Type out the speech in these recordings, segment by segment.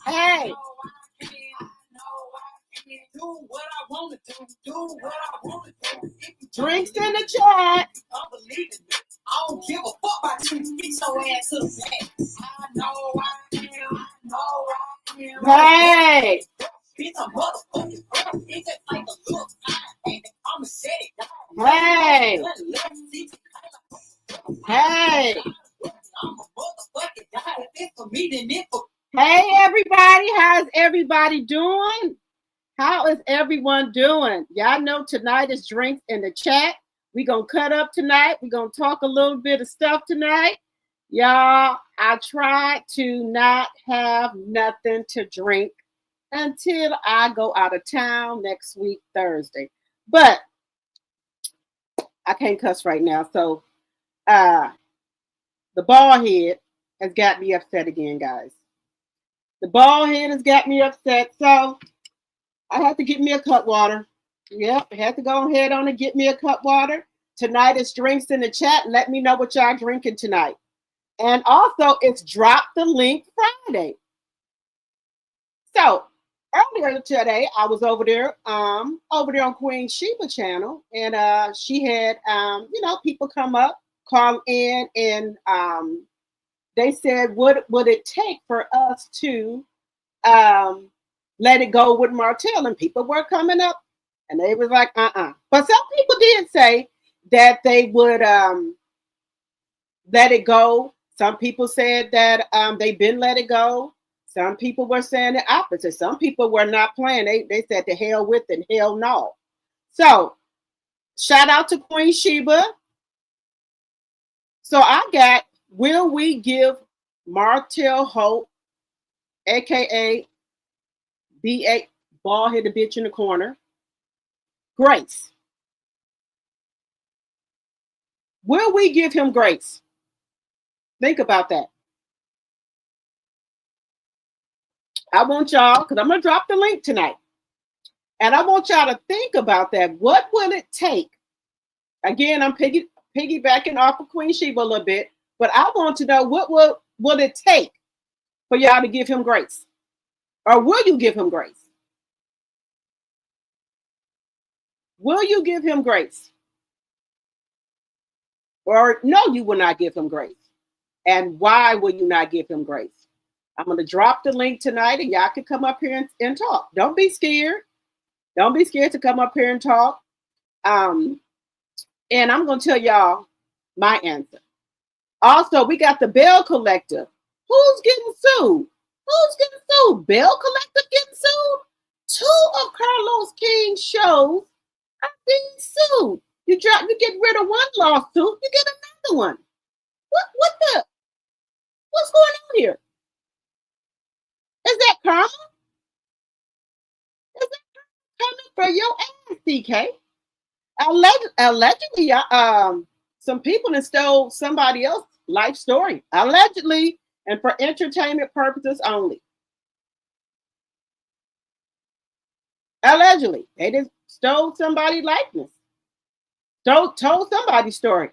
Hey. Drinks in the chat. I don't give a fuck about you. Get your ass to the back. I know I am. Hey. It's a motherfucking girl. It's just like a look. I'm a set it down. Hey. Hey. Hey, everybody. How's everybody doing? How is everyone doing? Y'all know tonight is drinks in the chat. We're going to cut up tonight. We're going to talk a little bit of stuff tonight. Y'all, I tried to not have nothing to drink until I go out of town next week, Thursday. But I can't cuss right now. So the bald head has got me upset again, guys. The bald head has got me upset. So I had to get me a cup water. Yep, I had to go ahead on and get me a cup water. Tonight is drinks in the chat. Let me know what y'all drinking tonight. And also, it's Drop the Link Friday. So earlier today, I was over there on Queen Sheba channel, and she had people come up, call in, and they said, what would it take for us to let it go with Martell? And people were coming up, and they was like, But some people did say that they would let it go. Some people said that they've been let it go. Some people were saying the opposite. Some people were not playing. They said to hell with and hell no. So shout out to Queen Sheba. So I got, will we give Martell Holt, aka B8 bald-headed bitch in the corner, grace? Will we give him grace? Think about that. I want y'all, because I'm going to drop the link tonight, and I want y'all to think about that. What will it take? Again, I'm piggybacking off of Queen Sheba a little bit, but I want to know, what will it take for y'all to give him grace? Or will you give him grace? Will you give him grace? Or no, you will not give him grace. And why will you not give him grace? I'm going to drop the link tonight, and y'all can come up here and talk. Don't be scared. Don't be scared to come up here and talk. And I'm going to tell y'all my answer. Also, we got the Belle Collective. Who's getting sued? Who's getting sued? Belle Collective getting sued? 2 of Carlos King's shows are being sued. You get rid of one lawsuit, you get another one. What's going on here? Is that karma? Is that coming for your ass, CK? Allegedly, some people have stole somebody else's life story. Allegedly, and for entertainment purposes only. Allegedly, they just stole somebody's likeness. Told somebody's story.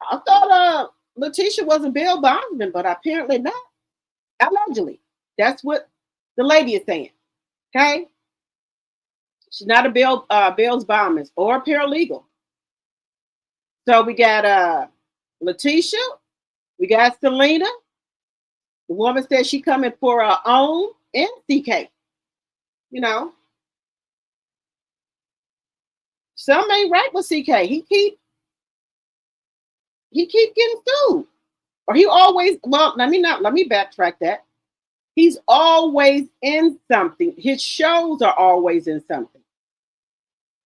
I thought Letitia was a bail bondsman, but apparently not. Allegedly. That's what the lady is saying. Okay? She's not a bail's bondsman or a paralegal. So we got Letitia. We got Selena. The woman said she coming for her own, and CK. You know. Something ain't right with CK. He keep getting sued. Or he always, well, let me backtrack that. He's always in something. His shows are always in something.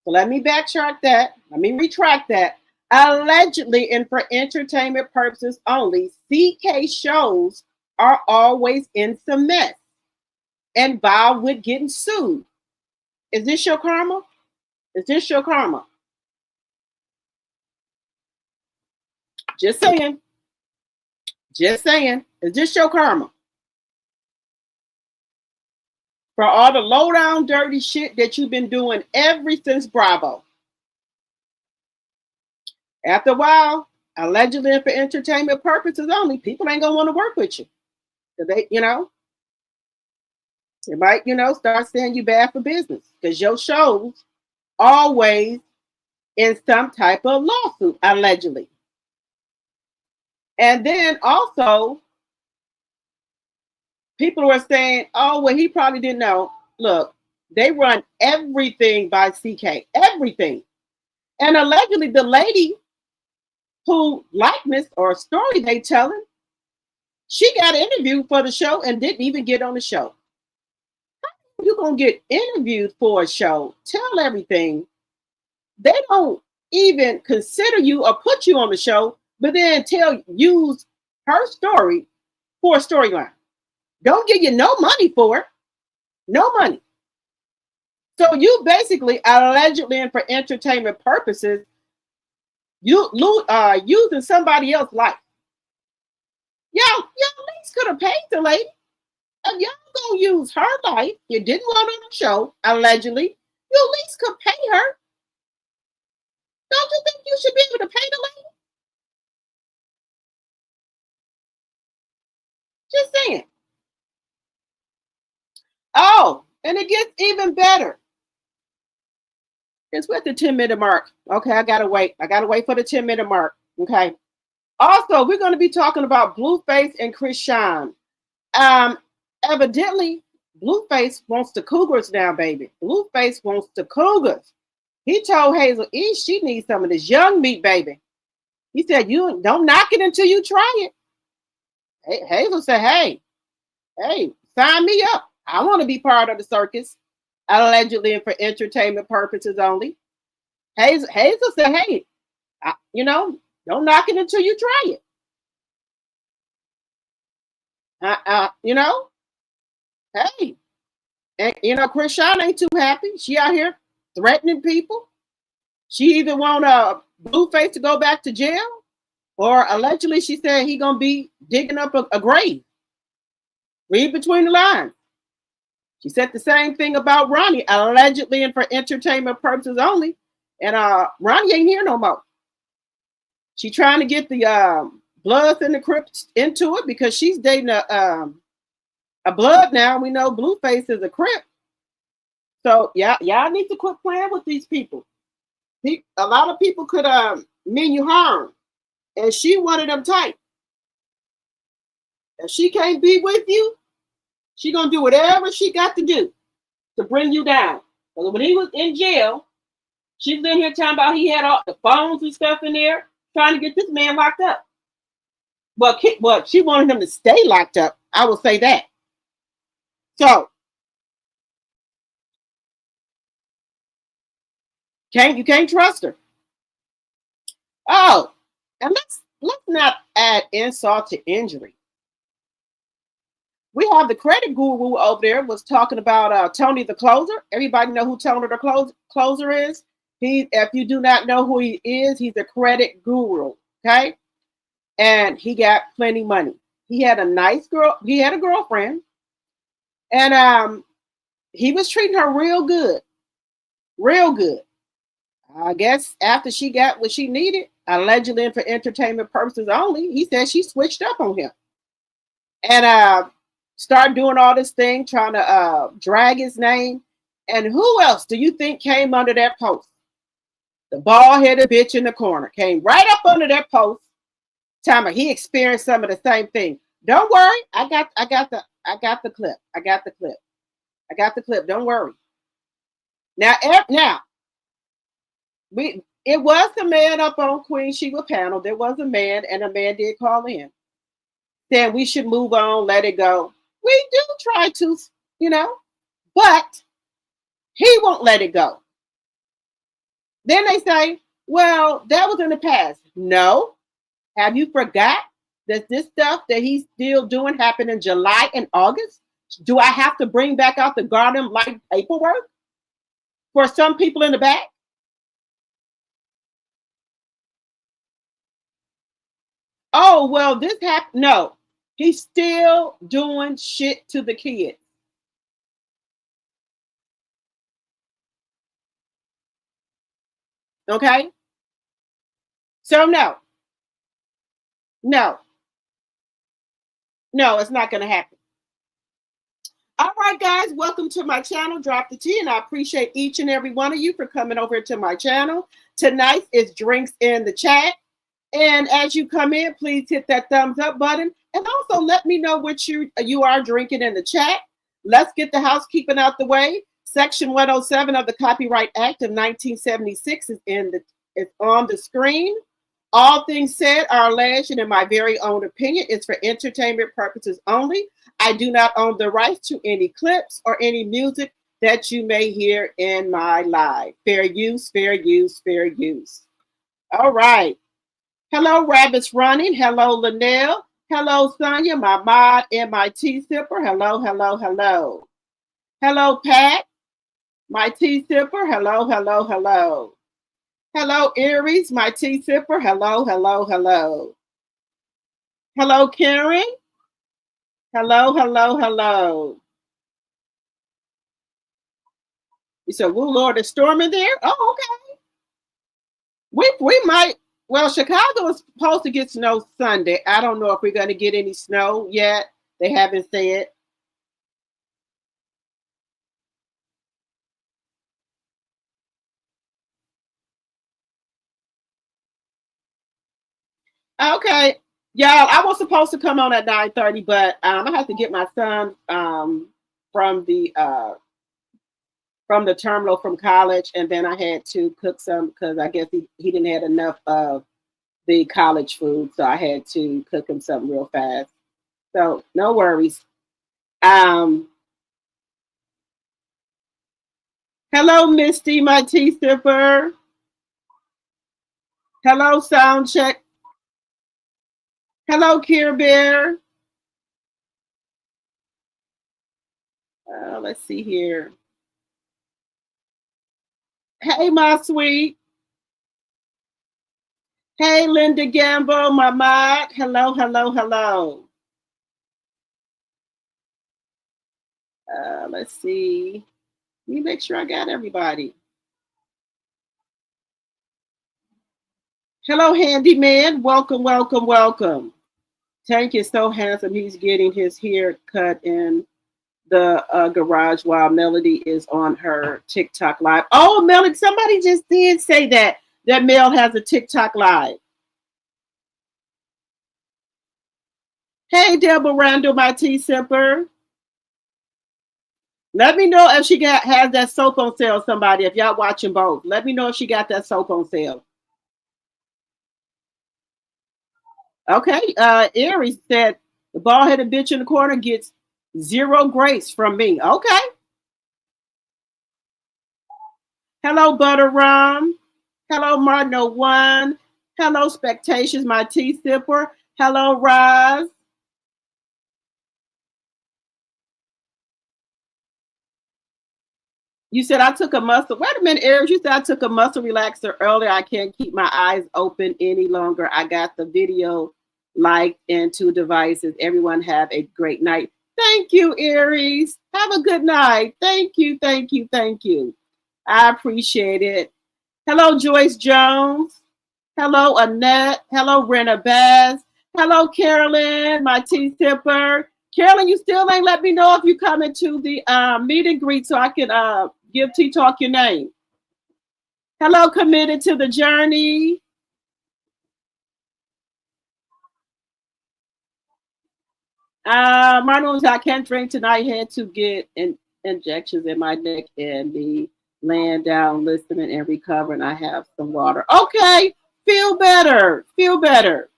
So let me backtrack that. Let me retract that. Allegedly, and for entertainment purposes only, CK shows are always in some mess and involved with getting sued. Is this your karma? Is this your karma? Just saying. Just saying. Is this your karma? For all the low down dirty shit that you've been doing ever since Bravo. After a while, allegedly for entertainment purposes only, people ain't gonna want to work with you. They, it might, start saying you bad for business because your shows always in some type of lawsuit, allegedly. And then also, people were saying, oh, well, he probably didn't know. Look, they run everything by CK, everything. And allegedly, the lady who likeness or story they telling, she got interviewed for the show and didn't even get on the show. You're going to get interviewed for a show, tell everything. They don't even consider you or put you on the show, but then use her story for a storyline. Don't give you no money for it. No money. So you basically allegedly and for entertainment purposes, you using somebody else's life. Y'all at least could have paid the lady. If y'all gonna use her life, you didn't want her on the show, allegedly, you at least could pay her. Don't you think you should be able to pay the lady? Just saying. Oh, and it gets even better. It's with the 10-minute mark. Okay, I gotta wait. I gotta wait for the 10-minute mark. Okay. Also, we're going to be talking about Blueface and CHRISSEAN. Evidently, Blueface wants the Cougars now, baby. Blueface wants the Cougars. He told Hazel E she needs some of this young meat, baby. He said, "You don't knock it until you try it." Hazel said, "Hey, sign me up. I want to be part of the circus, allegedly and for entertainment purposes only." Hazel said, "Hey, don't knock it until you try it." Hey, and CHRISSEAN ain't too happy. She out here threatening people. She either want Blueface to go back to jail, or allegedly she said he gonna be digging up a grave. Read between the lines. She said the same thing about Ronnie, allegedly and for entertainment purposes only. And Ronnie ain't here no more. She trying to get the Bloods and the Crips into it because she's dating a Blood now. We know Blueface is a Crip. So y'all need to quit playing with these people. A lot of people could mean you harm. And she one of them type. If she can't be with you, she gonna do whatever she got to do to bring you down. Because when he was in jail, she was in here talking about he had all the phones and stuff in there, trying to get this man locked up. Well, she wanted him to stay locked up. I will say that. So you can't trust her. Oh, and let's not add insult to injury. We have the credit guru over there was talking about Tony the closer. Everybody know who Tony the closer is. If you do not know who he is, he's a credit guru. Okay, and he got plenty money. He had a nice girl. He had a girlfriend, and he was treating her real good, real good. I guess after she got what she needed, allegedly for entertainment purposes only, he said she switched up on him and started doing all this thing, trying to drag his name. And who else do you think came under that post? The bald-headed bitch in the corner came right up under that post. Time he experienced some of the same thing. Don't worry, I got the clip. I got the clip. Don't worry. Now, it was a man up on Queen Sheba panel. There was a man, and a man did call in saying we should move on, let it go. We do try to, but he won't let it go. Then they say, well, that was in the past. No. Have you forgot that this stuff that he's still doing happened in July and August? Do I have to bring back out the Garden Light paperwork for some people in the back? Oh, well, this happened. No, he's still doing shit to the kids. Okay? So, no. No, it's not going to happen. All right, guys, welcome to my channel, Drop the Tea, and I appreciate each and every one of you for coming over to my channel. Tonight is Drinks in the Chat, and as you come in, please hit that thumbs up button, and also let me know what you are drinking in the chat. Let's get the housekeeping out the way. Section 107 of the Copyright Act of 1976 is on the screen. All things said are alleged, and in my very own opinion, it's for entertainment purposes only. I do not own the rights to any clips or any music that you may hear in my live. Fair use, fair use, fair use. All right. Hello, Rabbits Running. Hello, Linnell. Hello, Sonia, my mod and my tea sipper. Hello, hello, hello. Hello, Pat, my tea sipper. Hello, hello, hello. Hello, Aries, my tea sipper. Hello, hello, hello. Hello, Karen. Hello, hello, hello. You said, "Well, Lord, it's storming there." Oh, okay. We might. Well, Chicago is supposed to get snow Sunday. I don't know if we're going to get any snow yet. They haven't said. Okay, y'all. I was supposed to come on at 9:30, but I have to get my son from the terminal from college, and then I had to cook some because I guess he didn't have enough of the college food, so I had to cook him something real fast. So no worries. Hello, Misty, my tea sipper. Hello, sound check. Hello, Care Bear. Let's see here. Hey, my sweet. Hey, Linda Gamble, my mod. Hello, hello, hello. Let's see. Let me make sure I got everybody. Hello, handyman. Welcome, welcome, welcome. Tank is so handsome. He's getting his hair cut in the garage while Melody is on her TikTok live. Oh, Melody, somebody just did say that Mel has a TikTok live. Hey, Deborah Randall, my tea sipper. Let me know if she has that soap on sale, somebody, if y'all watching both. Let me know if she got that soap on sale. Okay, Aries said the bald-headed bitch in the corner gets 0 grace from me. Okay. Hello, Butter Rum. Hello, Martin 01. Hello, Spectations, my tea sipper. Hello, Roz. You said I took a muscle. Wait a minute, Aries. You said I took a muscle relaxer earlier. I can't keep my eyes open any longer. I got the video liked and 2 devices. Everyone have a great night. Thank you, Aries. Have a good night. Thank you, thank you, thank you. I appreciate it. Hello, Joyce Jones. Hello, Annette. Hello, Rena Bass. Hello, Carolyn, my tea sipper. Carolyn, you still ain't let me know if you coming to the meet and greet so I can give Tea Talk your name. Hello, Committed to the Journey. My name is I can't drink tonight. Had to get injections in my neck and be laying down, listening and recovering. I have some water. Okay, feel better. Feel better.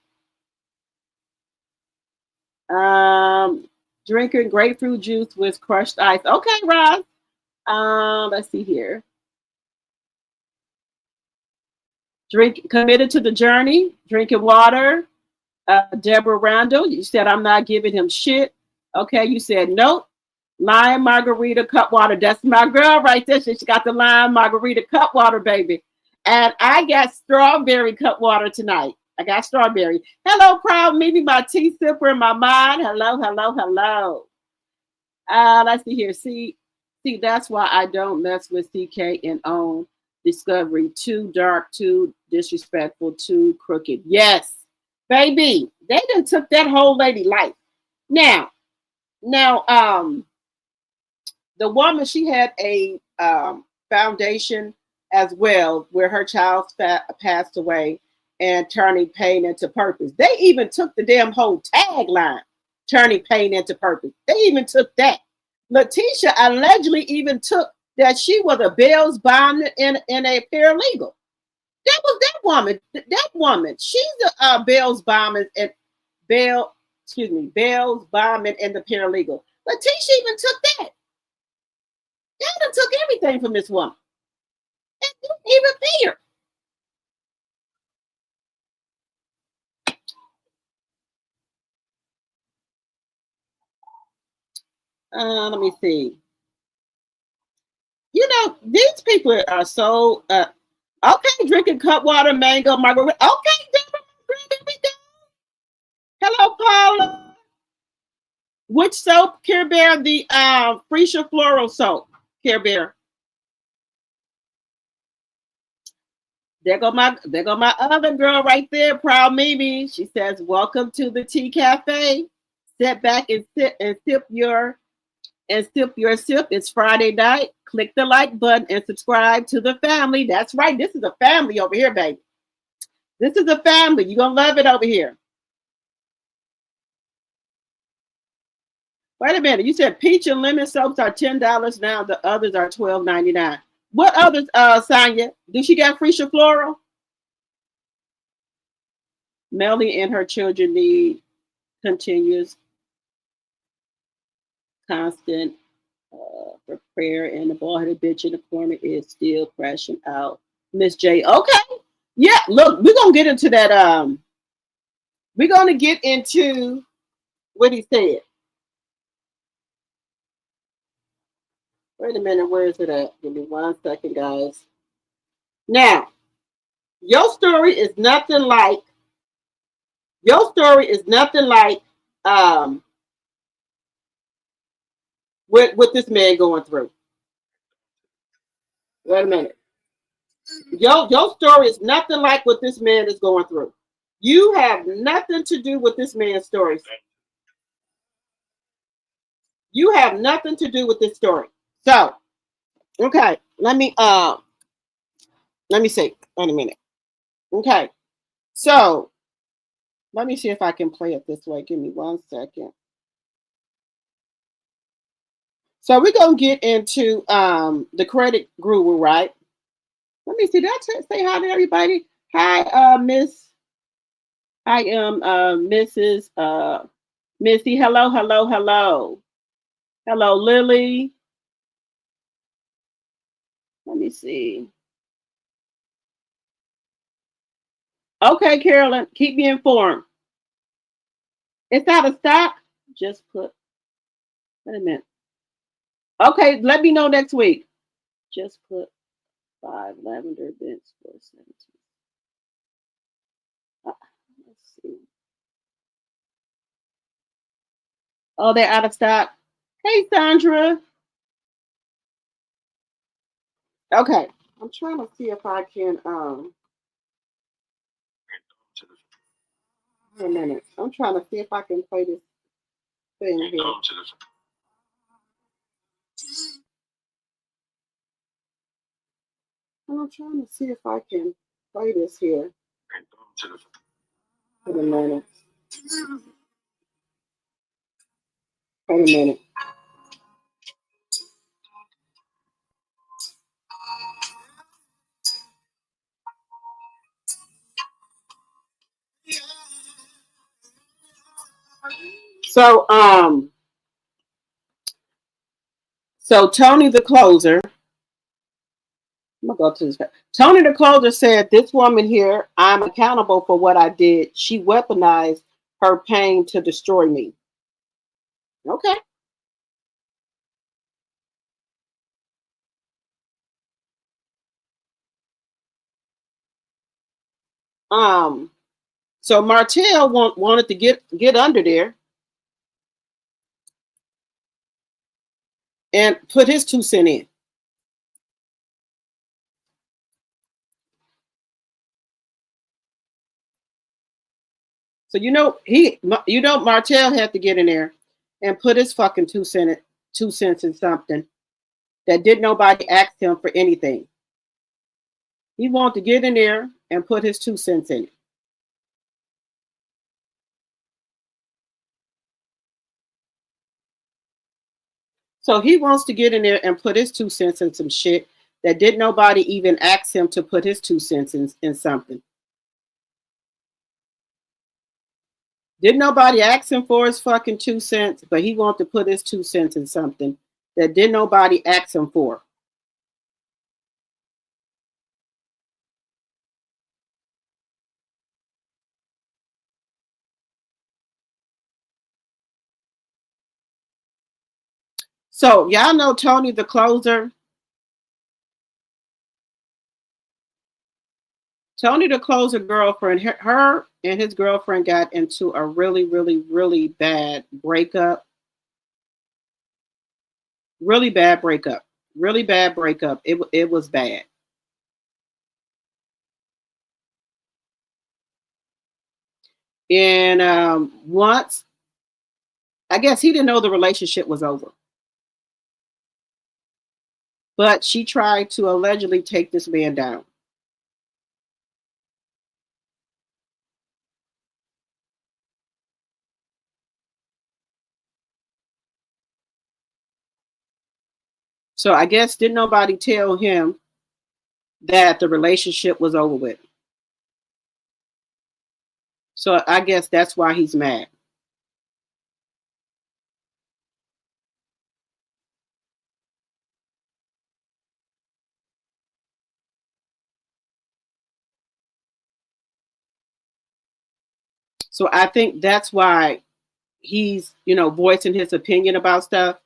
Drinking grapefruit juice with crushed ice. Okay, Roz. Let's see here. Committed to the journey, drinking water. Deborah Randall, you said I'm not giving him shit. Okay, you said nope. Lime margarita cup water. That's my girl right there. She got the lime margarita cup water, baby. And I got strawberry cup water tonight. I got strawberry. Hello, proud Mimi, my tea sipper in my mind. Hello, hello, hello. Let's see here. See, that's why I don't mess with CK and own Discovery. Too dark, too disrespectful, too crooked. Yes, baby. They done took that whole lady life. Now, the woman, she had a foundation as well where her child passed away and turning pain into purpose. They even took the damn whole tagline, turning pain into purpose. They even took that. Letitia allegedly even took that she was a Belle's bombing in a paralegal. That was that woman. That woman. She's a Belle's bombing and Belle's bombing and the paralegal. Letitia even took that. Y'all took everything from this woman. And didn't even pay her. Let me see. You know, these people are so okay, drinking cut water, mango, margarita. Okay, Deborah, hello, Paula. Which soap, Care Bear? The Freesia Floral soap, Care Bear. There go my other girl right there, Proud Mimi. She says, "Welcome to the Tea Cafe. Sit back and sip your sip. It's Friday night. Click the like button and subscribe to the family." That's right. This is a family over here, baby. This is a family. You're gonna love it over here. Wait a minute. You said peach and lemon soaps are $10 now. The others are $12.99. What others, Sonia? Do she got Freesia Floral? Melly and her children need continuous, constant for prayer, and the bald-headed bitch in the corner is still crashing out. Miss J. Okay. Yeah, look, we're gonna get into that. We're gonna get into what he said. Wait a minute, where is it at? Give me 1 second, guys. Now, your story is nothing like what this man going through. Wait a minute. Your story is nothing like what this man is going through. You have nothing to do with this man's story. You have nothing to do with this story. So, okay, let me see. Wait a minute. Okay. So, let me see if I can play it this way. Give me 1 second. So we're gonna get into the credit guru, right? Let me see. Did I say hi to everybody? Hi, Miss. I am Mrs. Missy. Hello, hello, hello. Hello, Lily. Let me see. Okay, Carolyn, keep me informed. It's out of stock. Just put. Wait a minute. Okay, let me know next week. Just put 5 lavender bits for 17. Let's see. Oh, they're out of stock. Hey, Sandra. Okay, I'm trying to see if I can. Wait a minute. I'm trying to see if I can play this thing here. I'm trying to see if I can play this here. Wait a minute. Wait a minute. So so Tony the closer. I'm gonna go to this. Tony the closer said, "This woman here, I'm accountable for what I did. She weaponized her pain to destroy me." Okay. So Martell wanted to get under there and put his 2 cents in. So Martell had to get in there and put his fucking 2 cents in something that did nobody ask him for anything. He wanted to get in there and put his 2 cents in it. So he wants to get in there and put his 2 cents in some shit that did nobody even ask him to put his 2 cents in something. Did nobody ask him for his fucking 2 cents, but he wanted to put his 2 cents in something that did nobody ask him for. So y'all know Tony the closer. Tony the closer girlfriend, her and his girlfriend got into a really, really, really bad breakup. Really bad breakup. Really bad breakup. It was bad. And once, I guess he didn't know the relationship was over. But she tried to allegedly take this man down. So I guess didn't nobody tell him that the relationship was over with. So I guess that's why he's mad. So I think that's why he's, voicing his opinion about stuff.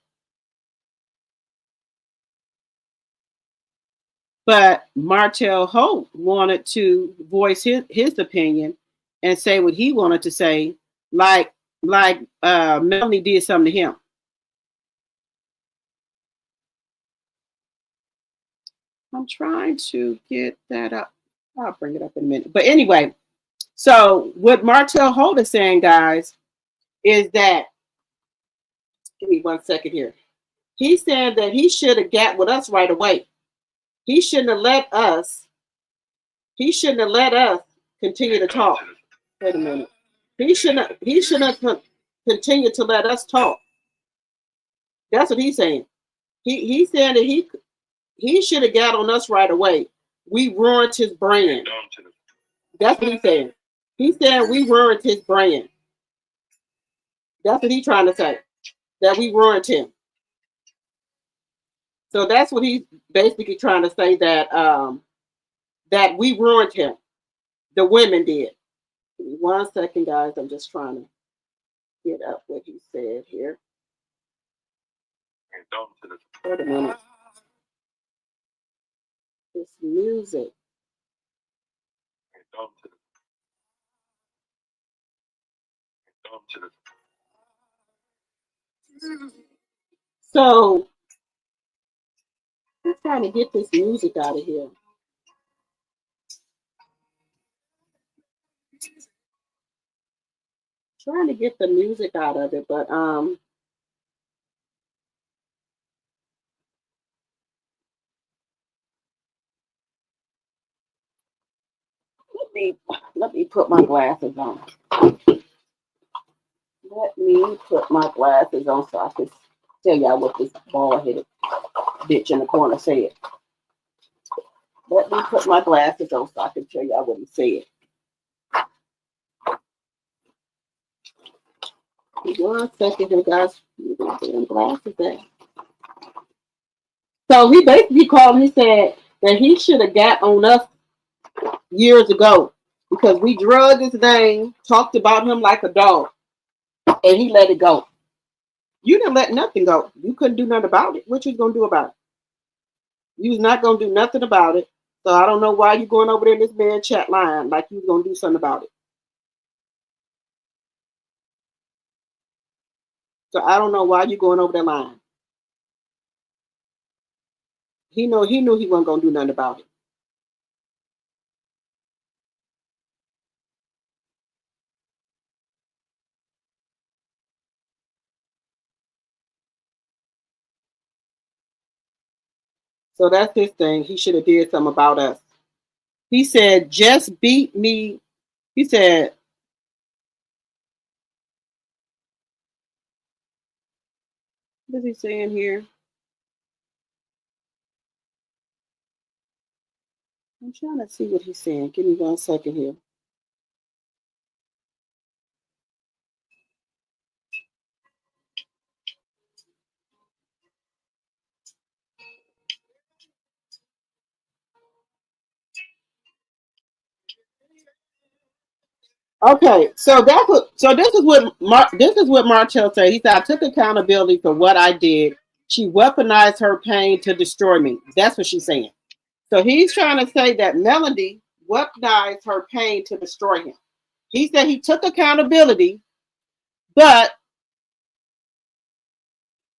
But Martell Holt wanted to voice his opinion and say what he wanted to say, like Melanie did something to him. I'm trying to get that up. I'll bring it up in a minute. But anyway, so what Martell Holt is saying, guys, is that, give me 1 second here. He said that he should have got with us right away. He shouldn't have let us continue to talk. Wait a minute. He shouldn't have continued to let us talk. That's what he's saying. He's saying that he should have got on us right away. We ruined his brand. That's what he's saying. He's saying we ruined his brand. That's what he's trying to say. That we ruined him. So that's what he's basically trying to say, that we ruined him. The women did. Give me 1 second, guys. I'm just trying to get up what he said here. Wait a minute. This music. So I'm trying to get this music out of here. Trying to get the music out of it, but let me put my glasses on. Let me put my glasses on so I can tell y'all what this bald-headed bitch in the corner said. Let me put my glasses on so I can tell y'all what he said. 1 second here, guys. Glasses at? So he basically called. He said that he should have got on us years ago because we drugged his name, talked about him like a dog, and he let it go. You didn't let nothing go. You couldn't do nothing about it. What you gonna do about it? You was not gonna do nothing about it. So I don't know why you going over there in this man chat line like you was gonna do something about it. So I don't know why you going over that line. He knew he wasn't gonna do nothing about it. So that's his thing. He should have did something about us. He said, just beat me. He said, what is he saying here? I'm trying to see what he's saying. Give me 1 second here. Okay, so that's what. So this is what Martell said. He said, "I took accountability for what I did. She weaponized her pain to destroy me." That's what she's saying. So he's trying to say that Melody weaponized her pain to destroy him. He said he took accountability, but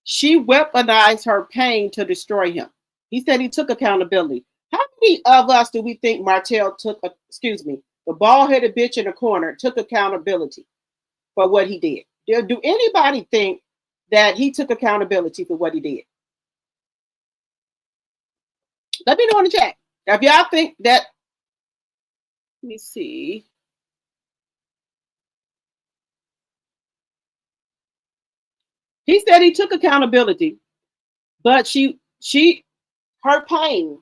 she weaponized her pain to destroy him. He said he took accountability. How many of us do we think Martell took? Excuse me, the bald-headed bitch in the corner took accountability for what he did? Do anybody think that he took accountability for what he did? Let me know in the chat. If y'all think that, let me see. He said he took accountability, but her pain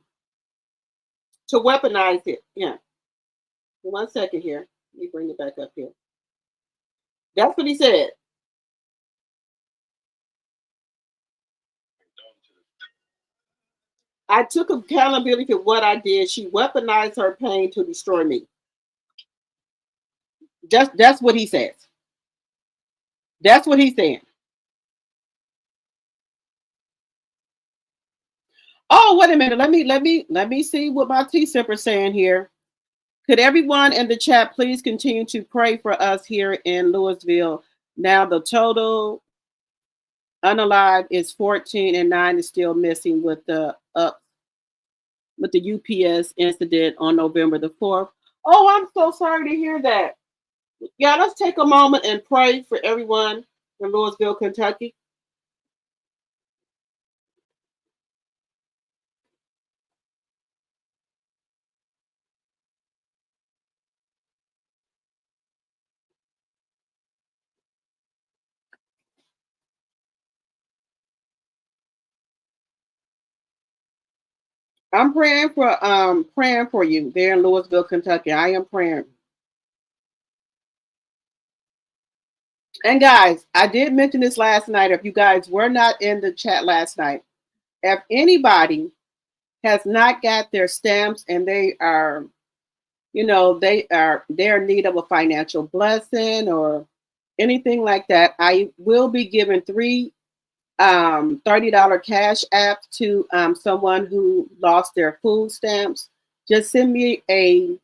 to weaponize it. Yeah. 1 second here. Let me bring it back up here. That's what he said. I took accountability for what I did. She weaponized her pain to destroy me. That's what he says. That's what he's saying. Oh, wait a minute. Let me see what my T-Sipper is saying here. Could everyone in the chat please continue to pray for us here in Louisville? Now the total unalive is 14 and 9 is still missing with the UPS incident on November the 4th. Oh, I'm so sorry to hear that. Yeah, let's take a moment and pray for everyone in Louisville, Kentucky. I'm praying for you there in Louisville, Kentucky. I am praying. And guys, I did mention this last night. If you guys were not in the chat last night, if anybody has not got their stamps and they are, they're in need of a financial blessing or anything like that, I will be giving three $30 cash app to someone who lost their food stamps. Just send me a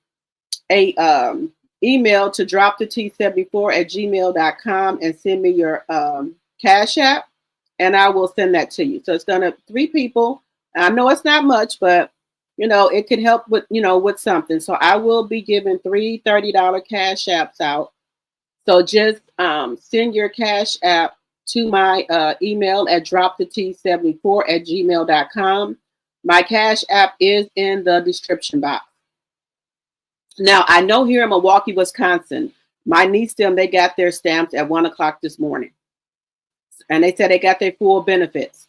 email to dropthet74@gmail.com and send me your cash app, and I will send that to you. So it's gonna 3 people. I know it's not much, but it could help with something. So I will be giving three $30 cash apps out. So just send your cash app to my email at dropthet74@gmail.com. My cash app is in the description box. Now, I know here in Milwaukee, Wisconsin, my niece, they got their stamps at 1 o'clock this morning. And they said they got their full benefits.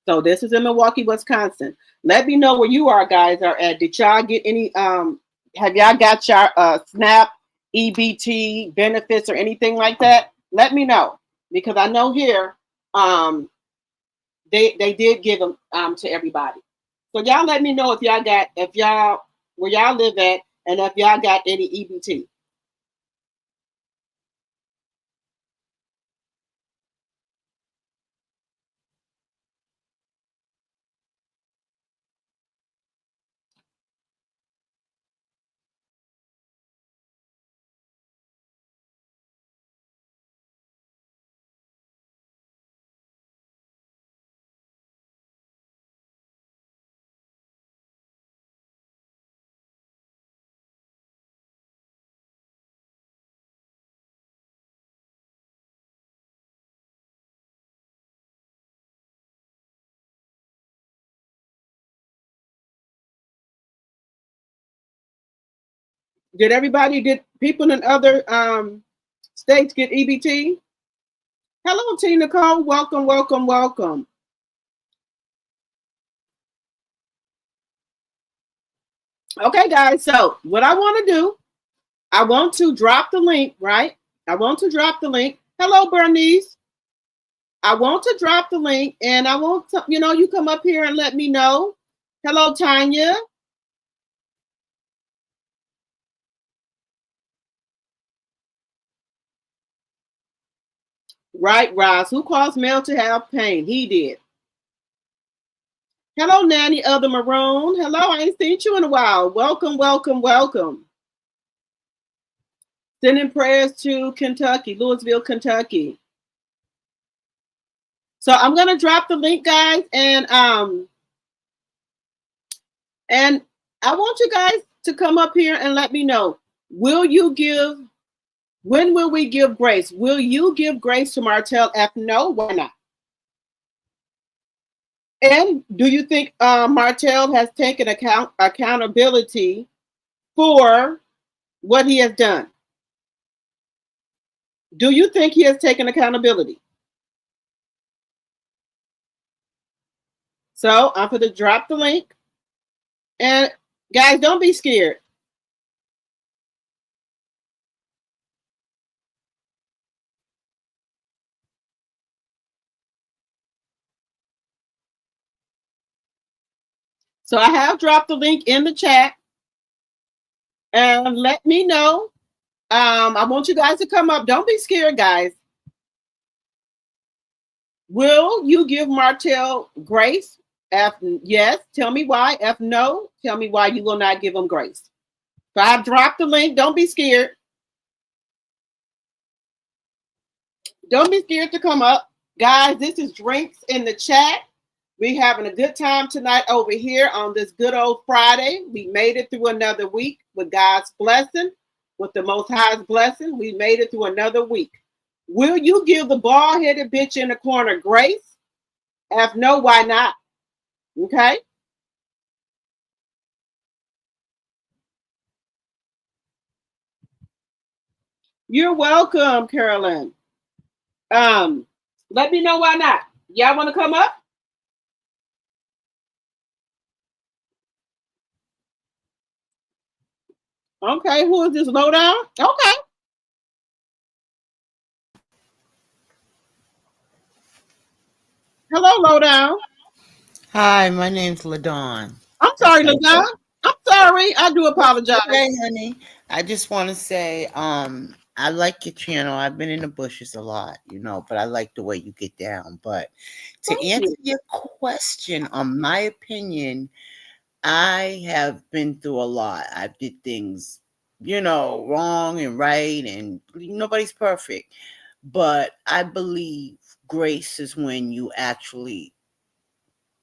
So this is in Milwaukee, Wisconsin. Let me know where you guys are at. Did y'all get any, have y'all got your SNAP, EBT benefits or anything like that? Let me know. Because I know here, they did give them to everybody. So y'all let me know where y'all live at, and if y'all got any EBT. Did people in other states get EBT? Hello, T. Nicole. Welcome, welcome, welcome. Okay, guys. So what I want to do, I want to drop the link, right? I want to drop the link. Hello, Bernice. I want to drop the link, and I want to, you come up here and let me know. Hello, Tanya. Right, Ross. Who caused Mel to have pain? He did. Hello, Nanny of the Maroon. Hello, I ain't seen you in a while. Welcome, welcome, welcome. Sending prayers to Kentucky, Louisville, Kentucky. So I'm gonna drop the link, guys, and I want you guys to come up here and let me know. When will we give grace? Will you give grace to Martell? If no, why not? And do you think Martell has taken accountability for what he has done? Do you think he has taken accountability? So I'm going to drop the link. And guys, don't be scared. So I have dropped the link in the chat. And let me know. I want you guys to come up. Don't be scared, guys. Will you give Martell grace? If yes, tell me why. If no, tell me why you will not give him grace. So I've dropped the link. Don't be scared. Don't be scared to come up. Guys, this is Drinks in the Chat. We're having a good time tonight over here on this good old Friday. We made it through another week with God's blessing, with the Most High's blessing. We made it through another week. Will you give the bald-headed bitch in the corner grace? If no, why not? Okay? You're welcome, Carolyn. Let me know why not. Y'all want to come up? Okay, who is this lowdown? Okay. Hello, lowdown. Hi, my name's LaDawn. I'm sorry, LaDawn. I'm sorry. I do apologize. Okay, honey. I just want to say, I like your channel. I've been in the bushes a lot, but I like the way you get down. But to answer your question, on my opinion, I have been through a lot. I did things, wrong and right, and nobody's perfect. But I believe grace is when you actually,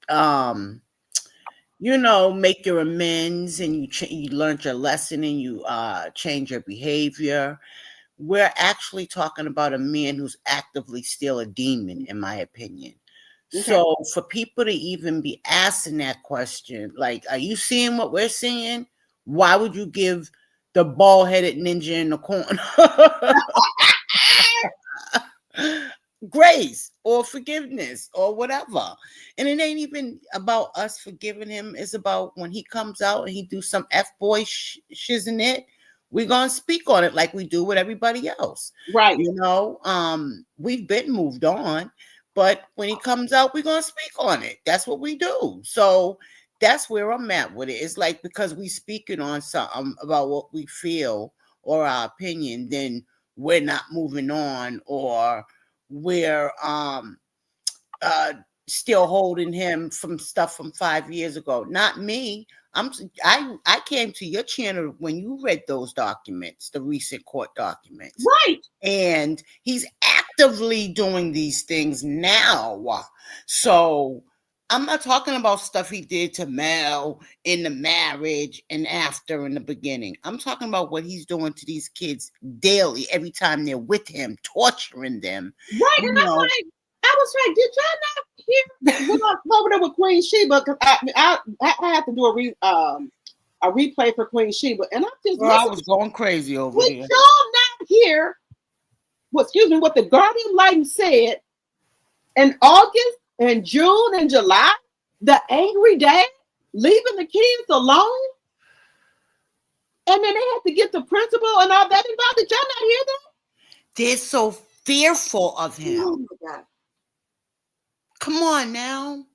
make your amends, and you learned your lesson, and you change your behavior. We're actually talking about a man who's actively still a demon, in my opinion. Okay. So for people to even be asking that question, like, are you seeing what we're seeing? Why would you give the bald-headed ninja in the corner grace or forgiveness or whatever? And it ain't even about us forgiving him. It's about when he comes out and he do some F-boy shizzing it, we're gonna speak on it like we do with everybody else. Right. We've been moved on, but when he comes out, we're gonna speak on it. That's what we do. So that's where I'm at with it. It's like, because we speaking on something about what we feel or our opinion, then we're not moving on, or we're still holding him from stuff from 5 years ago. Not me. I came to your channel when you read those documents, the recent court documents. Right. And he's actively doing these things now. So I'm not talking about stuff he did to Mel in the marriage and after in the beginning. I'm talking about what he's doing to these kids daily, every time they're with him, torturing them. Right. And I was like, did y'all not hear when I over there with Queen Sheba? Because I have to do a replay for Queen Sheba, and I'm just I was going crazy over there. Y'all not hear what the Guardian Lighting said in August and June and July? The angry dad leaving the kids alone, and then they have to get the principal and all that involved. Did y'all not hear that? They're so fearful of him. Oh my God. Come on now.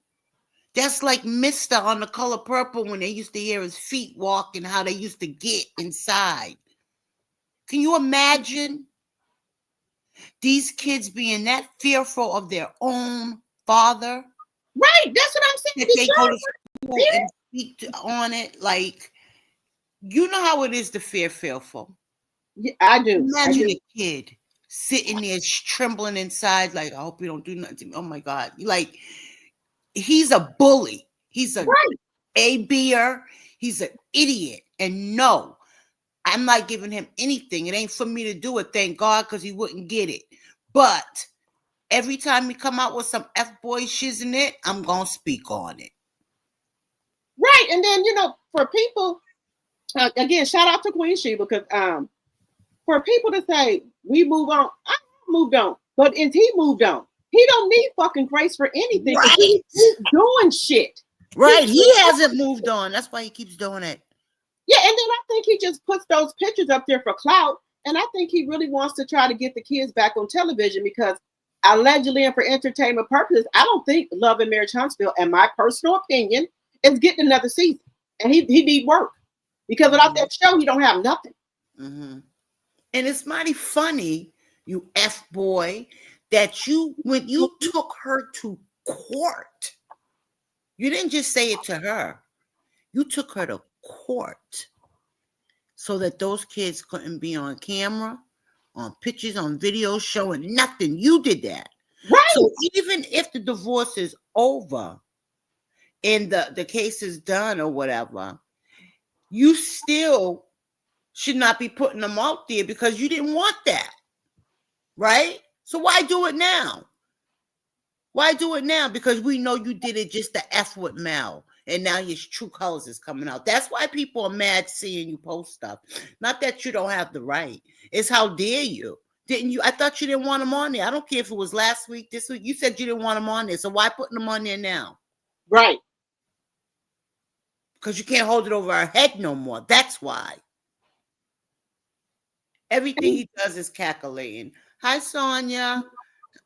That's like Mr. on The Color Purple when they used to hear his feet walk and how they used to get inside. Can you imagine these kids being that fearful of their own father? Right, that's what I'm saying. That they go to school and speak on it. Like, you know how it is to fearful. Yeah, I do. Imagine a kid sitting there trembling inside, like, I hope you don't do nothing to me. Oh my God. Like, he's a bully. He's a A-B-er. He's an idiot. And no, I'm not giving him anything. It ain't for me to do it, thank God, because he wouldn't get it. But every time he come out with some F-boy shiz in it, I'm going to speak on it. Right. And then, for people, again, shout out to Queen Sheba, because for people to say, we move on, I moved on, but he moved on. He don't need fucking grace for anything. Right. He's doing shit. Right. He hasn't moved on. That's why he keeps doing it. Yeah, and then I think he just puts those pictures up there for clout. And I think he really wants to try to get the kids back on television because allegedly and for entertainment purposes, I don't think Love and Marriage Huntsville, in my personal opinion, is getting another season. And he need work. Because without that show, he don't have nothing. Mm-hmm. And it's mighty funny, you F-boy, that when you took her to court, you didn't just say it to her. You took her to court so that those kids couldn't be on camera, on pictures, on videos, showing nothing. You did that. Right. So even if the divorce is over and the case is done or whatever, you still should not be putting them out there because you didn't want that. Right? So why do it now? Why do it now? Because we know you did it just to F with Mel. And now your true colors is coming out. That's why people are mad seeing you post stuff. Not that you don't have the right. It's how dare you? Didn't you? I thought you didn't want them on there. I don't care if it was last week, this week. You said you didn't want them on there. So why putting them on there now? Right. Because you can't hold it over our head no more. That's why. Everything he does is calculating. Hi, Sonia.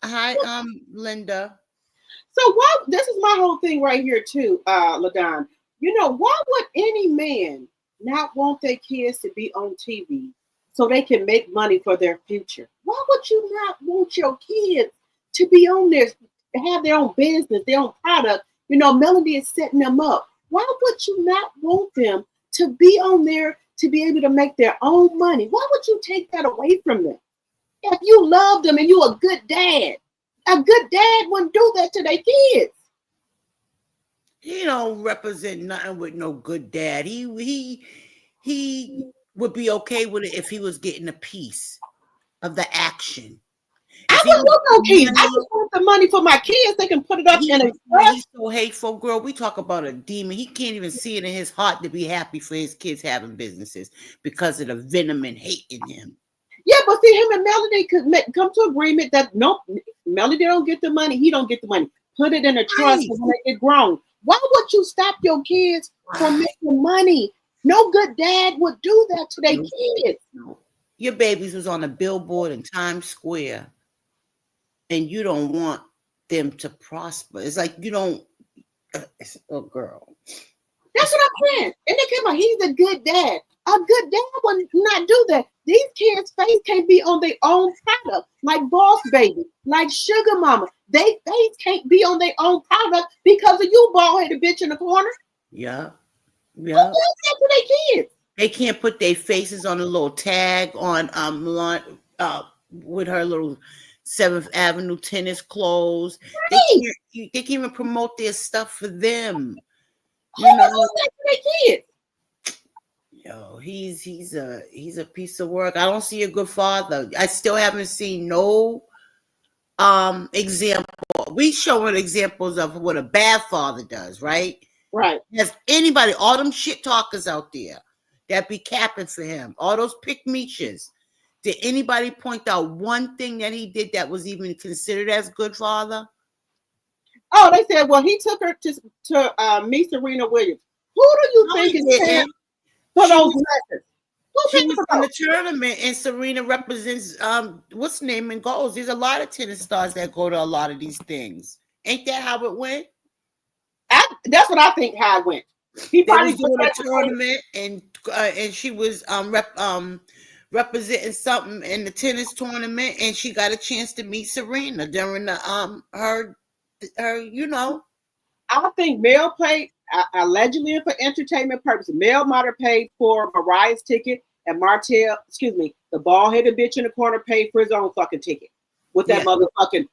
Hi, Linda. So this is my whole thing right here too, LaDon. Why would any man not want their kids to be on TV so they can make money for their future? Why would you not want your kids to be on there, have their own business, their own product? Melody is setting them up. Why would you not want them to be on there to be able to make their own money? Why would you take that away from them? If you love them and you're a good dad wouldn't do that to their kids. He don't represent nothing with no good dad. He would be okay with it if he was getting a piece of the action. I wouldn't want no kids. I just want the money for my kids. They can put it up in a trust. He's so hateful, girl. We talk about a demon. He can't even see it in his heart to be happy for his kids having businesses because of the venom and hate in him. Yeah, but see, him and Melody could come to agreement that nope, Melody don't get the money. He don't get the money. Put it in a trust and make it grown. Why would you stop your kids from making money? No good dad would do that to their kids. Your babies was on a billboard in Times Square, and you don't want them to prosper. It's like you don't. Oh, girl. That's what I'm saying. And they came out. He's a good dad. A good dad would not do that. These kids' face can't be on their own product, like Boss Baby, like Sugar Mama. They face can't be on their own product because of you, bald-headed bitch in the corner. Yeah. Who does that to their kids? They can't put their faces on a little tag on with her little 7th Avenue tennis clothes. Right. They can't even promote their stuff for them. Who does that to their kids? Yo, he's a piece of work. I don't see a good father. I still haven't seen no example. We showing examples of what a bad father does, right? Right. Has anybody, all them shit talkers out there that be capping for him, all those pick meechers, did anybody point out one thing that he did that was even considered as good father? Oh, they said, well, he took her to meet Serena Williams. Who do you think is paying for those lessons? She was in the tournament, and Serena represents what's the name and goals. There's a lot of tennis stars that go to a lot of these things. Ain't that how it went? That's what I think how it went. He probably was doing a tournament, and she was representing something in the tennis tournament, and she got a chance to meet Serena during the her you know. I think Mel paid allegedly for entertainment purposes. Mel might have paid for Mariah's ticket, and Martell, the bald-headed bitch in the corner paid for his own fucking ticket with that motherfucking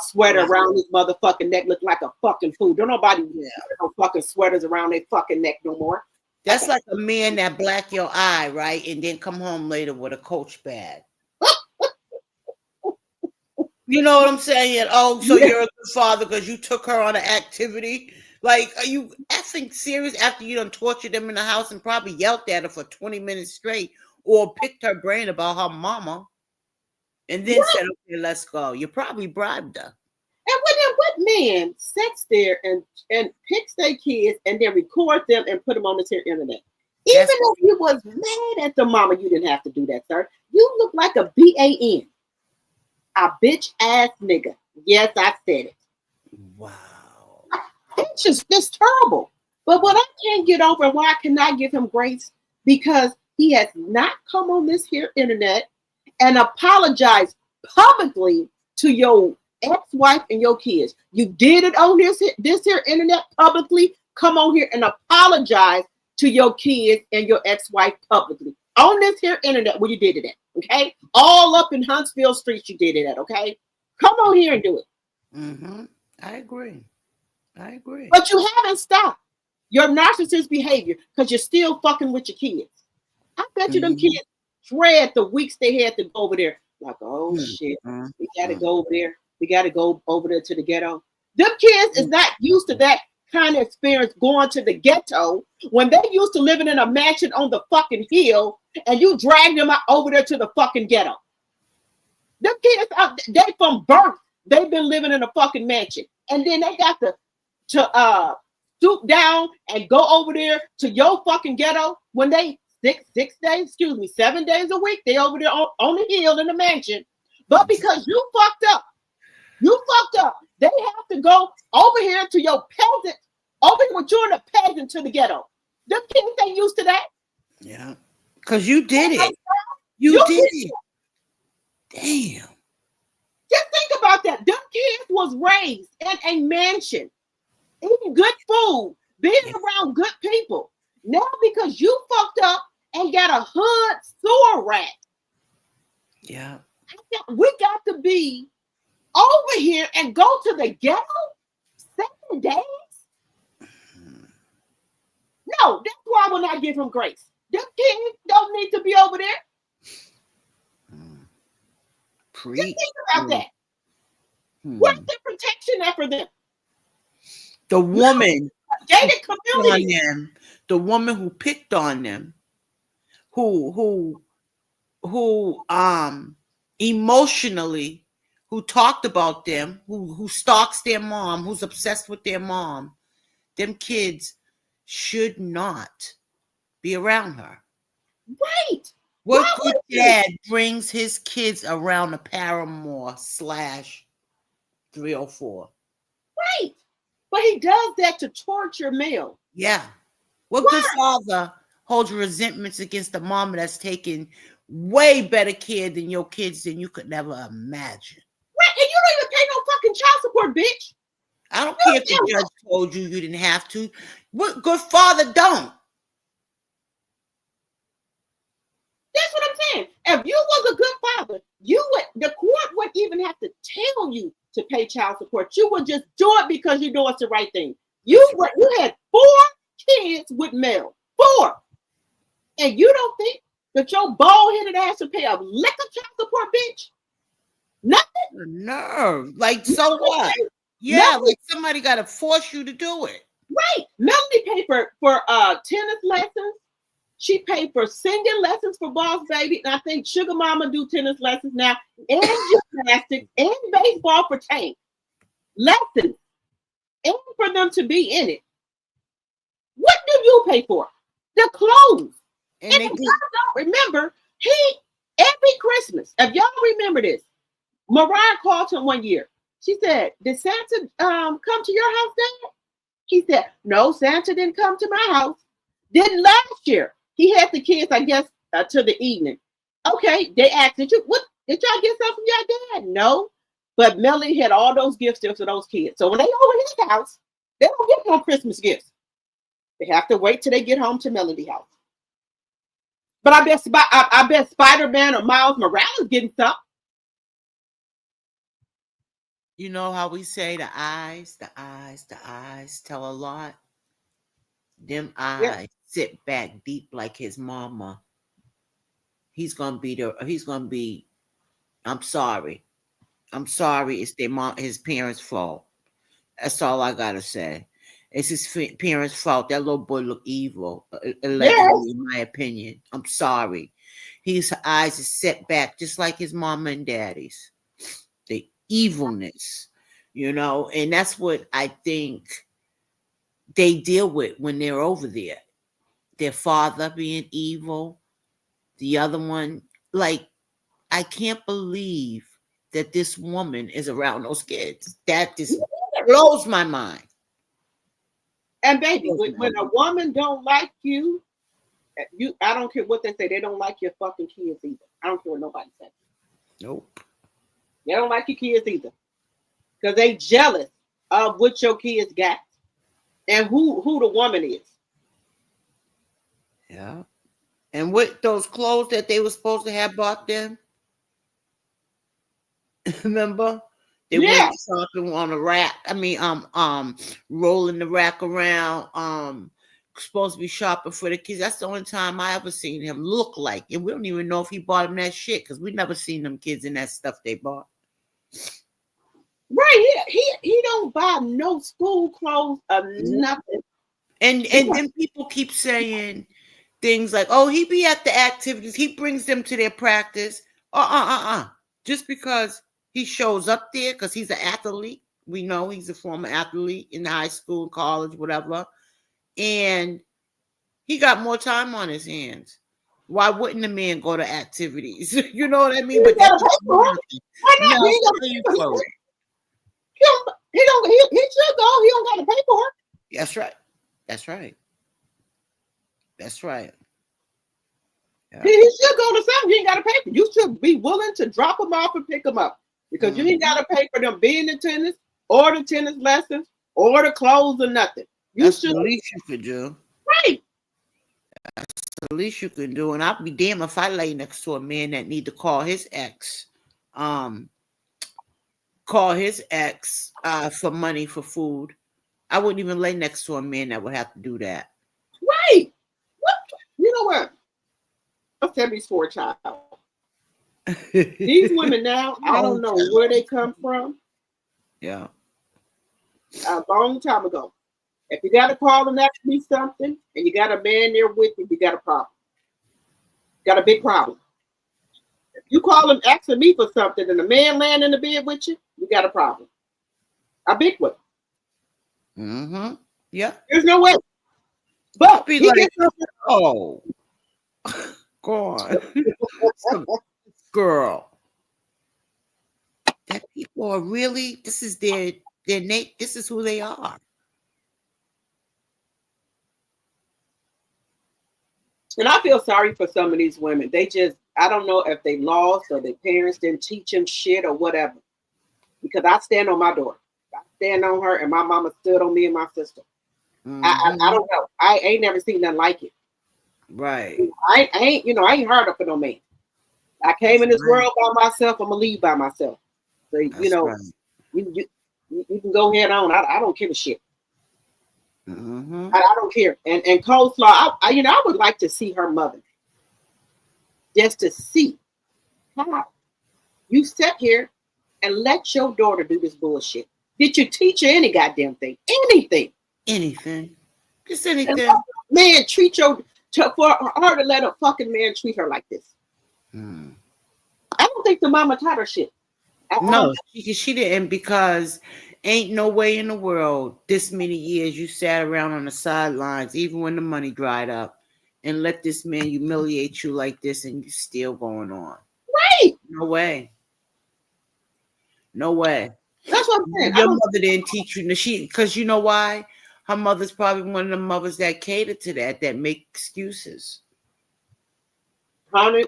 sweater around his motherfucking neck, look like a fucking fool. Don't nobody wear no fucking sweaters around their fucking neck no more. That's like a man that black your eye, right? And then come home later with a Coach bag. You know what I'm saying? Oh, so you're a good father because you took her on an activity? Like, are you effing serious after you done tortured them in the house and probably yelled at her for 20 minutes straight or picked her brain about her mama and then said, okay, let's go? You probably bribed her. And what man sits there and picks their kids and then record them and put them on the internet? Even if you was mad at the mama, you didn't have to do that, sir. You look like a BAN. A bitch ass nigga. Yes, I said it. Wow. It's just terrible. But what I can't get over, why I cannot give him grace, because he has not come on this here internet and apologized publicly to your ex-wife and your kids. You did it on this here internet publicly. Come on here and apologize to your kids and your ex-wife publicly. On this here internet where you did it at, okay? All up in Huntsville Street you did it at, okay? Come on here and do it. Mm-hmm. I agree. But you haven't stopped your narcissist behavior because you're still fucking with your kids. I bet you them kids dread the weeks they had to go over there. Like, oh shit, we gotta go over there. We gotta go over there to the ghetto. Them kids is not used to that kind of experience going to the ghetto when they used to living in a mansion on the fucking hill and you drag them out over there to the fucking ghetto. Them kids, they from birth, they've been living in a fucking mansion. And then they got to stoop down and go over there to your fucking ghetto when they 7 days a week, they over there on the hill in the mansion. But because you fucked up, they have to go over here to your peasant, over here with you and a peasant to the ghetto. Them kids ain't used to that. Yeah. Because you did it. You did it. Damn. Just think about that. Them kids was raised in a mansion, eating good food, being around good people. Now because you fucked up and got a hood sewer rat. Yeah. We got to be over here and go to the ghetto 7 days? No, that's why I will not give him grace. Them kids don't need to be over there. Just think about that. What's the protection there for them? The woman gated community. The woman who picked on them, who emotionally, who talked about them, who stalks their mom, who's obsessed with their mom, them kids should not be around her. Right. What good dad brings his kids around a paramour / 304? Right. But he does that to torture Mel. Yeah. What good father holds resentments against the mama that's taking way better care than your kids than you could never imagine? Right. And you don't even pay no fucking child support, bitch. I don't care if the judge told you didn't have to. What good father don't? That's what I'm saying. If you was a good father, the court wouldn't even have to tell you to pay child support. You would just do it because you know it's the right thing. You had 4 kids with Mel. 4. And you don't think that your bald-headed ass would pay a lick of child support, bitch? Nothing. Nerve. Like, so what? Yeah, like somebody got to force you to do it. Right. Melanie for tennis lessons. She paid for singing lessons for Boss Baby, and I think Sugar Mama do tennis lessons now, and gymnastics, and baseball for Tank. Lessons, and for them to be in it. What do you pay for? The clothes. And if y'all don't remember, every Christmas, if y'all remember this, Mariah called him one year. She said, "Did Santa come to your house, Dad?" He said, "No, Santa didn't come to my house." Then last year, he had the kids, I guess, to the evening. Okay, they asked, did y'all get something from your dad? No. But Melanie had all those gifts there for those kids. So when they over his house, they don't get no Christmas gifts. They have to wait till they get home to Melody's house. But I bet Spider-Man or Miles Morales getting something. You know how we say the eyes tell a lot? Them eyes sit back deep like his mama. He's gonna be, I'm sorry. It's his parents' fault. That's all I gotta say. It's his parents' fault. That little boy look evil, allegedly, in my opinion. I'm sorry. His eyes are set back just like his mama and daddy's. The evilness, and that's what I think they deal with when they're over there. Their father being evil, the other one, like, I can't believe that this woman is around those kids. That just blows my mind. And baby, when a woman don't like you, I don't care what they say, they don't like your fucking kids either. I don't care what nobody says. Nope. They don't like your kids either. Because they jealous of what your kids got and who the woman is. Yeah. And with those clothes that they were supposed to have bought them, remember? They went shopping on a rack. I mean, rolling the rack around. Supposed to be shopping for the kids. That's the only time I ever seen him look like. And we don't even know if he bought them that shit because we never seen them kids in that stuff they bought. Right. He don't buy no school clothes or nothing. And then people keep saying things like, "Oh, he be at the activities. He brings them to their practice." Just because he shows up there because he's an athlete. We know he's a former athlete in high school, college, whatever. And he got more time on his hands. Why wouldn't the man go to activities? You know what I mean? But that's why not? He should go. He don't got to pay for it. That's right. Yeah. He should go to something. He ain't got to pay for it. You should be willing to drop him off and pick him up because you ain't got to pay for them being in tennis or the tennis lessons or the clothes or nothing. That's the least you could do. Right. That's the least you can do. And I'll be damned if I lay next to a man that need to call his ex for money for food. I wouldn't even lay next to a man that would have to do that. Right. What? You know what? I'll tell these for a child. These women now, I don't know where they come from. Yeah. A long time ago. If you got to call and ask me something, and you got a man there with you, you got a problem. Got a big problem. If you call him asking me for something, and a man laying in the bed with you, you got a problem. A big one. Mm-hmm. Yeah. There's no way. But be like, oh, go on, girl. That people are really. This is their Nate. This is who they are. And I feel sorry for some of these women. They just, I don't know if they lost or their parents didn't teach them shit or whatever. Because I stand on my daughter. I stand on her, and my mama stood on me and my sister. Mm-hmm. I don't know. I ain't never seen nothing like it. Right. I ain't hard up for no man. I came in this world by myself. I'm gonna leave by myself. So you can go head on. I don't give a shit. Mm-hmm. I don't care. And coleslaw, I would like to see her mother. Just to see how you sit here and let your daughter do this bullshit. Did you teach her any goddamn thing? Anything? Anything. Just And anything. man, treat for her to let a fucking man treat her like this. Hmm. I don't think the mama taught her shit. I don't. No, she didn't, because ain't no way in the world this many years you sat around on the sidelines, even when the money dried up, and let this man humiliate you like this, and you still going on. Right. No way. No way. That's what I'm saying. I Your don't. mother didn't teach you. Because you know why? Her mother's probably one of the mothers that cater to that make excuses. Honey,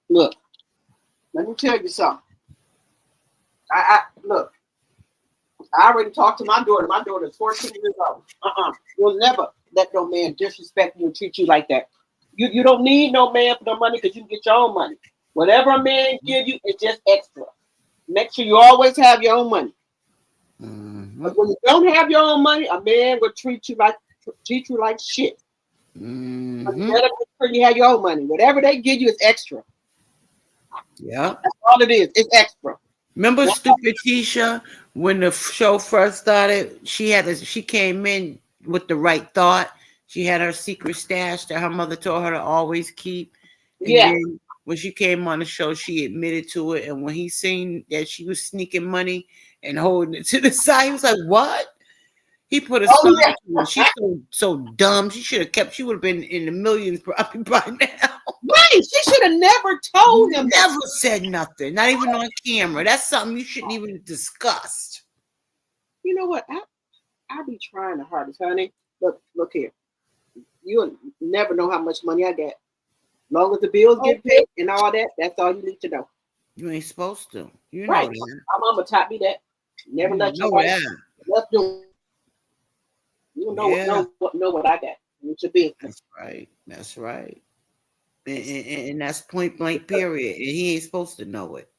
look. Let me tell you something. I look. I already talked to my daughter. My daughter's 14 years old. You'll never let no man disrespect you and treat you like that. You don't need no man for no money because you can get your own money. Whatever a man give you is just extra. Make sure you always have your own money. Mm-hmm. But when you don't have your own money, a man will treat you like shit. Mm-hmm. But you better make sure you have your own money. Whatever they give you is extra. Yeah. That's all it is. It's extra. Remember Stupid Tisha, when the show first started? She came in with the right thought. She had her secret stash that her mother told her to always keep. And Yeah. then when she came on the show, she admitted to it. And when he seen that she was sneaking money and holding it to the side, he was like, "What?" He put a Oh stop yeah. to it. She's so dumb. She should have kept. She would have been in the millions probably by now. Right. She should have never told him that. Never said nothing, not even on camera. That's something you shouldn't even discuss. You know what? I be trying the hardest, honey. Look here. You'll never know how much money I get. Long as the bills get paid and all that, that's all you need to know. You ain't supposed to. You know Right. that. My mama taught me that. Never You let your know wife that. left doing. You Yeah, know what I got. It's your business. that's right. That's right. And that's point blank period. And he ain't supposed to know it.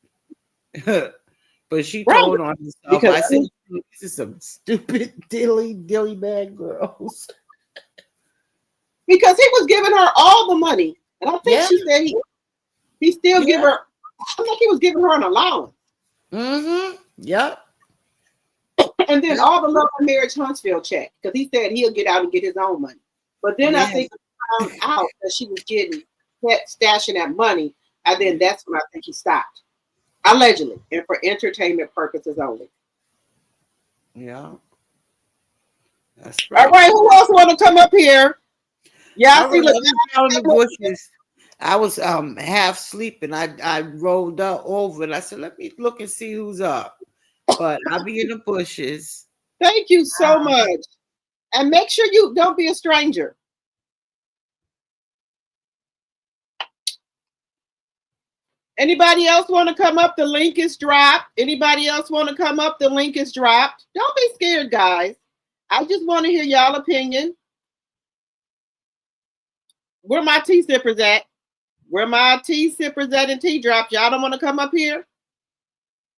But she Right. told on herself. Because I said, "This is some stupid dilly bag girls." he was giving her all the money. And I think Yeah. she said he still give Yeah. her, I think he was giving her an allowance. Mm-hmm. Yep. And then Yep. all the love and marriage Huntsville check. Because he said he'll get out and get his own money. But then I Yeah. think he found out that she was stashing that money. And then that's when I think he stopped. Allegedly. And for entertainment purposes only. Yeah. That's All right. right, who else want to come up here? Yeah, All I see. right, Look, I was down in the bushes. I was half sleeping. I rolled up over and I said, "Let me look and see who's up." But I'll be in the bushes. thank you so much. And make sure you don't be a stranger. Anybody else want to come up? The link is dropped. Anybody else want to come up? The link is dropped. Don't be scared, guys. I just want to hear y'all opinion. Where my tea sippers at? Where my tea sippers at and tea drops? Y'all don't want to come up here?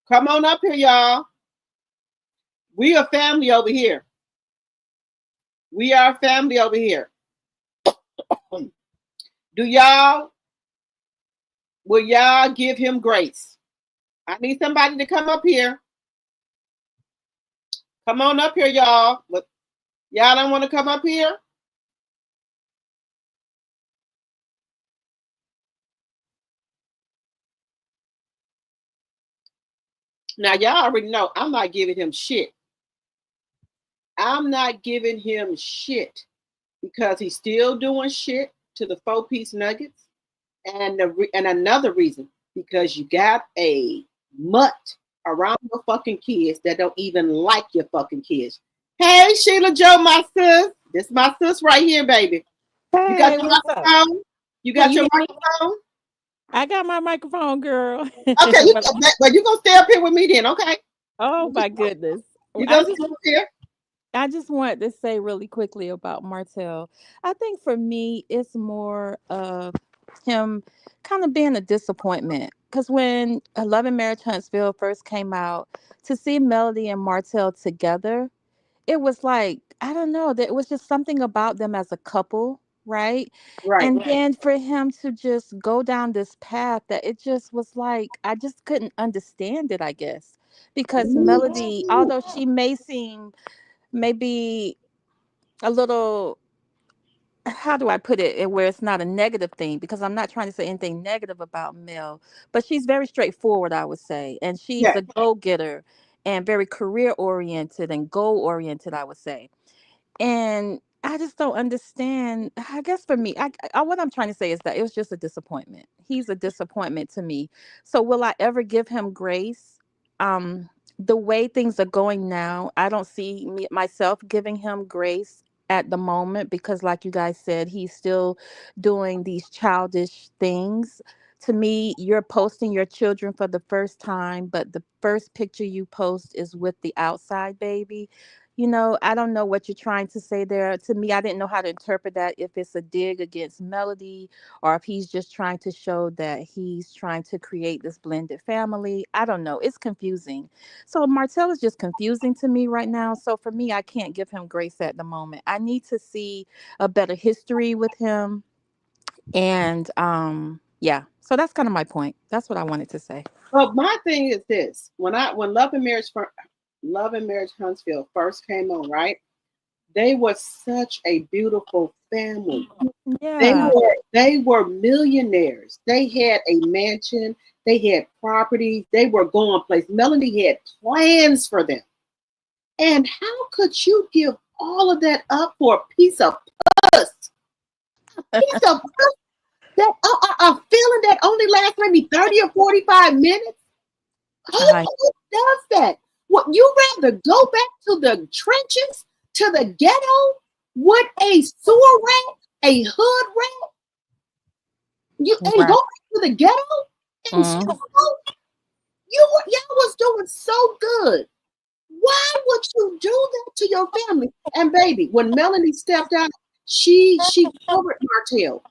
Come on up here, y'all. We are family over here. We are family over here. Will y'all give him grace? I need somebody to come up here. Come on up here, y'all. But y'all don't want to come up here? Now, y'all already know I'm not giving him shit. I'm not giving him shit because he's still doing shit to the 4-piece nuggets. And another reason, because you got a mutt around your fucking kids that don't even like your fucking kids. Hey, Sheila Joe, my sis. This is my sis right here, baby. You got Hey, your what's up? microphone? You Can got you your hear me? microphone? I got my microphone, girl. Okay, But but you gonna stay up here with me then, okay? oh my goodness. You I gonna just stay up here? I just wanted to say really quickly about Martell. I think for me it's more of him kind of being a disappointment. Because when Love and Marriage Huntsville first came out, to see Melody and Martell together, it was like, I don't know, that it was just something about them as a couple, right? Right. And then for him to just go down this path, that it just was like I just couldn't understand it, I guess. Because Melody, although she may seem maybe a little how do I put it where it's not a negative thing, because I'm not trying to say anything negative about Mel, but she's very straightforward, I would say, and she's Yeah. a go-getter and very career oriented and goal oriented, I would say. And I just don't understand. I guess for me, what I'm trying to say is that it was just a disappointment. He's a disappointment to me. So will I ever give him grace? The way things are going now, I don't see myself giving him grace at the moment, because like you guys said, he's still doing these childish things. To me, you're posting your children for the first time, but the first picture you post is with the outside baby. I don't know what you're trying to say there. To me, I didn't know how to interpret that, if it's a dig against Melody or if he's just trying to show that he's trying to create this blended family. I don't know. It's confusing. So Martell is just confusing to me right now. So for me, I can't give him grace at the moment. I need to see a better history with him. And yeah, so that's kind of my point. That's what I wanted to say. Well, my thing is this: when Love and Marriage Huntsville first came on, right? They were such a beautiful family. They Yeah. were they were millionaires. They had a mansion. They had properties. They were going places. Melanie had plans for them. And how could you give all of that up for a piece of puss? A piece of puss that a feeling that only lasts maybe 30 or 45 minutes? I Who does that? What, you rather go back to the trenches, to the ghetto with a sewer rat, a hood rat? And go right. back to the ghetto and Mm, struggle? Y'all was doing so good. Why would you do that to your family? And baby, when Melanie stepped out, she covered Martell.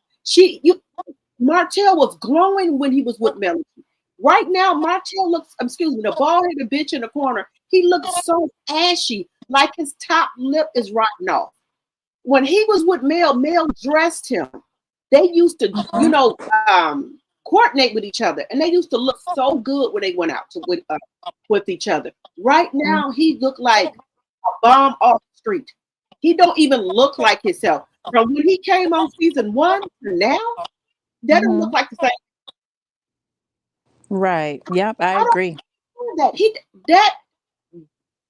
Martell was glowing when he was with Melanie. Right now, Martell looks, excuse me, the bald-headed bitch in the corner, he looks so ashy, like his top lip is rotten off. When he was with Mel dressed him. They used to, mhm, coordinate with each other, and they used to look so good when they went out with each other. Right mm, now, he looked like a bomb off the street. He don't even look like himself. From when he came on season 1 to now, that don't mhm. look like the same. Right. Yep, I I don't agree. know that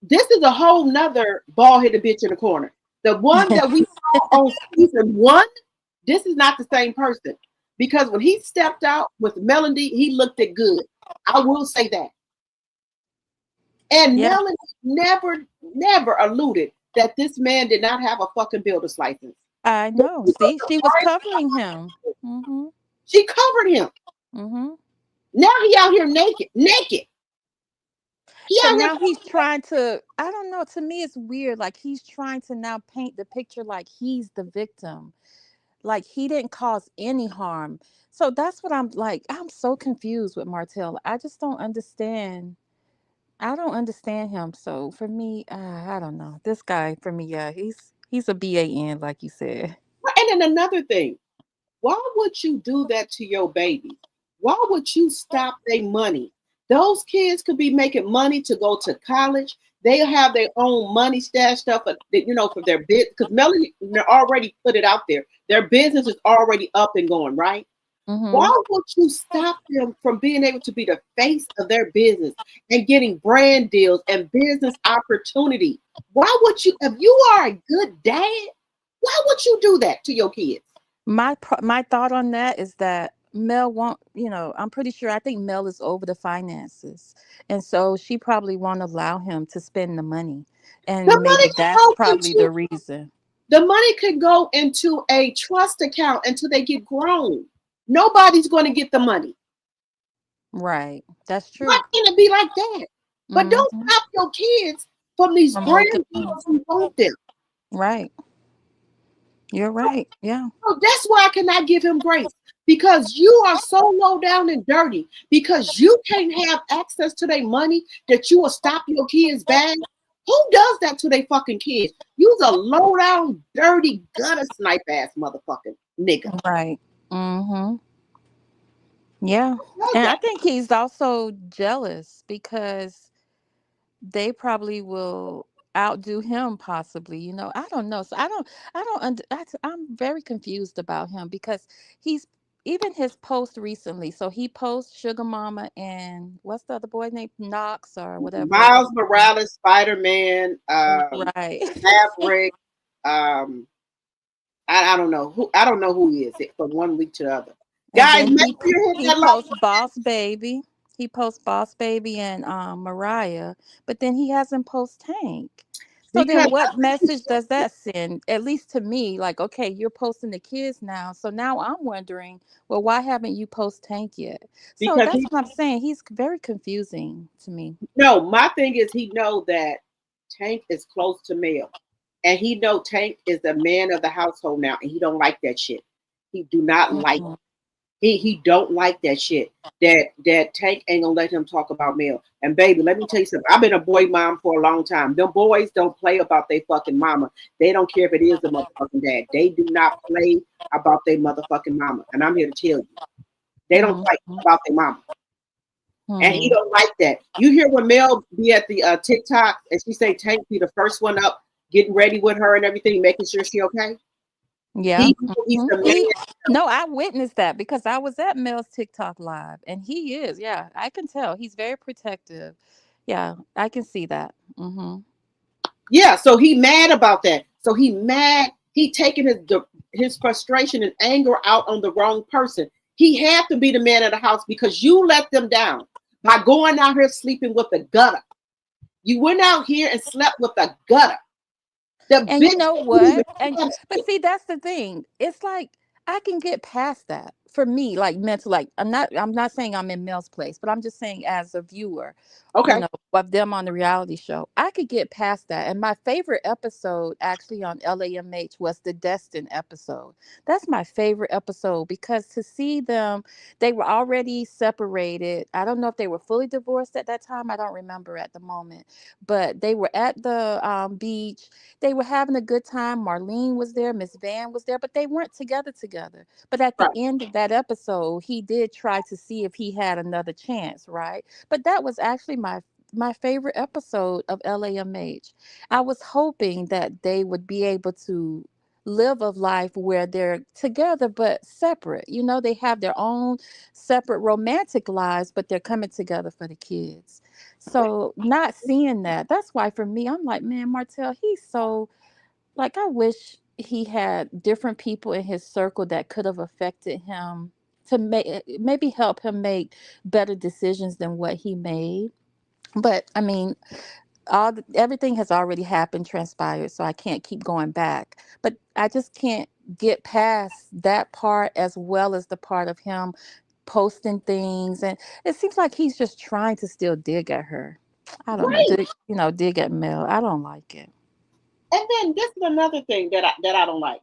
this is a whole nother bald-headed bitch in the corner. The one that we saw on season 1, this is not the same person. Because when he stepped out with Melody, he looked it good. I will say that. And Yeah, Melanie never alluded that this man did not have a fucking builder's license. I know. See, she was covering him. Mhm. She covered him. Mhm. Now he out here naked. Naked. He So out here. now he's trying to, I don't know, to me it's weird, like he's trying to now paint the picture like he's the victim. Like he didn't cause any harm. So that's what I'm like, I'm so confused with Martell. I just don't understand. I don't understand him. So for me, I don't know. This guy, for me, yeah, he's a BAN, like you said. And then another thing, why would you do that to your babies? Why would you stop their money? Those kids could be making money to go to college. They have their own money stashed up, for their bit. Because Melanie already put it out there. Their business is already up and going, right? Why Mm-hmm. would you stop them from being able to be the face of their business and getting brand deals and business opportunity? Why would you, if you are a good dad, why would you do that to your kids? My thought on that is that Mel won't, I'm pretty sure, I think Mel is over the finances. And so she probably won't allow him to spend the money. The And money maybe can that's go probably into the reason. the money can go into a trust account until they get grown. Nobody's going to get the money. Right. That's Why true. can't it be like that? But don't Mm-hmm. stop your kids from these From making brand money. deals who want them. Right. You're right. Yeah. So that's why I cannot give him grace. Because you are so low down and dirty. Because you can't have access to their money that you will stop your kids' bag. Who does that to their fucking kids? You's a low down, dirty, gutter snipe ass motherfucking nigga. Right. Mm-hmm. Yeah. Who does And I that? think he's also jealous because they probably will. outdo him possibly, you know. I don't know. So I'm very confused about him because he's even his post recently. So he posts Sugar Mama and what's the other boy named Knox or whatever. Miles Morales, Spider-Man, Right. Maverick. I don't know who. I don't know who he is from one week to the other. And Guys, then make sure you hit he that like. posts Boss Baby. He posts Boss Baby and Mariah, but then he hasn't post Tank. So Because then what message does that send? At least to me, like, okay, you're posting the kids now. So now I'm wondering, well, why haven't you post Tank yet? So because that's he what I'm saying. He's very confusing to me. no, my thing is he know that Tank is close to Mel. And he know Tank is the man of the household now, and he don't like that shit. He do not like Mhm. he don't like that shit. That Tank ain't gonna let him talk about Mel. And baby, let me tell you something. I've been a boy mom for a long time. Them boys don't play about their fucking mama. They don't care if it is the motherfucking dad. They do not play about their motherfucking mama. And I'm here to tell you, they don't Mhm. play about their mama. And he Mhm. don't like that. You hear when Mel be at the TikTok and she say Tank be the first one up, getting ready with her and everything, making sure she okay. Yeah. He's Mhm. the man. No, I witnessed that because I was at Mel's TikTok live and he is, yeah, I can tell he's very protective. Yeah, I can see that. Yeah, so he mad about that. So he mad. He taking his frustration and anger out on the wrong person. He had to be the man of the house because you let them down by going out here sleeping with the gutter. You went out here and slept with the gutter. The And you bitch. know what? And but see, that's the thing. It's like I can get past that for me, like mental. Like I'm not saying I'm in Mel's place, but I'm just saying as a viewer, you Okay, know, of them on the reality show, I could get past that. And my favorite episode actually on LAMH was the Destin episode. That's my favorite episode because to see them, they were already separated. I don't know if they were fully divorced at that time. I don't remember at the moment, but they were at the beach, they were having a good time. Marlene was there, Miss Van was there, but they weren't together. But at the right. end of that episode, he did try to see if he had another chance, right? But that was actually my favorite episode of LAMH. I was hoping that they would be able to live a life where they're together but separate. You know, they have their own separate romantic lives, but they're coming together for the kids. So not seeing that, that's why for me, I'm like, man, Martell, he's so like I wish he had different people in his circle that could have affected him to make maybe help him make better decisions than what he made. But I mean, everything has already happened, transpired, so I can't keep going back. But I just can't get past that part as well as the part of him posting things, and it seems like he's just trying to still dig at her. I don't know, Right. dig at Mel. I don't like it. And then this is another thing that I don't like.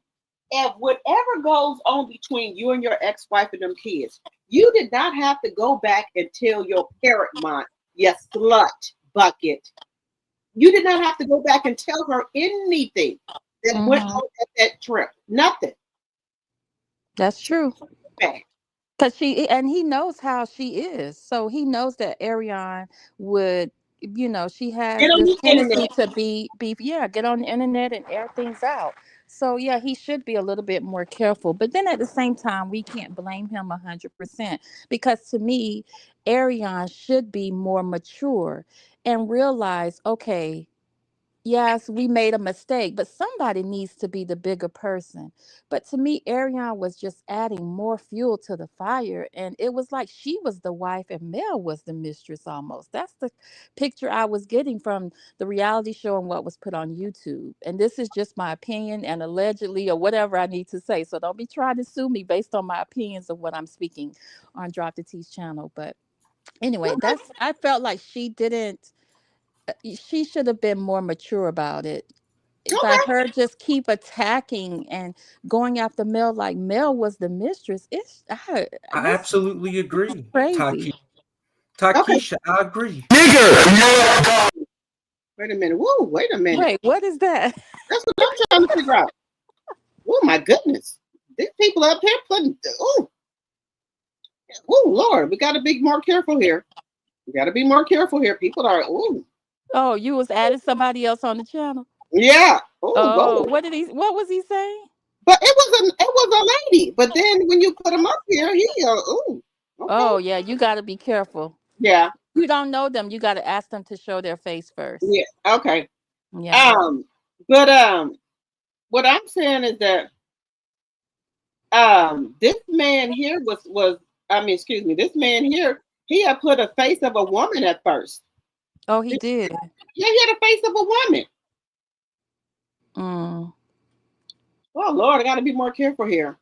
If whatever goes on between you and your ex-wife and them kids, you did not have to go back and tell your parent mom, you slut bucket. You did not have to go back and tell her anything that went Hmm. on at that trip. Nothing. That's true. Back. Cause he knows how she is, so he knows that Ariane would, she Get has on this the tendency internet. to get on the internet and air things out. So yeah, he should be a little bit more careful. But then at the same time, we can't blame him 100% because to me, Ariane should be more mature and realize, okay, yes, we made a mistake, but somebody needs to be the bigger person. But to me, Ariane was just adding more fuel to the fire. And it was like she was the wife and Mel was the mistress almost. That's the picture I was getting from the reality show and what was put on YouTube. And this is just my opinion and allegedly or whatever I need to say. So don't be trying to sue me based on my opinions of what I'm speaking on Drop the T's channel. But anyway, I felt like she should have been more mature about it. By Okay. her just keep attacking and going after Mel like Mel was the mistress, I this is absolutely agree, crazy. Okay. Takisha, I agree. Wait a minute. Whoa, wait a minute. Wait, what is that? That's what I'm trying to figure out. Oh my goodness. These people up here putting oh Lord, we gotta be more careful here. We gotta be more careful here. People are Oh, you was adding somebody else on the channel. Yeah. Oh Oh, Lord. what did he? What was he saying? But it was a lady. But then when you put him up here, ooh, okay. Oh, yeah. You got to be careful. Yeah. You don't know them. You got to ask them to show their face first. Yeah. Okay. Yeah. Um, but what I'm saying is that this man here I mean, excuse me, this man here, he had put a face of a woman at first. Oh, he did. Yeah, he had a face of a woman. Mm. Oh Lord, I got to be more careful here.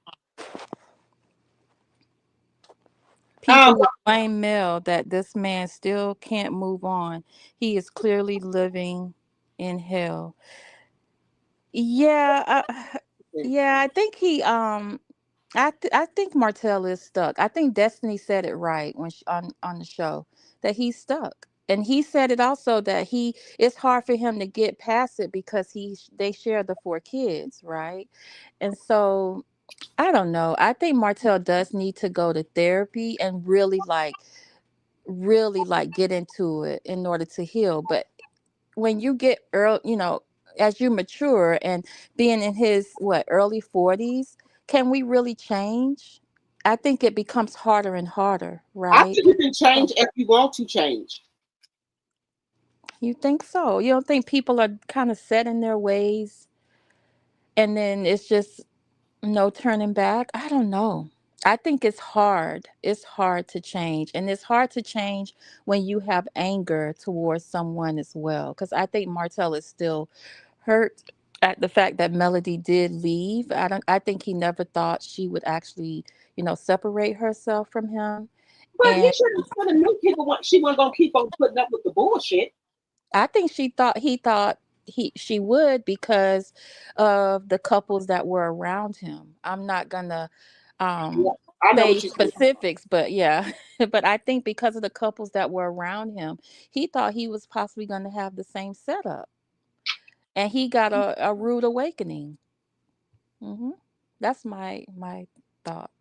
Um, People will blame Mel that this man still can't move on. He is clearly living in hell. Yeah, yeah. I think I think Martell is stuck. I think Destiny said it right when on the show that he's stuck, and he said it also that it's hard for him to get past it because they share the 4 kids, right? And so I don't know. I think Martell does need to go to therapy and really like get into it in order to heal. But when you get early, as you mature and being in his early 40s, can we really change? I think it becomes harder and harder, I right? think you can So change if you want to change. you think so? You don't think people are kind of set in their ways and then it's just no turning back? I don't know. I think it's hard. It's hard to change. And it's hard to change when you have anger towards someone as well. Because I think Martell is still hurt at the fact that Melody did leave. I think he never thought she would actually, separate herself from him. But he And should have knew people she wasn't gonna keep on putting up with the bullshit. I think he thought she would because of the couples that were around him. I'm not gonna Yeah, um I know say what you're saying. specifics, but yeah. But I think because of the couples that were around him, he thought he was possibly gonna have the same setup. And he got a rude awakening. hmm That's my thought.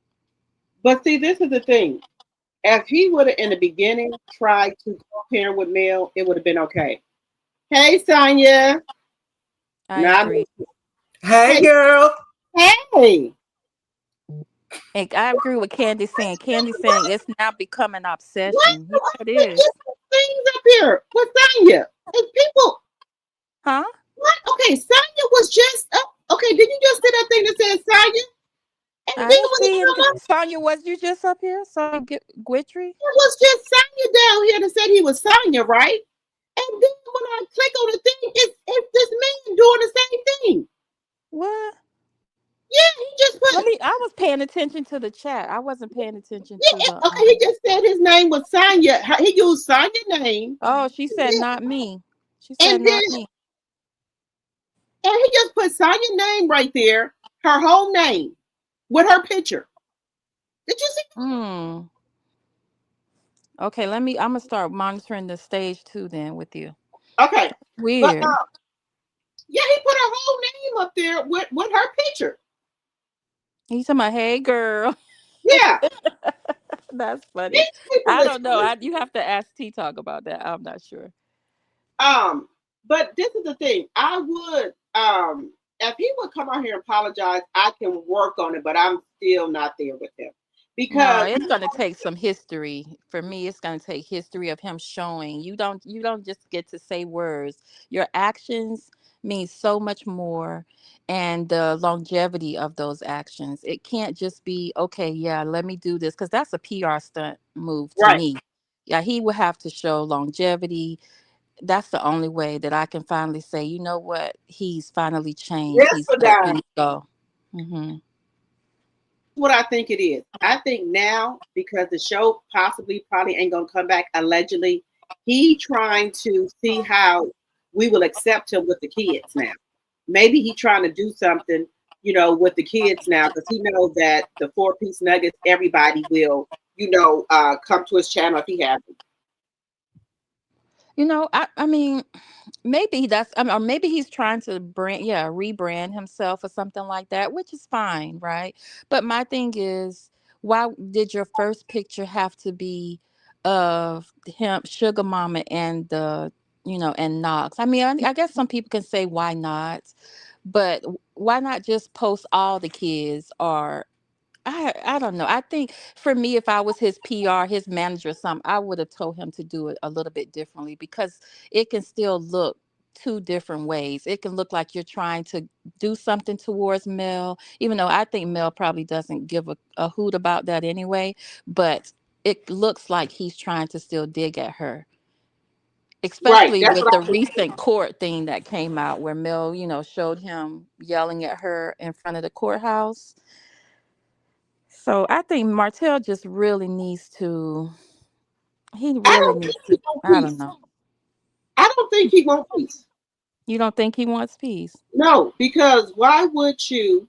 But see, this is the thing. If he would have in the beginning tried to co-parent with Mel, it would have been okay. Hey, Sonya. I Not agree. Hey, hey, girl. hey. And I agree with Candy saying. Candy saying it's now becoming an What? obsession. He sure What is. is things up here with Sonya? And people, Huh? what? Okay, Sonya was just up. Okay, did you just see that thing that says Sonya? And I then ain't when it seeing come up, Sonya. Was you just up here? Sonya Guitry? it was just Sonya down here that said he was Sonya, right? And then when I click on the thing, it's this man doing the same thing. What? Yeah, he just Let put. me. I was paying attention to the chat. I wasn't paying attention to Yeah, the. okay, he just said his name was Sonya. He used Sonya name, Oh, she said not me. She said and then not me. he just put Sonya name right there, her whole name with her picture. Did you see? Hmm. Okay. Let me. I'm gonna start monitoring the stage too. Then with you. Okay, but Weird. yeah, he put her whole name up there with her picture. He's talking about, hey girl. Yeah, That's funny. these people I is don't know. You have to ask T Talk about that. I'm not sure. um. But this is the thing. I would if he would come out here and apologize, I can work on it. But I'm still not there with him No, because it's gonna take some history. For me, it's gonna take history of him showing. You don't just get to say words. Your actions mean so much more and the longevity of those actions. It can't just be, okay, yeah, let me do this, because that's a PR stunt move to right. me. Yeah, he would have to show longevity. That's the only way that I can finally say, you know what, he's finally changed. Yes, He's for letting that. me go. hmm What I think it is. I think now because the show probably ain't gonna come back allegedly, he trying to see how we will accept him with the kids now. Maybe he trying to do something, with the kids now because he knows that the 4 piece nuggets, everybody will, come to his channel if he has them. I mean, maybe or maybe he's trying to rebrand himself or something like that, which is fine, right? But my thing is, why did your first picture have to be of him, Sugar Mama, and and Knox. I mean, I guess some people can say why not, but why not just post all the kids? Or I don't know. I think for me, if I was his PR, his manager, or something, I would have told him to do it a little bit differently, because it can still look two different ways. It can look like you're trying to do something towards Mel, even though I think Mel probably doesn't give a hoot about that anyway. But it looks like he's trying to still dig at her, Right. especially That's with what the I think. recent court thing that came out where Mel, showed him yelling at her in front of the courthouse. So I think Martell just really needs to, he I really don't needs think he to, wants I don't peace. know. I don't think he wants peace. You don't think he wants peace? No, because why would you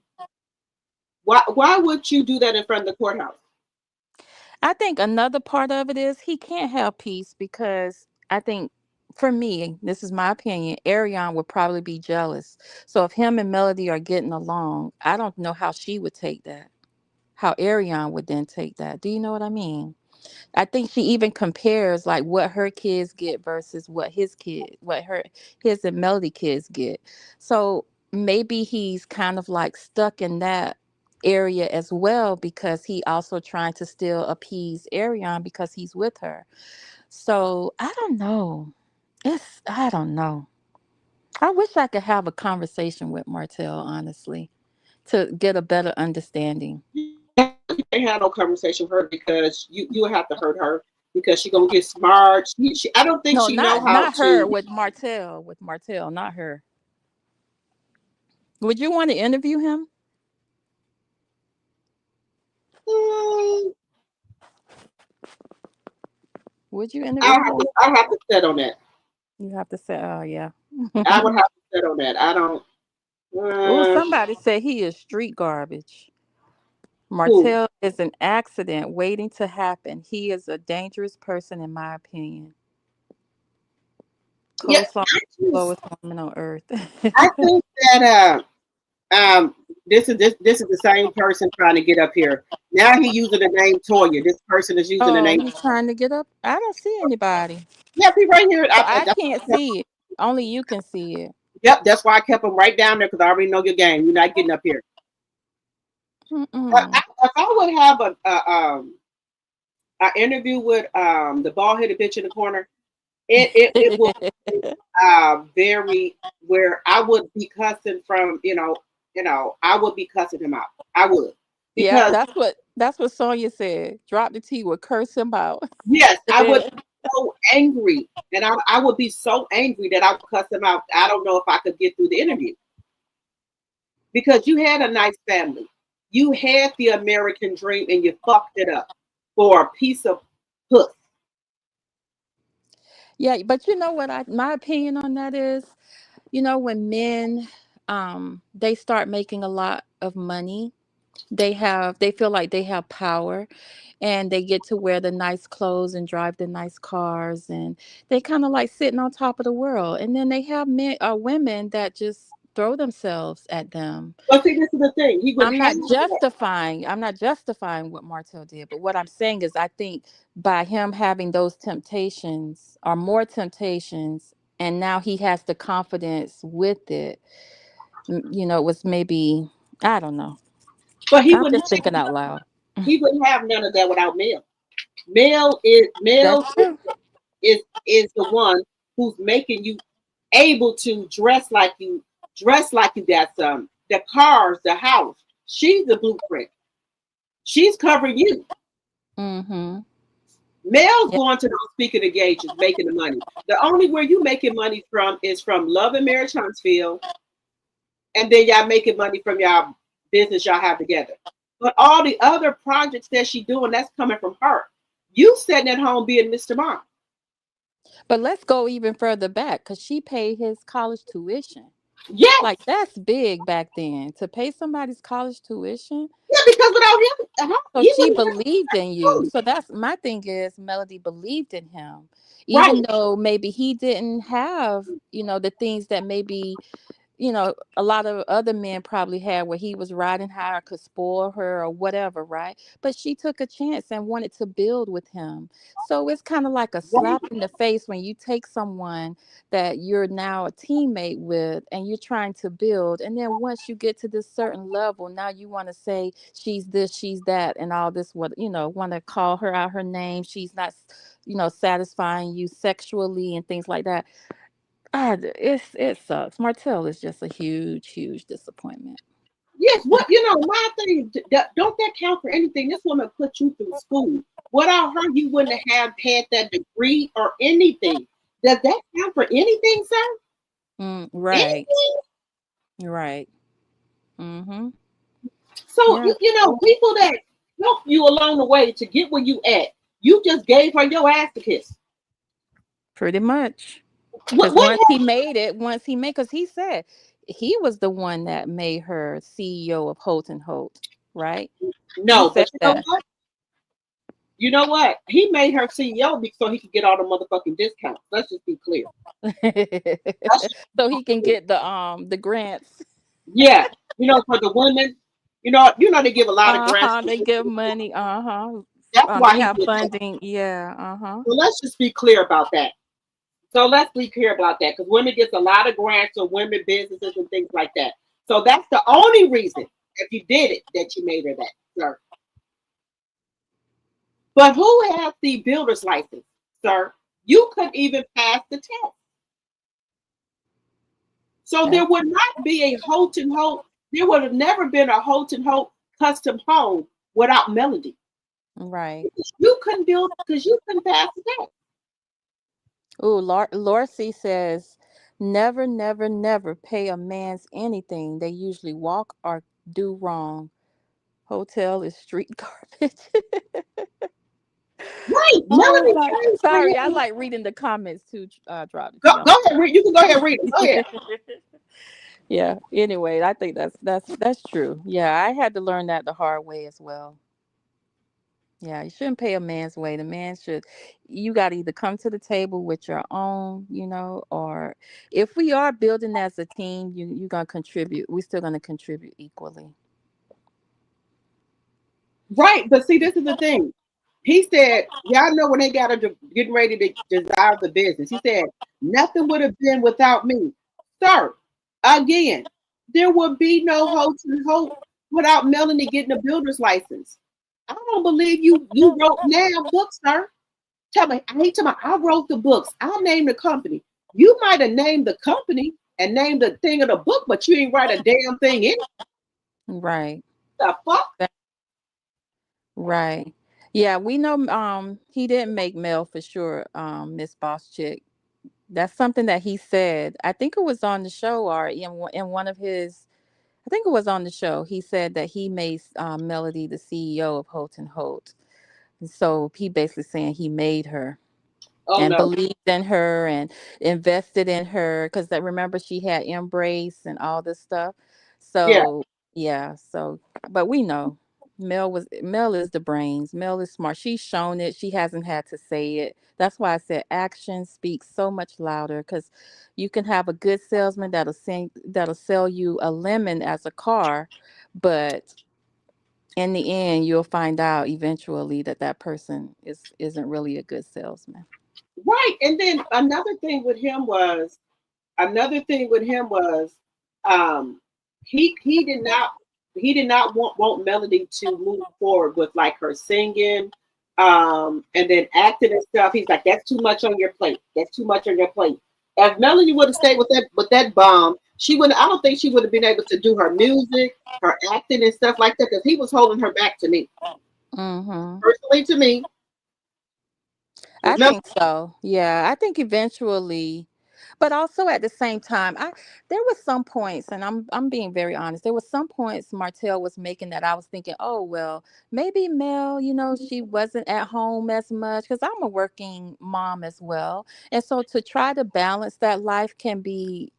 do that in front of the courthouse? I think another part of it is he can't have peace because I think, for me, this is my opinion, Ariane would probably be jealous. So if him and Melody are getting along, I don't know how she would take that. How Ariane would then take that. Do you know what I mean? I think she even compares like what her kids get versus what his and Melody kids get. So maybe he's kind of like stuck in that area as well, because he also trying to still appease Ariane because he's with her. So I don't know. I don't know. I wish I could have a conversation with Martell, honestly, to get a better understanding. You can't have no conversation with her because you have to hurt her because she gonna get smart. I don't think No, she know how not her, to. with Martell. With Martell, not her. Would you want to interview him? Mm, Would you interview him? I have to sit on that. You have to say, oh yeah. I would have to sit on that. I don't. Oh, Uh, somebody said he is street garbage. who? Martell is an accident waiting to happen. He is a dangerous person, in my opinion. Yeah, Coleslaw, just, slowest woman on earth. I think that this is the same person trying to get up here. Now he using the name Toya. This person is using the Oh, name. he's trying to get up. I don't see anybody. Yep, he right here. Well, I can't see it. Only you can see it. Yep, that's why I kept him right down there because I already know your game. You're not getting up here. Mm-mm. If I would have an interview with the bald headed bitch in the corner, it will be very where I would be cussing from I would be cussing him out. I would Yeah, because that's what Sonya said. Drop the T, would curse him out. yes, I would be so angry and I would be so angry that I would cuss him out. I don't know if I could get through the interview because you had a nice family. You had the American dream and you fucked it up for a piece of puss. Yeah, but you know what my opinion on that is, when men they start making a lot of money, they feel like they have power, and they get to wear the nice clothes and drive the nice cars, and they kind of like sitting on top of the world, and then they have women that just throw themselves at them. But see, this is the thing. He would have that. I'm not justifying what Martell did, but what I'm saying is I think by him having those temptations or more temptations, and now he has the confidence with it, it was maybe, I don't know. But I'm just thinking out loud. he wouldn't have none of that without Mel. Mel That's true. is the one who's making you able to dress like you got some the cars, the house. She's the blueprint. She's covering you. Mm-hmm. Mel's Yeah. going to those speaking engagements, making the money. The only where you making money from is from Love and Marriage Huntsville, and then y'all making money from y'all business y'all have together. But all the other projects that she doing, that's coming from her. You sitting at home being Mr. Mom. But let's go even further back, because she paid his college tuition. Yes, Like, that's big back then, to pay somebody's college tuition. yeah, because without him, So he she wouldn't have believed in you. school. So that's my thing, is Melody believed in him. Right. Even though maybe he didn't have, the things that maybe a lot of other men probably had where he was riding high or could spoil her or whatever, right? But she took a chance and wanted to build with him. So it's kind of like a slap in the face when you take someone that you're now a teammate with and you're trying to build. And then once you get to this certain level, now you want to say she's this, she's that, and all this, want to call her out her name. She's not, satisfying you sexually and things like that. It sucks. Martell is just a huge, huge disappointment. Yes, my thing, don't that count for anything? This woman put you through school. Without her, you wouldn't have had that degree or anything. Does that count for anything, sir? Right. Anything? Right. Mm-hmm. So, Yeah. people that help you along the way to get where you at, you just gave her your ass to kiss. Pretty much. What, Because what because he said he was the one that made her CEO of Holt and Holt, right? He No, said but you know that. what? You know what? He made her CEO so he could get all the motherfucking discounts. Let's just be clear. So he can get the grants. Yeah, for the women, they give a lot of grants. They give money. That's They why he have did that. funding. Yeah. So let's just be clear about that. Because women gets a lot of grants or women businesses and things like that. So that's the only reason, if you did it, that you made her that, sir. But who has the builder's license, sir? You couldn't even pass the test. So there would not be a Holt and Holt. There would have never been a Holt and Holt custom home without Melody. Right. You couldn't build because you couldn't pass the test. Ooh, Lorcy says, never, never, never pay a man's anything. They usually walk or do wrong. Hotel is street garbage. Right, Oh Melody my! came for Sorry, I him. like reading the comments too. Drop it. Go ahead, read. You can go ahead and read it. Go ahead. Yeah. Anyway, I think that's true. Yeah, I had to learn that the hard way as well. Yeah, you shouldn't pay a man's way. The man should. You got to either come to the table with your own, or if we are building as a team, you're gonna contribute. We're still gonna contribute equally. Right, but see, this is the thing. He said, y'all know when they got getting ready to dissolve the business. He said, nothing would have been without me. Sir, again, there would be no Holt and Hope without Melanie getting a builder's license. I don't believe you wrote now books, sir. I wrote the books. I'll name the company. You might have named the company and named the thing of the book, but you ain't write a damn thing in it. Right. The fuck? Right. Yeah, we know he didn't make Mel for sure, Miss Boss Chick. That's something that he said. I think it was on the show or in one of his I think it was on the show. He said that he made Melody the CEO of Holt and Holt. And so he basically saying he made her Oh and no. believed in her and invested in her because that remember she had Embrace and all this stuff. Yeah. So yeah, but we know Mel is the brains. Mel is smart. She's shown it. She hasn't had to say it. That's why I said action speaks so much louder because you can have a good salesman that'll sell you a lemon as a car, but in the end you'll find out eventually that person isn't really a good salesman. Right. And then another thing with him was um he did not want Melody to move forward with like her singing and then acting and stuff. He's like, that's too much on your plate. That's too much on your plate. If Melody would have stayed with that bomb, I don't think she would have been able to do her music, her acting and stuff like that, because he was holding her back to me. Mm-hmm. Personally to me. I Melody, think so. Yeah, I think eventually, but also at the same time, there was some points, and I'm being very honest. There was some points Martell was making that I was thinking, oh well, maybe Mel, she wasn't at home as much because I'm a working mom as well, and so to try to balance that life can be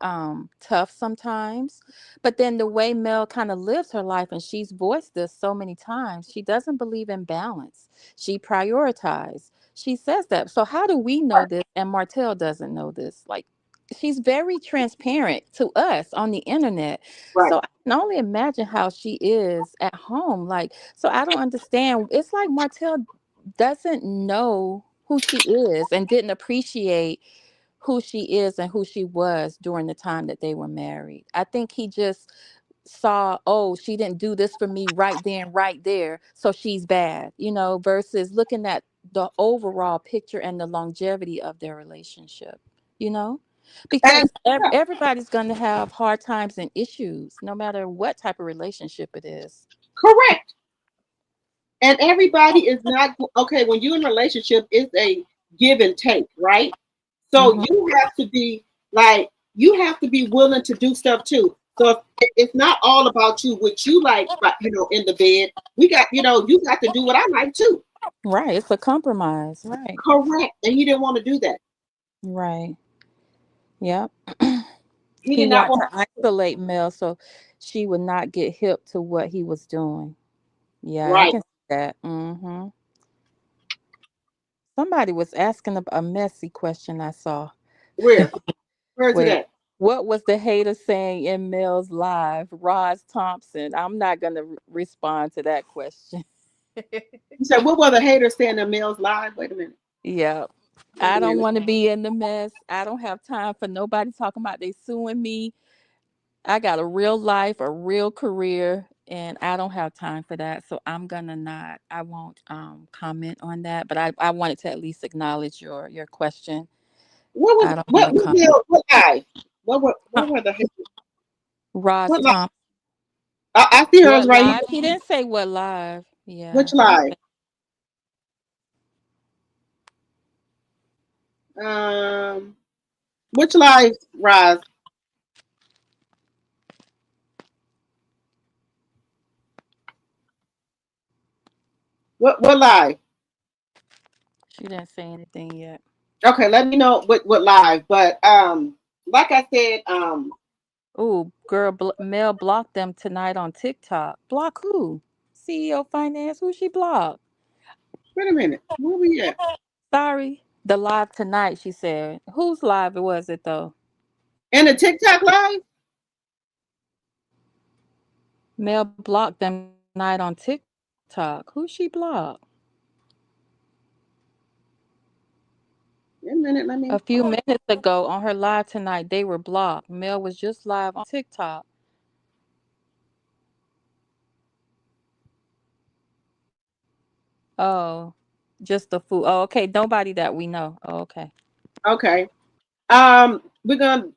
tough sometimes. But then the way Mel kind of lives her life, and she's voiced this so many times, she doesn't believe in balance. She prioritizes. She says that. So how do we know this and Martell doesn't know this? Like she's very transparent to us on the internet. Right. So I can only imagine how she is at home. Like, so I don't understand. It's like Martell doesn't know who she is and didn't appreciate who she is and who she was during the time that they were married. I think he just saw, oh, she didn't do this for me right then, right there, so she's bad, versus looking at the overall picture and the longevity of their relationship, you know, And because everybody's going to have hard times and issues, no matter what type of relationship it is. correct. And everybody is not okay. When you're in a relationship, it's a give and take, right? So Hmm. you have to be like, you have to be willing to do stuff too. So it's not all about you, what you like, but in the bed. We got, you got to do what I like too. Right. It's a compromise. Right. Correct. And he didn't want to do that. Right. Yep. He He did not wanted want to isolate Mel so she would not get hip to what he was doing. Yeah, I right. can see that. Somebody was asking a messy question I saw. Where? Where's it Wait, at? what was the hater saying in Mel's live? Roz Thompson. I'm not going to respond to that question. You said, what were the haters saying in Mills live? Wait a minute. Yeah. Wait I a don't minute. want to be in the mess. I don't have time for nobody talking about they suing me. I got a real life, a real career, and I don't have time for that. So I'm gonna not. I won't comment on that. But I wanted to at least acknowledge your question. What was I don't want what to what comment. Mills? What live? What were the haters? Ross What live? Thompson. I see hers What right live? here. He didn't say what live. Yeah. Which live? Um, which live, Roz? What live? She didn't say anything yet. Okay, let me know what live. But like I said, Ooh, girl, Mel blocked them tonight on TikTok. Block who? CEO Finance? Who she blocked? wait a minute. Where we at? Sorry. The live tonight, she said. Whose live was it though? In the TikTok live? Mel blocked them tonight on TikTok. Who she blocked? Wait a minute. Let A me. few minutes ago on her live tonight, they were blocked. Mel was just live on TikTok. Oh, just the food. Oh, okay. Nobody that we know. Oh, okay. Okay. Let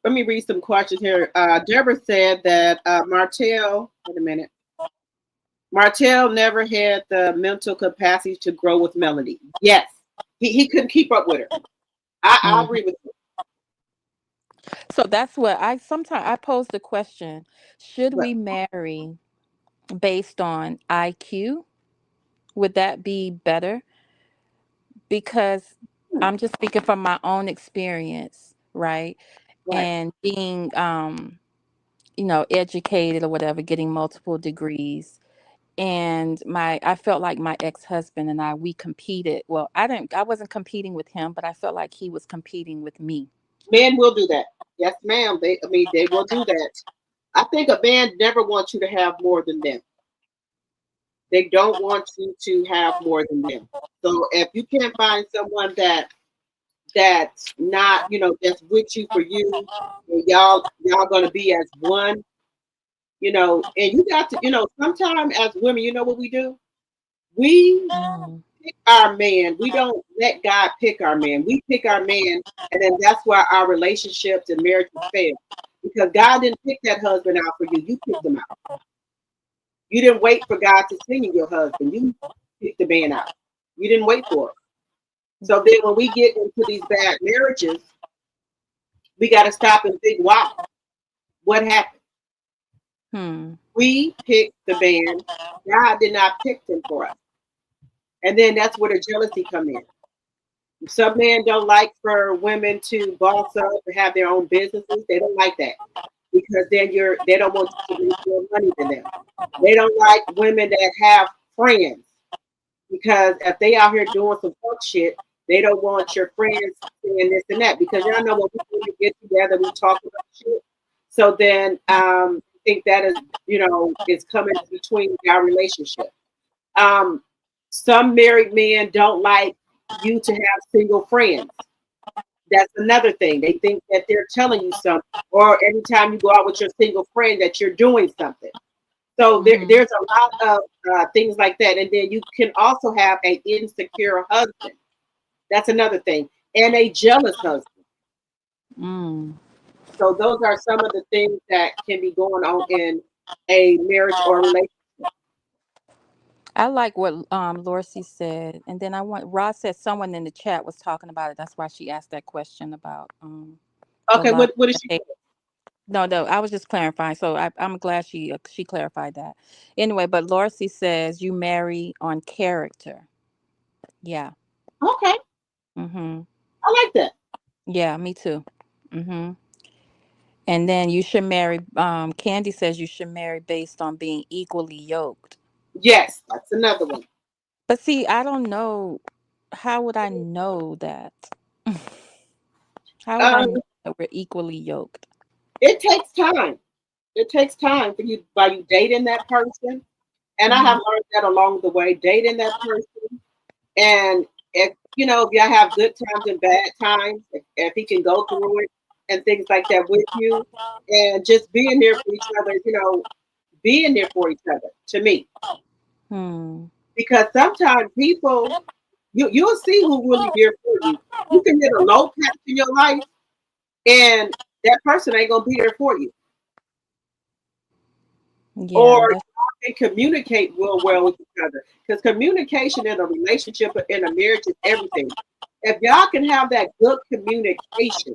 me read some questions here. Deborah said that Martell. Wait a minute. Martell never had the mental capacity to grow with Melody. Yes, he couldn't keep up with her. I Mhm. agree with you. So that's what I sometimes I pose the question, should But we marry based on IQ? Would that be better? Because I'm just speaking from my own experience, right? right, And being educated or whatever, getting multiple degrees. And I felt like my ex-husband and we competed. Well, I wasn't competing with him, but I felt like he was competing with me. men will do that. Yes, ma'am. They will do that. I think a man never wants you to have more than them. They don't want you to have more than them. So if you can't find someone that's not, that's with you for you, and y'all gonna be as one, and you got to, sometimes as women, you know what we do? We Mm. pick our man. We don't let God pick our man. We pick our man, and then that's why our relationships and marriages fail. Because God didn't pick that husband out for you. You picked him out. You didn't wait for God to send you your husband. You picked the man out. You didn't wait for it. So then when we get into these bad marriages, we got to stop and think, wow, what happened? Hmm. We picked the man. God did not pick him for us. And then that's where the jealousy come in. Some men don't like for women to boss up and have their own businesses. They don't like that because then they don't want you to make more money than them. They don't like women that have friends because if they out here doing some fuck shit, They don't want your friends saying this and that because y'all know when we really get together, we talk about shit. So then I think that is, is coming between our relationship. Some married men don't like you to have single friends. That's another thing. They think that they're telling you something, or every time you go out with your single friend that you're doing something. So there's a lot of things like that. And then you can also have an insecure husband. That's another thing. And a jealous husband. Mm. So those are some of the things that can be going on in a marriage or relationship. I like what Lorcy said, and then Ross said someone in the chat was talking about it. That's why she asked that question about the Okay, love. what is she? No, I was just clarifying. So I'm glad she clarified that. Anyway, but Lorcy says you marry on character. Yeah. Okay, Mhm. I like that. Yeah, me too. Mhm. And then you should marry. Candy says you should marry based on being equally yoked. Yes, that's another one. But see, I don't know. How would I know that? How would I Um, know that we're equally yoked? it takes time. It takes time for you by you dating that person. And I Hmm. have learned that along the way, dating that person. And if y'all have good times and bad times, if he can go through it and things like that with you, and just being there for each other, being there for each other to me. Hmm. Because sometimes people, you'll see who really there for you. You can hit a low patch in your life, and that person ain't gonna be there for you. Or Yeah, that's you can communicate real well with each other. Because communication in a relationship, in a marriage, is everything. If y'all can have that good communication,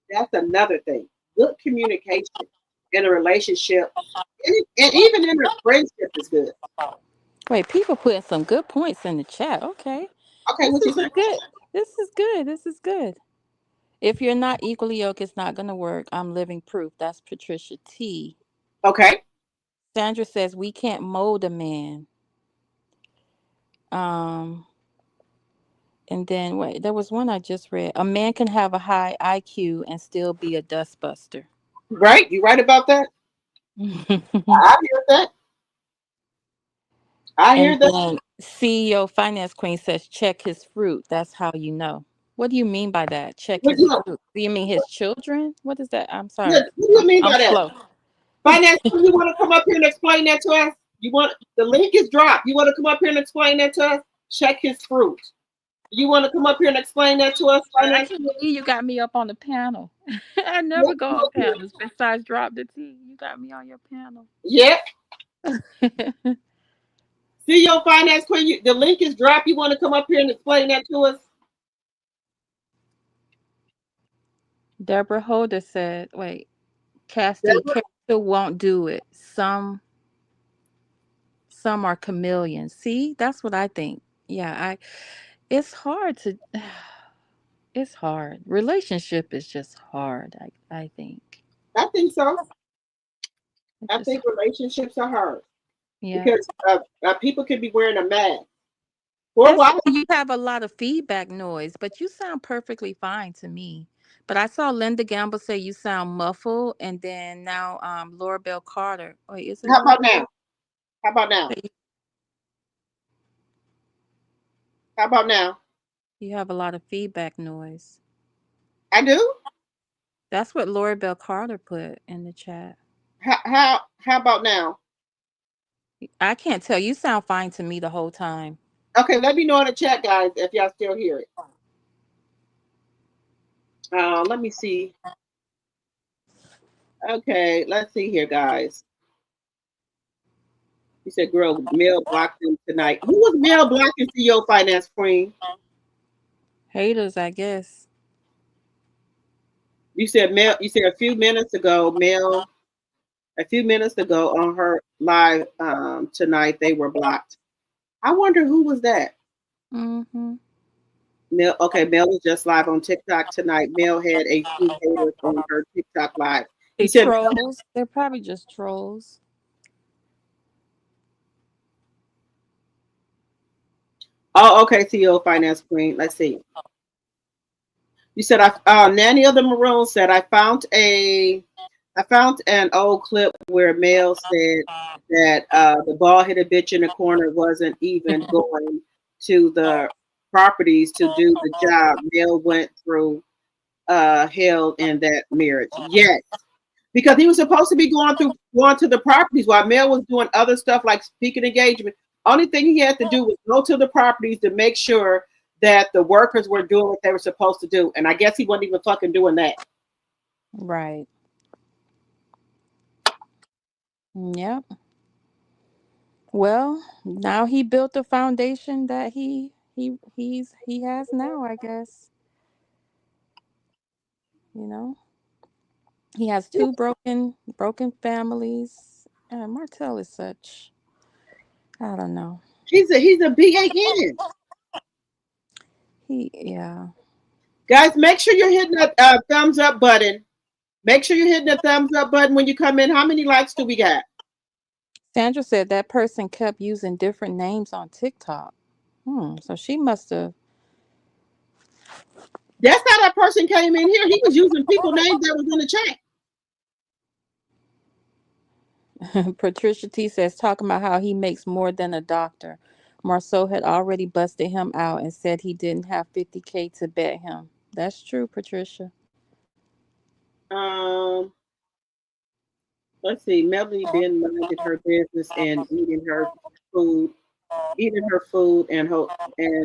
that's another thing. Good communication in a relationship, and even in a friendship is good. wait. People putting some good points in the chat. Okay, Okay, this what you is say? good. This is good. This is good. If you're not equally yoked, it's not gonna work. I'm living proof. That's Patricia T. Okay, Sandra says we can't mold a man. Um, and then wait, there was one I just read. A man can have a high IQ and still be a dustbuster. right? You right about that? And I hear that. I hear that. then CEO Finance Queen says check his fruit. That's how you know. What do you mean by that? Check What his you, fruit. Do you mean his children? What is that? I'm sorry. what do you mean I'm by that? slow. Finance, you want to come up here and explain that to us? You want the link is dropped. You want to come up here and explain that to us? Check his fruit. You want to come up here and explain that to us? Finance, Imagine me, you got me up on the panel. I yeah, never go come on up here. panels besides drop the T. You got me on your panel. Yeah. See your finance queen. The link is dropped. You want to come up here and explain that to us? Deborah Holder said, wait, Casti, Deborah? character won't do it. Some are chameleons. See, that's what I think. Yeah, it's hard to it's hard. Relationship is just hard, I think. I think so. It's I just think relationships are hard yeah. because people can be wearing a mask for a That's while. why you have a lot of feedback noise, but you sound perfectly fine to me. But I saw Linda Gamble say you sound muffled, and then now Laura Bell Carter. Wait, is it How Laura about Bell? now? How about now? Say How about now? you have a lot of feedback noise. I do. That's what Laura Bell Carter put in the chat. How about now? I can't tell. You sound fine to me the whole time. Okay, let me know in the chat, guys, if y'all still hear it. Let me see. Okay, let's see here, guys. You said, "Girl, Mel blocked him tonight." Who was Mel blocking CEO Finance Queen? Haters, I guess. You said Mel. You said a few minutes ago, Mel. A few minutes ago on her live tonight, they were blocked. I wonder who was that. Mm-hmm. Mel. Okay, Mel was just live on TikTok tonight. Mel had a few haters on her TikTok live. You They said, trolls. They're probably just trolls. "Oh, okay, CEO Finance Queen. Let's see." You said Nanny of the Maroon said I found an old clip where Mel said that the bald-headed bitch in the corner wasn't even going to the properties to do the job. Mel went through hell in that marriage. Yes, because he was supposed to be going to the properties while Mel was doing other stuff like speaking engagement. Only thing he had to do was go to the properties to make sure that the workers were doing what they were supposed to do. And I guess he wasn't even fucking doing that. Right. Yep. Well, now he built the foundation that he has now, I guess. You know, he has two broken families. Martell is such, I don't know. He's a BAN. Yeah. Guys, make sure you're hitting that thumbs up button. Make sure you're hitting the thumbs up button when you come in. How many likes do we got? Sandra said that person kept using different names on TikTok. So she must have. That's how that person came in here. He was using people names that was in the chat. Patricia T says, talking about how he makes more than a doctor. Marceau had already busted him out and said he didn't have $50K to bet him. That's true, Patricia. Let's see. Melody Ben minded her business and eating her food, and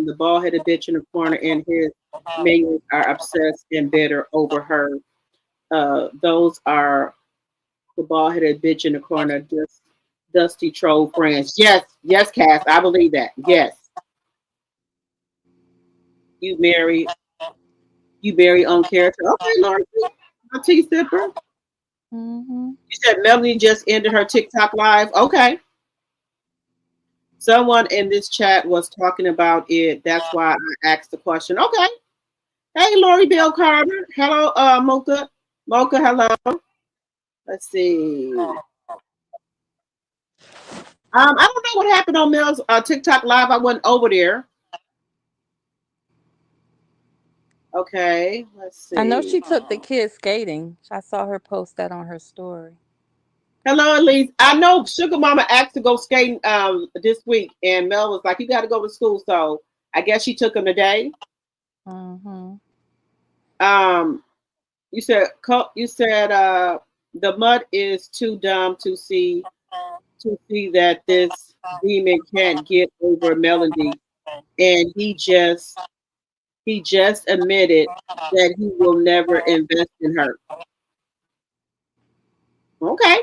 the bald-headed bitch in the corner and his minions are obsessed and bitter over her. Those are the bald-headed bitch in the corner, just dusty troll friends. Yes, Cass, I believe that. Yes. You marry on character. Okay, Lord. My tea sipper. You said Melanie just ended her TikTok live. Okay. Someone in this chat was talking about it. That's why I asked the question. Okay. Hey, Lori Bell Carter. Hello, Mocha. Mocha, hello. Let's see. I don't know what happened on Mel's TikTok live. I wasn't over there. Okay, let's see. I know she took the kids skating. I saw her post that on her story. Hello, Elise. I know Sugar Mama asked to go skating this week, and Mel was like, "You got to go to school." So I guess she took him today. You said the mud is too dumb to see that this demon can't get over Melody, and he just admitted that he will never invest in her. Okay.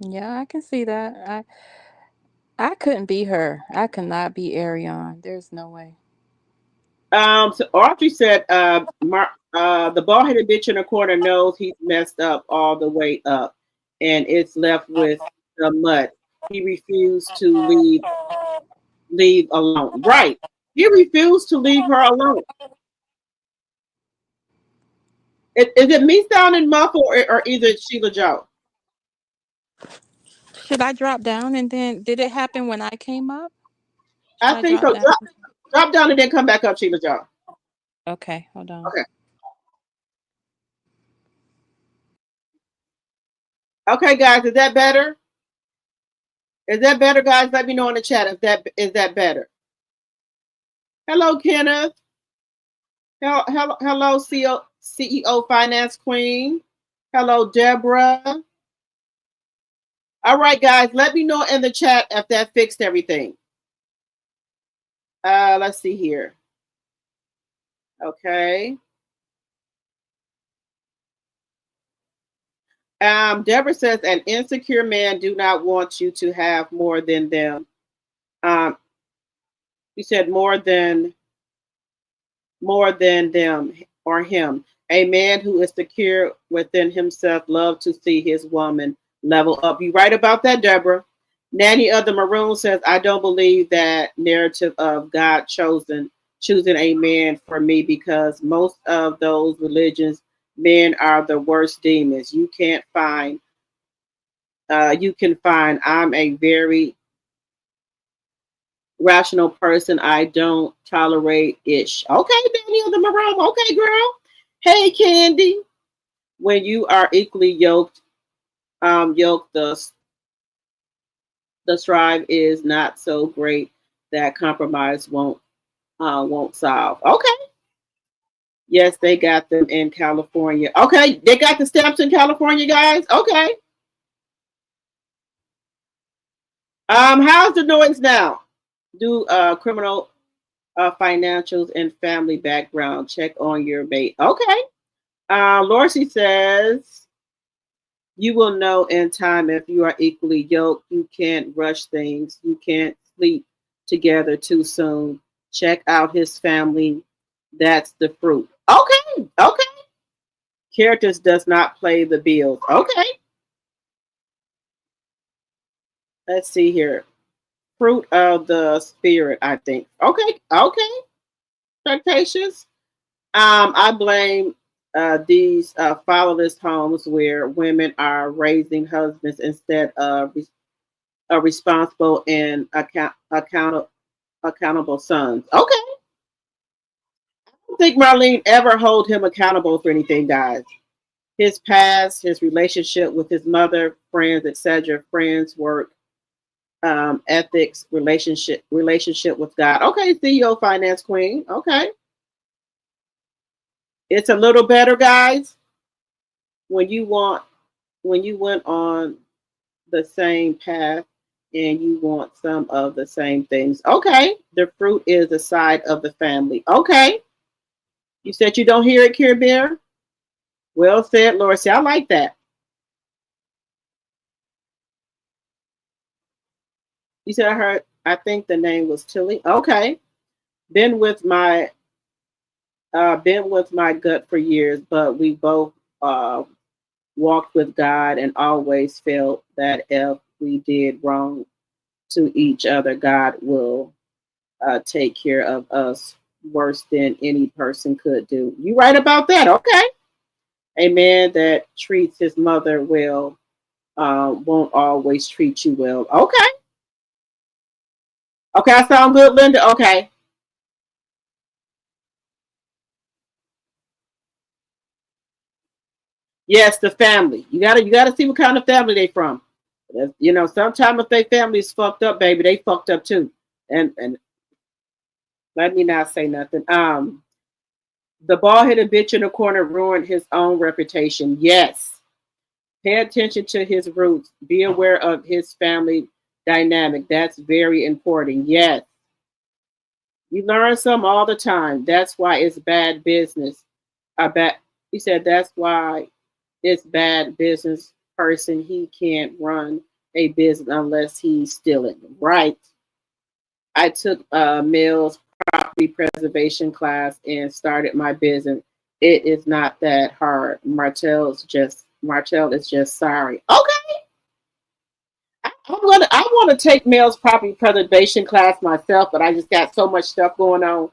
Yeah, I can see that. I couldn't be her. I could not be Ariane. There's no way. So Audrey said, the bald-headed bitch in the corner knows he's messed up all the way up, and it's left with the mud. He refused to leave alone. Right. He refused to leave her alone. Is it me sounding muffled or is it Sheila Joe? Should I drop down and then did it happen when I came up? I think so. Drop down and then come back up, Sheila Joe. Okay, hold on. Okay. Okay, guys, is that better? Is that better, guys? Let me know in the chat if is that better. Hello, Kenneth. Hello, CEO Finance Queen. Hello, Deborah. All right, guys, let me know in the chat if that fixed everything. Let's see here. Okay. Deborah says, an insecure man do not want you to have more than them. You said more than them or him. A man who is secure within himself loves to see his woman level up. You right about that, Deborah. Nanny of the Maroon says, I don't believe that narrative of God choosing a man for me, because most of those religions, men are the worst demons. You can find I'm a very Rational person. I don't tolerate ish. Okay, Daniel the Marone. Okay, girl. Hey, Candy. When you are equally yoked, the strive is not so great that compromise won't solve. Okay. Yes, they got them in California. Okay, they got the stamps in California, guys. Okay. How's the noise now? Do criminal financials and family background check on your mate. Okay. Lorcy says you will know in time if you are equally yoked. You can't rush things. You can't sleep together too soon. Check out his family. That's the fruit. Okay. Okay. Characters does not play the bills. Okay. Let's see here. Fruit of the spirit, I think. Okay. Okay. Expectations. I blame these fatherless homes where women are raising husbands instead of responsible and accountable sons. Okay. I don't think Marlene ever hold him accountable for anything, guys. His past, his relationship with his mother, friends, etc., friends, work, ethics, relationship with God. Okay, CEO, finance queen. Okay, it's a little better, guys, when you went on the same path and you want some of the same things. Okay, the fruit is the side of the family. Okay, you said you don't hear it, Care Bear. Well said, Laura. See, I like that. You said I heard. I think the name was Tilly. Okay, been with my gut for years, but we both walked with God and always felt that if we did wrong to each other, God will take care of us worse than any person could do. You right about that? Okay. A man that treats his mother well won't always treat you well. Okay. Okay, I sound good, Linda. Okay. Yes, the family. You gotta see what kind of family they from. You know, sometimes if their family is fucked up, baby, they fucked up too. And let me not say nothing. The bald headed bitch in the corner ruined his own reputation. Yes. Pay attention to his roots. Be aware of his family dynamic. That's very important. Yes. You learn some all the time. That's why it's bad business. I bet he said that's why it's bad business person. He can't run a business unless he's stealing. Right. I took Mill's property preservation class and started my business. It is not that hard. Martell is just sorry. Okay. I want to take Mel's property preservation class myself, but I just got so much stuff going on.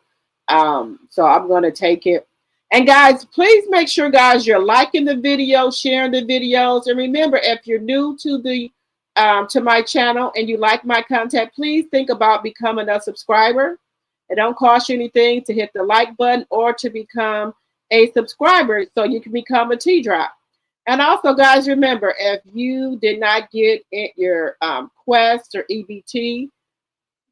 So I'm gonna take it. And guys, please make sure, guys, you're liking the video, sharing the videos, and remember, if you're new to the to my channel and you like my content, please think about becoming a subscriber. It don't cost you anything to hit the like button or to become a subscriber, so you can become a T drop. And also, guys, remember, if you did not get your Quest or EBT,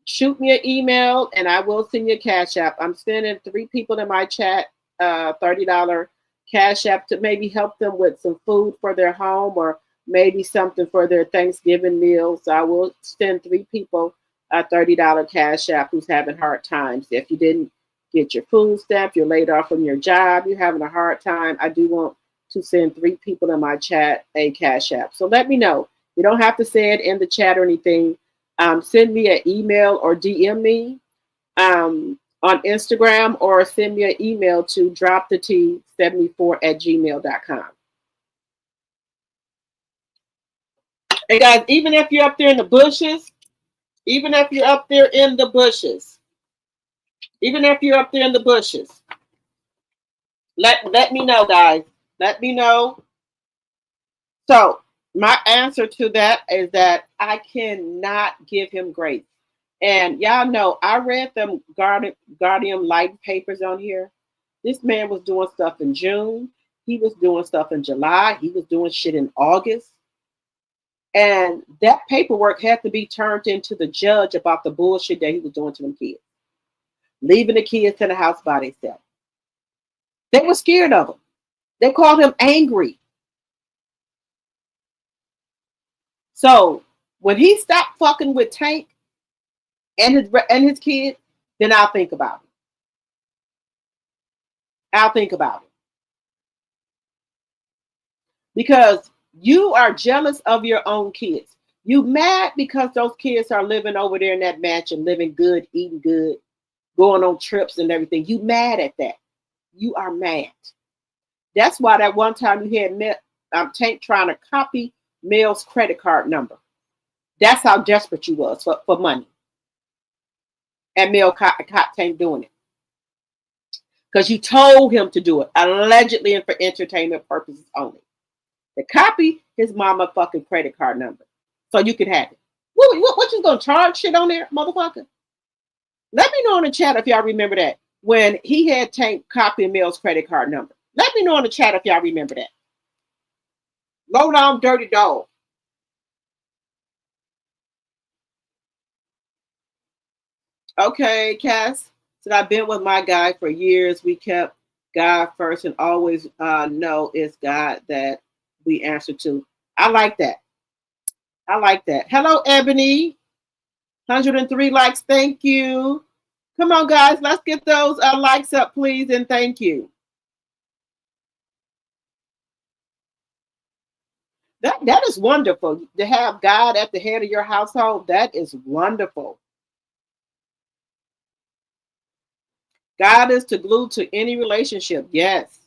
shoot me an email and I will send you a Cash App. I'm sending 3 people in my chat $30 Cash App to maybe help them with some food for their home or maybe something for their Thanksgiving meal. So I will send 3 people a $30 Cash App who's having hard times. If you didn't get your food stamp, you're laid off from your job, you're having a hard time, I do want to send 3 people in my chat a Cash App. So let me know. You don't have to say it in the chat or anything. Send me an email or DM me on Instagram or send me an email to droptheT74@gmail.com. Hey guys, even if you're up there in the bushes, even if you're up there in the bushes, even if you're up there in the bushes, let me know, guys. Let me know. So my answer to that is that I cannot give him grace. And y'all know, I read them Guardian Light papers on here. This man was doing stuff in June. He was doing stuff in July. He was doing shit in August. And that paperwork had to be turned into the judge about the bullshit that he was doing to them kids. Leaving the kids in the house by themselves. They were scared of him. They called him angry. So when he stopped fucking with Tank and his kids, then I'll think about it. I'll think about it. Because you are jealous of your own kids. You mad because those kids are living over there in that mansion, living good, eating good, going on trips and everything. You mad at that. You are mad. That's why that one time you had Tank trying to copy Mel's credit card number. That's how desperate you was for money. And Mel caught Tank doing it. Because you told him to do it, allegedly and for entertainment purposes only. To copy his mama fucking credit card number. So you can have it. What you gonna charge shit on there, motherfucker? Let me know in the chat if y'all remember that. When he had Tank copying Mel's credit card number. Let me know in the chat if y'all remember that. Low down dirty dog. Okay, Cass. So I've been with my guy for years. We kept God first and always know it's God that we answer to. I like that. I like that. Hello, Ebony. 103 likes. Thank you. Come on, guys. Let's get those likes up, please, and thank you. That is wonderful. To have God at the head of your household, that is wonderful. God is the glue to any relationship. Yes.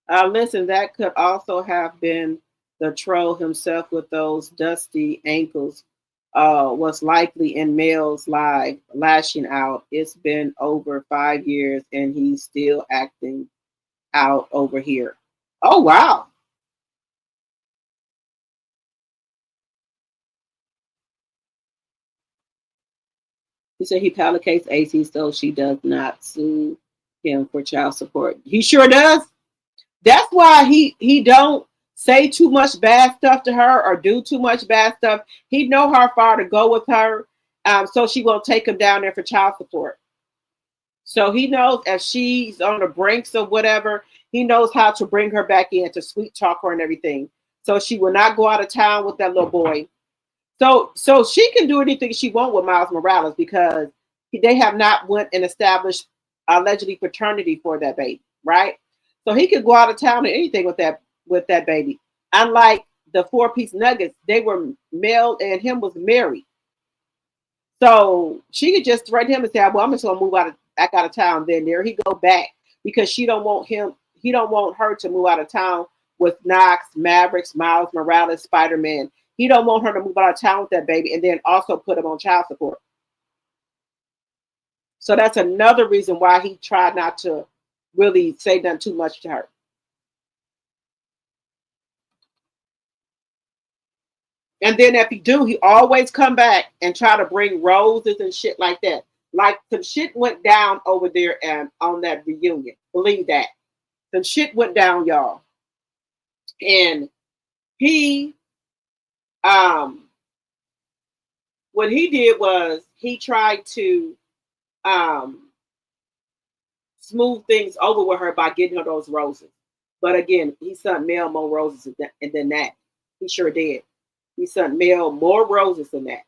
Listen, that could also have been the troll himself with those dusty ankles. Was likely in Mel's live lashing out. It's been over 5 years and he's still acting out over here. Oh, wow. He said he palliates AC so she does not sue him for child support. He sure does. That's why he don't say too much bad stuff to her or do too much bad stuff. He know how far to go with her, so she won't take him down there for child support. So he knows if she's on the brinks of whatever, he knows how to bring her back in to sweet talk her and everything. So she will not go out of town with that little boy. So she can do anything she wants with Miles Morales because they have not went and established allegedly paternity for that baby, right? So he could go out of town or anything with that baby. Unlike the 4-piece nuggets, they were Mel and him was married. So she could just threaten him and say, well, I'm just gonna move back out of town. Then there he go back because he don't want her to move out of town with Knox, Mavericks, Miles Morales, Spider-Man. He don't want her to move out of town with that baby and then also put him on child support. So that's another reason why he tried not to really say nothing too much to her. And then if he do, he always come back and try to bring roses and shit like that. Like some shit went down over there and on that reunion. Believe that. Some shit went down, y'all. And he what he did was he tried to smooth things over with her by getting her those roses. But again, he sent Mel more roses than that. He sure did. He sent Mel more roses than that.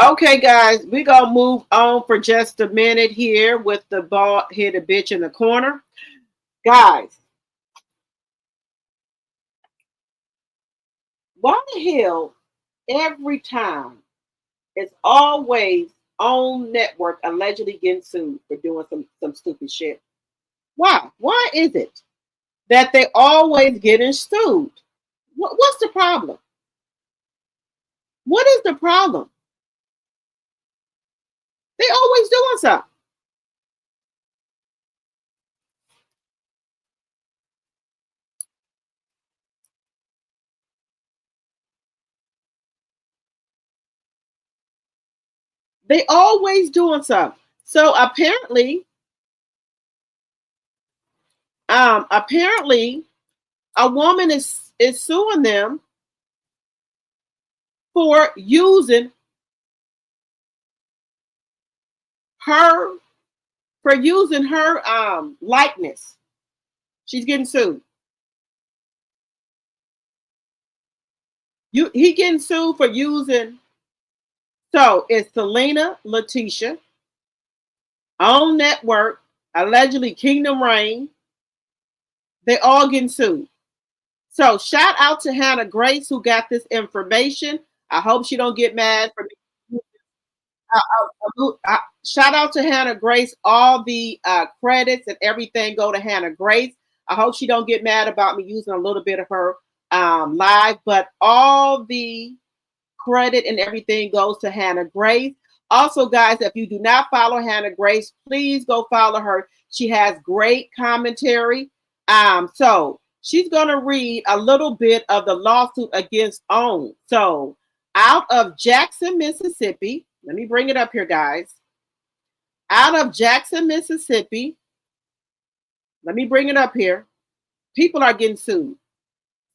Okay, guys, we're going to move on for just a minute here with the bald-headed bitch in the corner. Guys, why the hell every time it's always on network allegedly getting sued for doing some stupid shit? Why? Why is it that they always getting sued? What's the problem? What is the problem? They always doing something. They always doing something. So apparently a woman is suing them for using her likeness. She's getting sued. He getting sued for using. So it's Selena, Letitia, OWN Network, allegedly Kingdom Reign. They all getting sued. So shout out to Hannah Grace who got this information. I hope she don't get mad for me. Shout out to Hannah Grace. All the credits and everything go to Hannah Grace. I hope she don't get mad about me using a little bit of her live, but all the credit and everything goes to Hannah Grace. Also, guys, if you do not follow Hannah Grace, please go follow her. She has great commentary. So she's going to read a little bit of the lawsuit against OWN. So out of Jackson, Mississippi, let me bring it up here, guys. Out of Jackson, Mississippi, let me bring it up here. People are getting sued.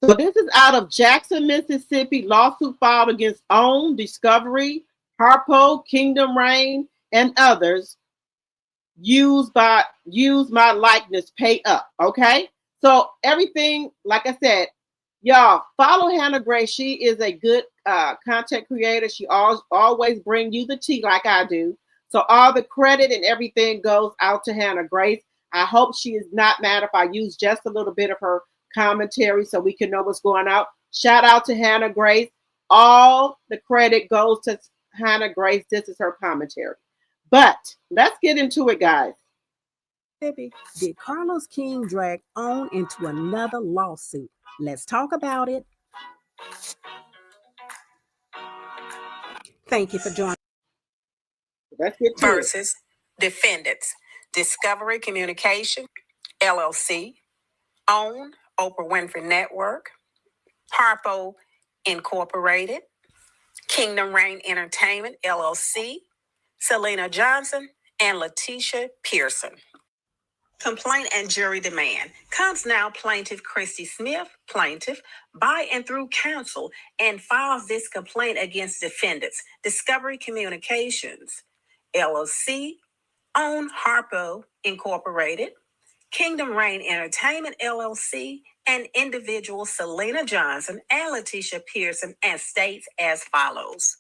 So this is out of Jackson, Mississippi, lawsuit filed against OWN, Discovery, Harpo, Kingdom Reign, and others. Use my likeness, pay up. Okay. So everything, like I said, y'all follow Hannah Grace. She is a good content creator. She always bring you the tea like I do. So all the credit and everything goes out to Hannah Grace. I hope she is not mad if I use just a little bit of her commentary so we can know what's going on. Shout out to Hannah Grace. All the credit goes to Hannah Grace. This is her commentary. But let's get into it, guys. Did Carlos King drag OWN into another lawsuit? Let's talk about it. Thank you for joining. Let's get to versus defendants. Discovery Communication, LLC, OWN, Oprah Winfrey Network, Harpo Incorporated, Kingdom Reign Entertainment, LLC, Selena Johnson, and Letitia Pearson. Complaint and jury demand. Comes now plaintiff Christy Smith, plaintiff, by and through counsel, and files this complaint against defendants. Discovery Communications, LLC, OWN Harpo Incorporated, Kingdom Reign Entertainment, LLC, and individual Selena Johnson and Letitia Pearson, and states as follows.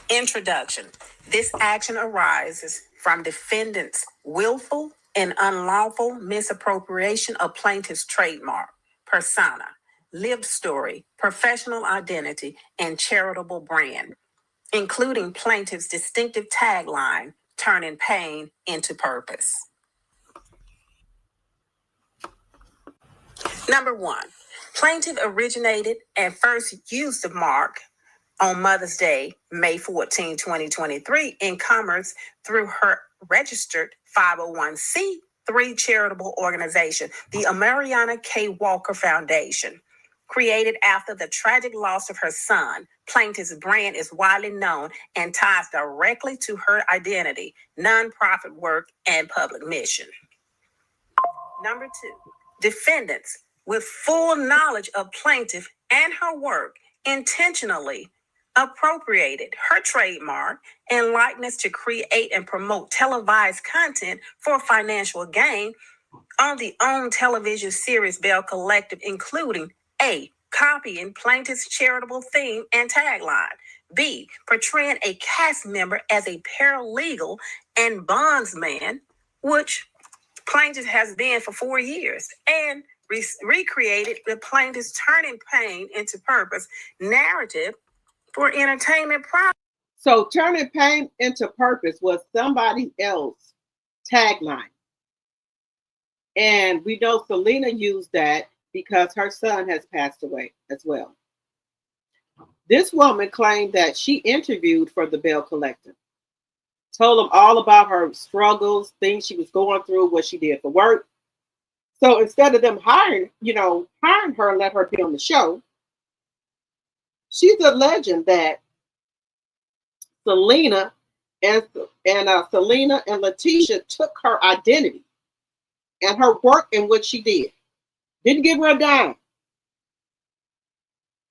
Introduction. This action arises from defendants' willful and unlawful misappropriation of plaintiff's trademark, persona, lived story, professional identity, and charitable brand, including plaintiff's distinctive tagline, turning pain into purpose. Number one, plaintiff originated and first used the mark on Mother's Day, May 14, 2023, in commerce through her registered 501c3 charitable organization, the Mariana K. Walker Foundation. Created after the tragic loss of her son, plaintiff's brand is widely known and ties directly to her identity, nonprofit work, and public mission. Number two, defendants, with full knowledge of plaintiff and her work, intentionally appropriated her trademark and likeness to create and promote televised content for financial gain on the OWN television series Belle Collective, including A, copying plaintiff's charitable theme and tagline, B, portraying a cast member as a paralegal and bondsman, which plaintiff has been for 4 years, and recreated the plaintiff's turning pain into purpose narrative for entertainment profit. So turning pain into purpose was somebody else's tagline. And we know Selena used that because her son has passed away as well. This woman claimed that she interviewed for the Belle Collective, told them all about her struggles, things she was going through, what she did for work. So instead of them hiring her and let her be on the show, she's a legend that Selena and Selena and Letitia took her identity and her work in what she did. Didn't give her a dime.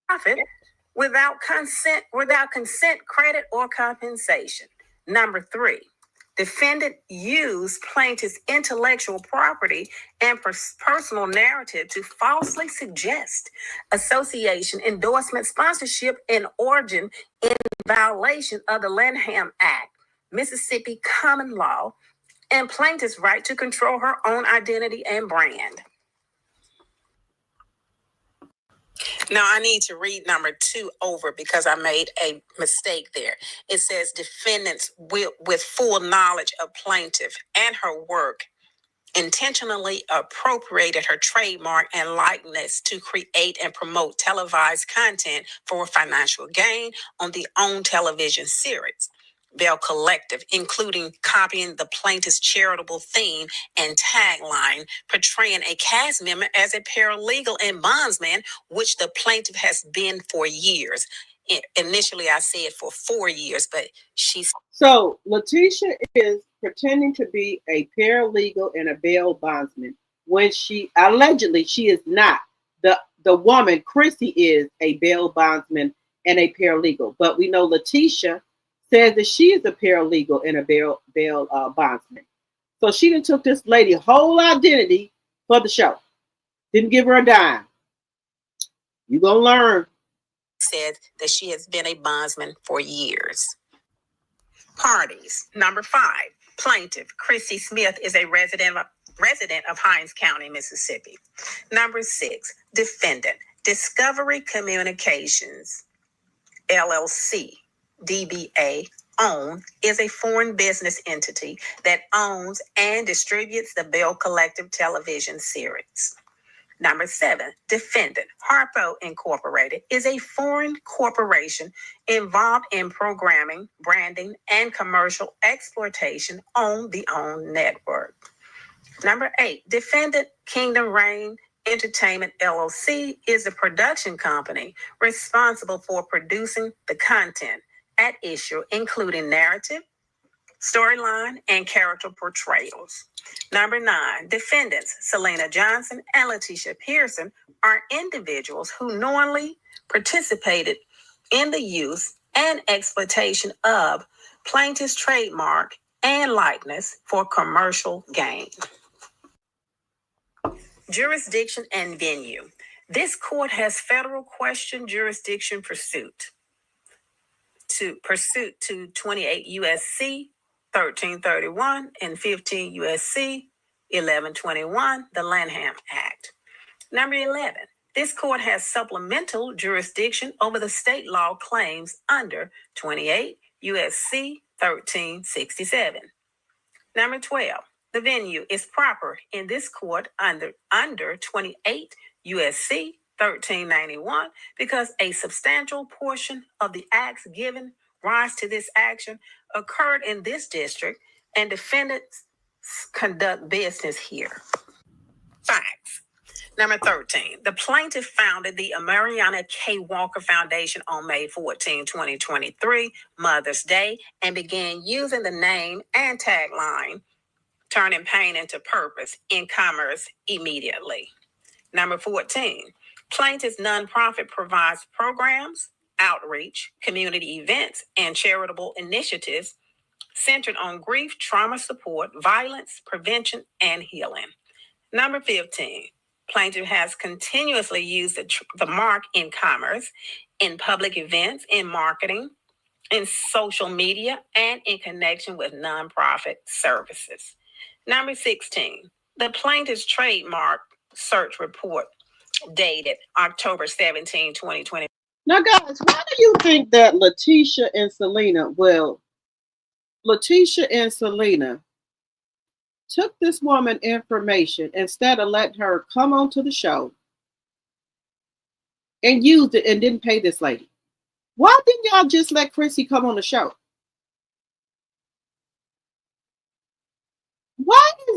Profit without consent, credit, or compensation. Number 3, defendant used plaintiff's intellectual property and personal narrative to falsely suggest association, endorsement, sponsorship, and origin in violation of the Lanham Act, Mississippi common law, and plaintiff's right to control her own identity and brand. Now, I need to read number 2 over because I made a mistake there. It says defendants with full knowledge of plaintiff and her work intentionally appropriated her trademark and likeness to create and promote televised content for financial gain on the own television series. Belle Collective, including copying the plaintiff's charitable theme and tagline, portraying a cast member as a paralegal and bondsman, which the plaintiff has been for years. Initially, I said for 4 years, but she's... So Letitia is pretending to be a paralegal and a bail bondsman when she allegedly she is not. The woman, Chrissy, is a bail bondsman and a paralegal. But we know Letitia says that she is a paralegal and a bail bondsman. So she done took this lady whole identity for the show. Didn't give her a dime. You gonna learn. Said that she has been a bondsman for years. Parties. Number 5, plaintiff Chrissy Smith is a resident of Hinds County, Mississippi. Number 6, defendant Discovery Communications LLC, DBA, is a foreign business entity that owns and distributes the Belle Collective television series. Number 7, defendant Harpo Incorporated is a foreign corporation involved in programming, branding, and commercial exploitation on the OWN network. Number 8, defendant Kingdom Reign Entertainment LLC is a production company responsible for producing the content at issue, including narrative, storyline, and character portrayals. Number 9, defendants Selena Johnson and Letitia Pearson are individuals who knowingly participated in the use and exploitation of plaintiff's trademark and likeness for commercial gain. Jurisdiction and venue. This court has federal question jurisdiction pursuant to 28 U.S.C. 1331 and 15 U.S.C. 1121, the Lanham Act. Number 11, this court has supplemental jurisdiction over the state law claims under 28 U.S.C. 1367. Number 12, the venue is proper in this court under 28 U.S.C. 1391 because a substantial portion of the acts given rise to this action occurred in this district and defendants conduct business here. Facts. Number 13, the plaintiff founded the Mariana K. Walker Foundation on May 14, 2023, Mother's Day, and began using the name and tagline, turning pain into purpose in commerce immediately. Number 14, plaintiff's nonprofit provides programs, outreach, community events, and charitable initiatives centered on grief, trauma support, violence, prevention, and healing. Number 15, plaintiff has continuously used the mark in commerce, in public events, in marketing, in social media, and in connection with nonprofit services. Number 16, the plaintiff's trademark search report dated October 17, 2020. Now, guys, why do you think that Letitia and Selena took this woman information instead of letting her come onto the show and used it and didn't pay this lady? Why didn't y'all just let Chrissy come on the show? Why are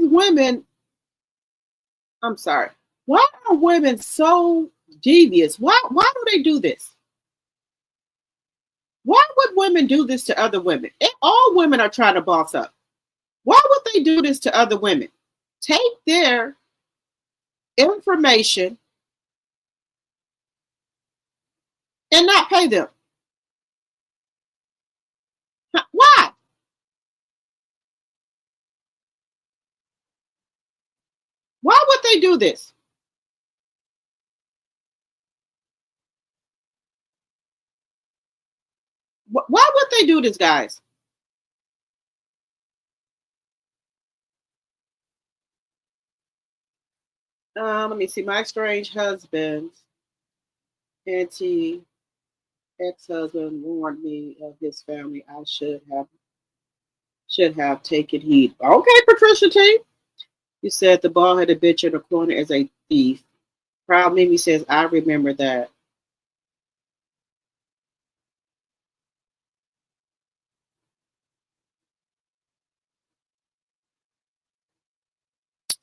women so devious? Why do they do this? Why would women do this to other women? If all women are trying to boss up, why would they do this to other women? Take their information and not pay them. Why? Why would they do this? Why would they do this, guys? Let me see. My strange husband's auntie ex-husband warned me of his family. I should have taken heed. Okay, Patricia T. You said the bald-headed bitch in the corner is a thief. Proud Mimi says, I remember that.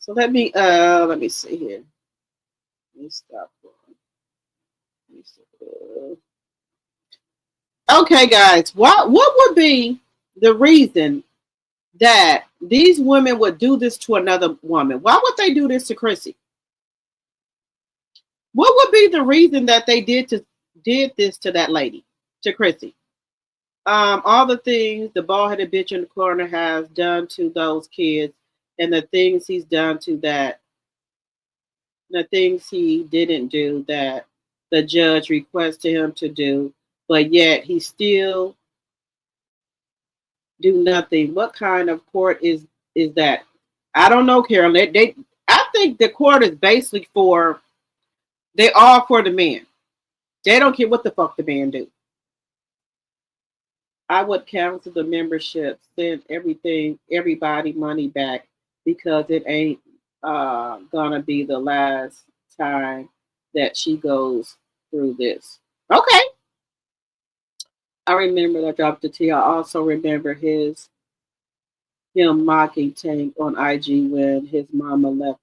So let me see here. Let me stop. Okay, guys, what would be the reason that these women would do this to another woman? Why would they do this to Chrissy? What would be the reason that they did this to that lady, to Chrissy? All the things the bald-headed bitch in the corner has done to those kids, and the things he's done to that, the things he didn't do that the judge requested him to do, but yet he still do nothing. What kind of court is that? I don't know, Carol. I think the court is basically they all for the man. They don't care what the fuck the man do. I would cancel the membership, send everybody money back, because it ain't gonna be the last time that she goes through this. Okay. I remember that Dr. T. I also remember him mocking Tank on IG when his mama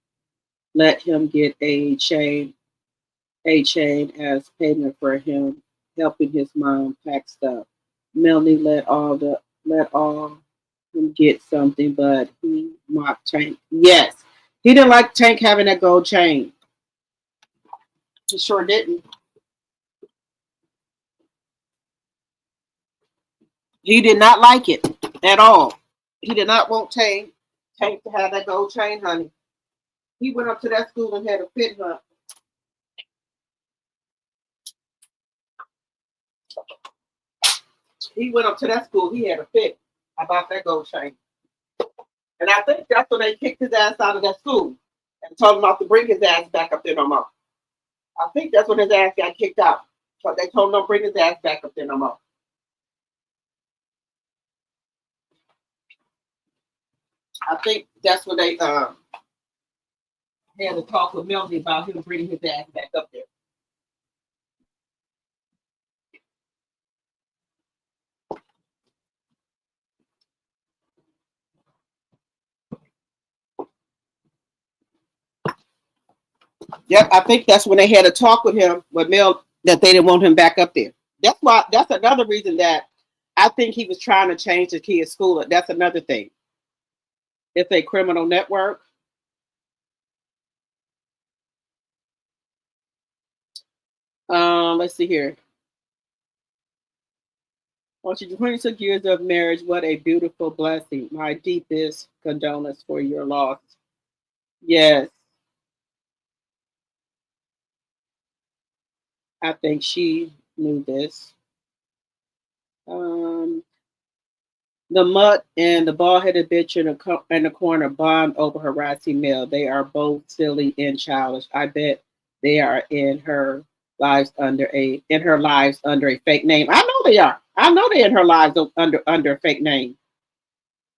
let him get a chain as payment for him helping his mom pack stuff. Melanie let him get something, but he mocked Tank. Yes, he didn't like Tank having that gold chain. He sure didn't. He did not like it at all. He did not want Tank to have that gold chain, honey. He went up to that school and had a fit hunt. He went up to that school. He had a fit about that gold chain. And I think that's when they kicked his ass out of that school and told him not to bring his ass back up there no more. I think that's when his ass got kicked out. So they told him don't bring his ass back up there no more. I think that's when they had to talk with Melody about him bringing his ass back up there. Yep, I think that's when they had a talk with him, with Mel, that they didn't want him back up there. That's another reason that I think he was trying to change the kid's school. That's another thing. It's a criminal network. Let's see here. Once you 26 years of marriage, what a beautiful blessing. My deepest condolence for your loss. Yes. I think she knew this. The mutt and the bald-headed bitch in the corner bond over harassing Mel. They are both silly and childish. I bet they are in her lives under a fake name. I know they are. I know they're in her lives under a fake name.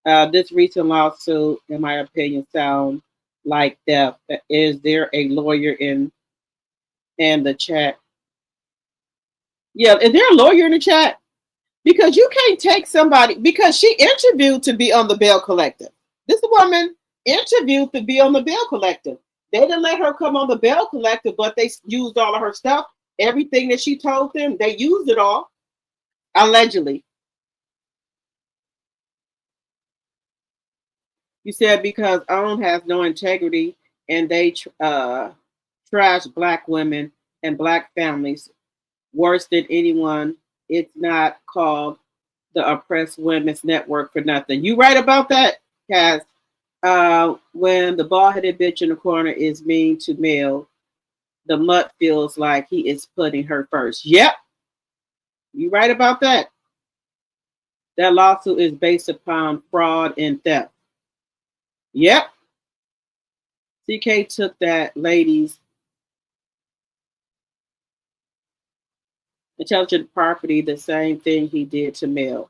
This recent lawsuit, in my opinion, sounds like theft. Is there a lawyer in the chat? Yeah, is there a lawyer in the chat? Because you can't take somebody, because she interviewed to be on the Belle Collective. This woman interviewed to be on the Belle Collective. They didn't let her come on the Belle Collective, but they used all of her stuff. Everything that she told them, they used it all. Allegedly. You said because OWN has no integrity and they trash black women and black families worse than anyone. It's not called the Oppressed Women's Network for nothing. You right about that, Cass. When the bald-headed bitch in the corner is mean to Mel, the mutt feels like he is putting her first. Yep, you right about that. That lawsuit is based upon fraud and theft. Yep. CK took that lady's intelligent property, the same thing he did to Mel.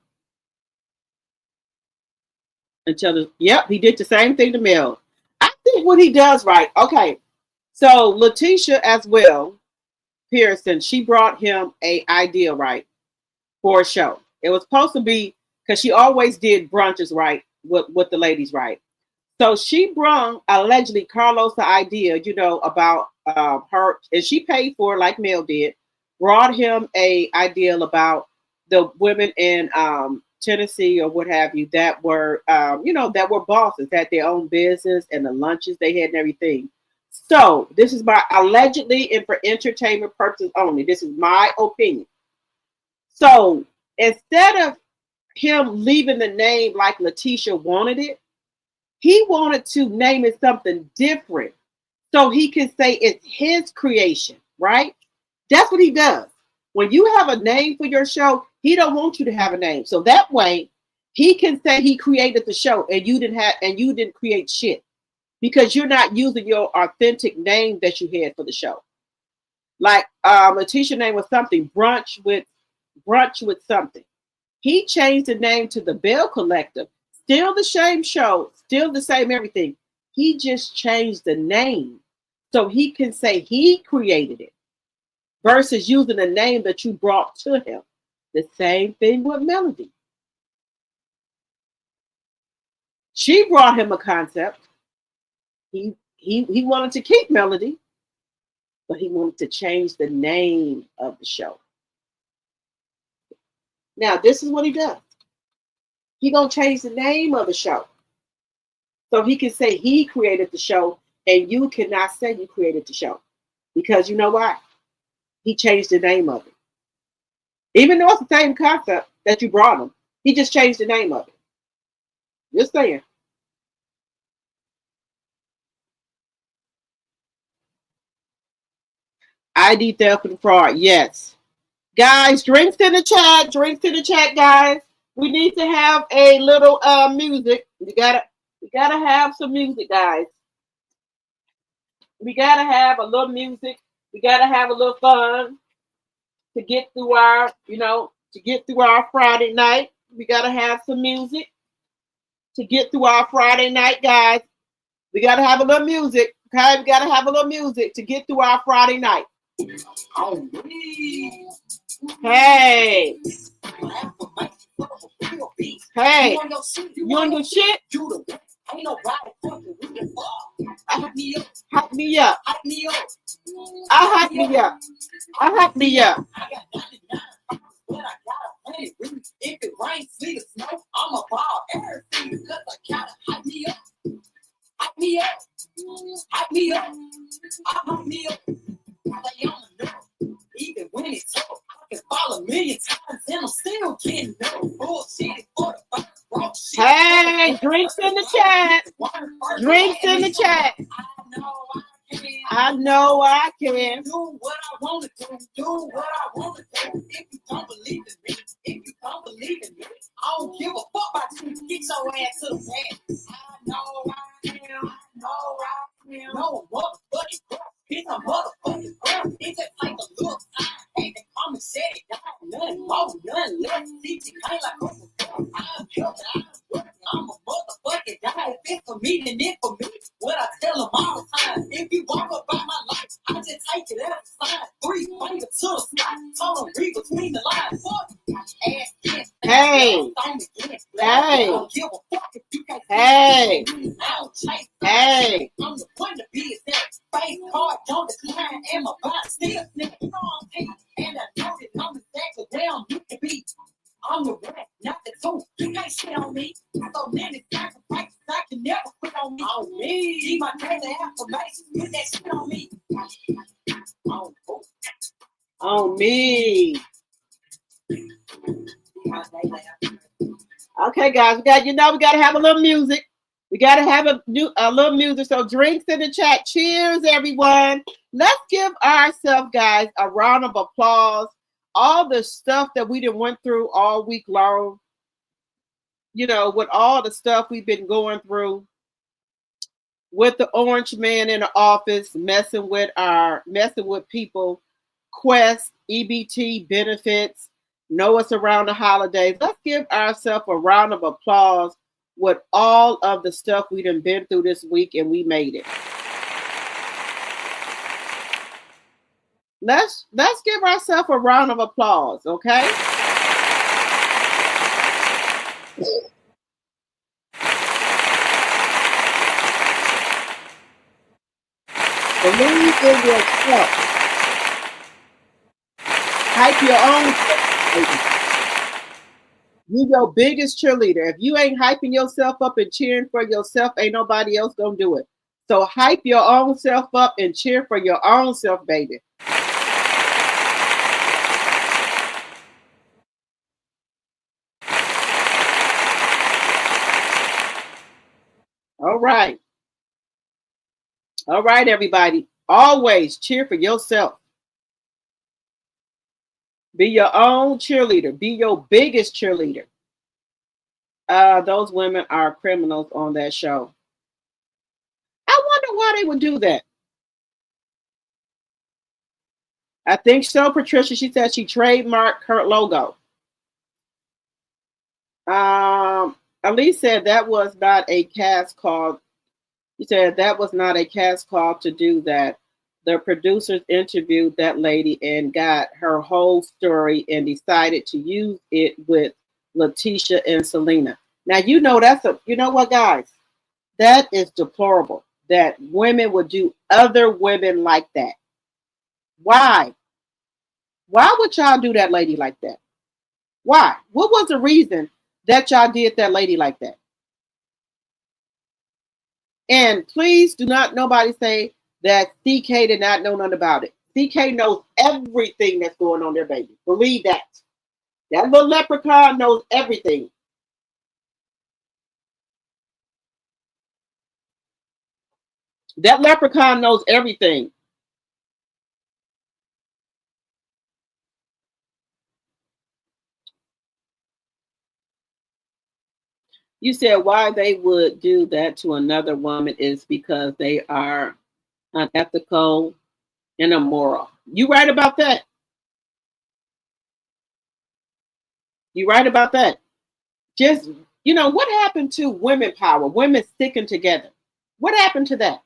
Yep, he did the same thing to Mel. I think what he does right. Okay, so Letitia as well, Pearson, she brought him a idea right for a show. It was supposed to be because she always did brunches right with the ladies right. So she brought allegedly Carlos the idea, about her, and she paid for it like Mel did. Brought him a ideal about the women in Tennessee or what have you that were, that were bosses, had their own business and the lunches they had and everything. So this is my allegedly and for entertainment purposes only. This is my opinion. So instead of him leaving the name like Letitia wanted it, he wanted to name it something different so he can say it's his creation, right? That's what he does. When you have a name for your show, he don't want you to have a name. So that way he can say he created the show and you didn't create shit because you're not using your authentic name that you had for the show. Like Letitia's name was something, brunch with something. He changed the name to the Belle Collective. Still the same show, still the same everything. He just changed the name so he can say he created it versus using a name that you brought to him. The same thing with Melody. She brought him a concept. He wanted to keep Melody, but he wanted to change the name of the show. Now, this is what he does. He gonna change the name of the show. So he can say he created the show, and you cannot say you created the show. Because you know why? He changed the name of it. Even though it's the same concept that you brought him, he just changed the name of it. Just saying. ID theft and fraud, yes. Guys, drinks in the chat, guys. We need to have a little music. We gotta have some music, guys. We gotta have a little music. We gotta have a little fun to get through our Friday night. We gotta have some music to get through our Friday night, guys. We gotta have a little music. Okay, we gotta have a little music to get through our Friday night. Hey. Hey, you want to do shit? Hype me up. I hype me up. If it rains, sleet, or snow, I'm a ball everything because I gotta hype me up. Hype me up. Hype me up. I hype me up. Even when it's tough, I can fall a million times and I'm still getting no bullshit for the first. Hey, drinks in the chat. Drinks in the chat. I know I can. Do what I want to do. Do what I want to do. If you don't believe in me, I don't give a fuck about you. Get your ass to the bed. I know I am. No motherfucking girl. It's a motherfucking girl. It's just like a look. I hate to come and set it down. Nothing more, nothing less. Teach it kind like I'm a motherfucking guy. If it's for me, then it's for me. What I tell them all the time. If you walk about my life, I just take it as a sign. 3 fingers to the sky. Told them read between the lines. Fuck. Ass yes. Hey. Hey. Hey. I'm the one to be is that face card don't decline and my body still sniffing. You know what I'm saying? And I know that I'm exactly where I'm used to be. I'm the rat, not the goat. You can't sit on me. I thought man is sacrifice. I can never quit on me. On me. Leave my daily affirmation. Put that shit on me. On me. Okay, guys, we got to have a little music. We got to have a little music. So drinks in the chat. Cheers, everyone. Let's give ourselves, guys, a round of applause. All the stuff that we done went through all week long, you know, with all the stuff we've been going through, with the orange man in the office messing with people, Quest, EBT benefits, know us around the holidays. Let's give ourselves a round of applause with all of the stuff we done been through this week, and we made it. Let's give ourselves a round of applause, okay? Believe in yourself. Hype your own self. You your biggest cheerleader. If you ain't hyping yourself up and cheering for yourself, ain't nobody else gonna do it. So hype your own self up and cheer for your own self, baby. All right. All right, everybody. Always cheer for yourself. Be your own cheerleader. Be your biggest cheerleader. Those women are criminals on that show. I wonder why they would do that. I think so, Patricia. She said she trademarked her logo. Elise said that was not a cast call. She said that was not a cast call to do that. The producers interviewed that lady and got her whole story and decided to use it with Letitia and Selena. Now, you know what, guys? That is deplorable that women would do other women like that. Why? Why would y'all do that lady like that? Why? What was the reason that y'all did that lady like that? And please do not nobody say that CK did not know nothing about it. CK knows everything that's going on there, baby. Believe that. That little leprechaun knows everything. That leprechaun knows everything. You said why they would do that to another woman is because they are unethical and immoral. You right about that. You right about that. Just, what happened to women power? Women sticking together. What happened to that?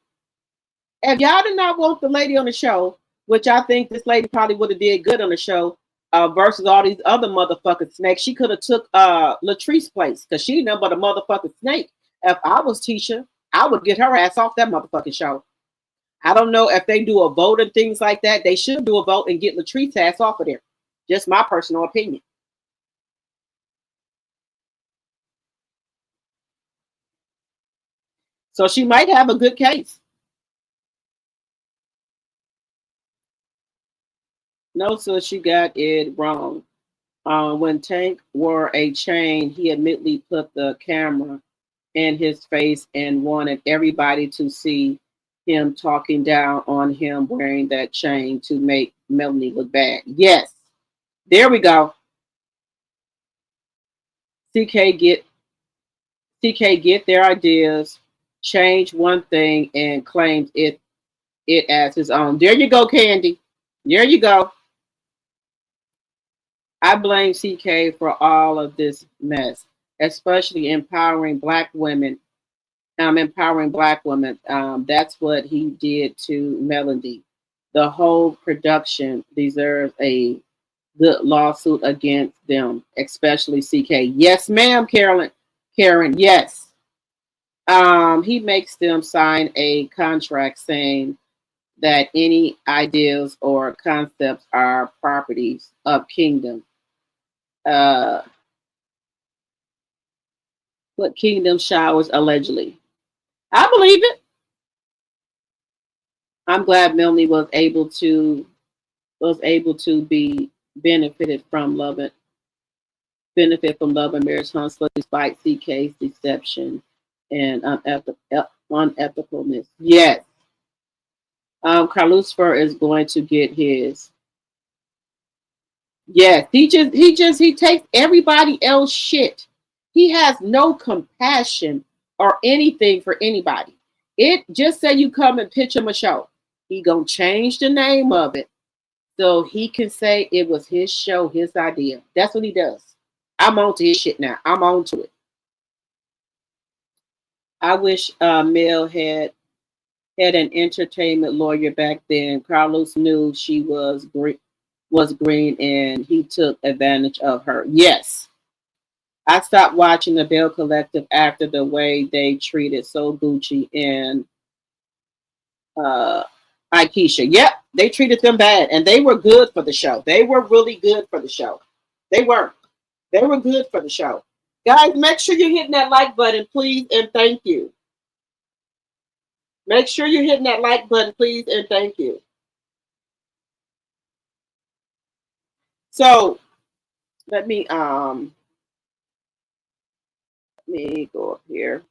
If y'all did not want the lady on the show, which I think this lady probably would have did good on the show, versus all these other motherfucking snakes, she could have took Latrice's place because she nothing but a motherfucking snake. If I was Tisha, I would get her ass off that motherfucking show. I don't know if they do a vote and things like that. They should do a vote and get Latrice's ass off of there. Just my personal opinion. So she might have a good case. No, so she got it wrong. When Tank wore a chain, he admittedly put the camera in his face and wanted everybody to see him talking down on him wearing that chain to make Melanie look bad. Yes. There we go. CK get their ideas, change one thing, and claims it as his own. There you go, Candy. There you go. I blame CK for all of this mess, especially empowering black women. That's what he did to Melody. The whole production deserves a good lawsuit against them, especially CK. Yes, ma'am, Karen, yes. He makes them sign a contract saying that any ideas or concepts are properties of Kingdom. What Kingdom showers allegedly. I believe it. I'm glad Melanie was able to be benefited from love and benefit from love and marriage counseling despite CK's deception and unethicalness. Yes. Carlucifer is going to get his. Yes, he takes everybody else shit. He has no compassion or anything for anybody. It just say you come and pitch him a show. He gonna change the name of it so he can say it was his show, his idea. That's what he does. I'm on to his shit now. I'm on to it. I wish Mel had an entertainment lawyer back then. Carlos knew she was green and he took advantage of her. Yes. I stopped watching the Belle Collective after the way they treated So Gucci and uh Aikisha. Yep, they treated them bad and they were good for the show. They were really good for the show. They were. They were good for the show. Guys, make sure you're hitting that like button, please, and thank you. Make sure you're hitting that like button, please, and thank you. So let me go up here.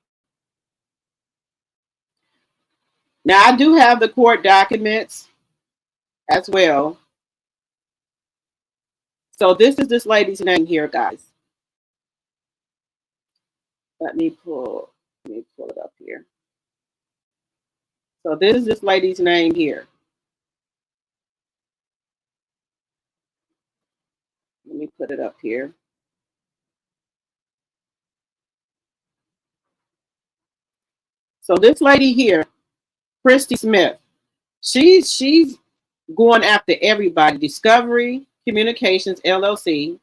Now I do have the court documents as well. So this is this lady's name here, guys. Let me pull it up here. So this is this lady's name here. Let me put it up here. So this lady here, Christy Smith, she's going after everybody. Discovery Communications LLC,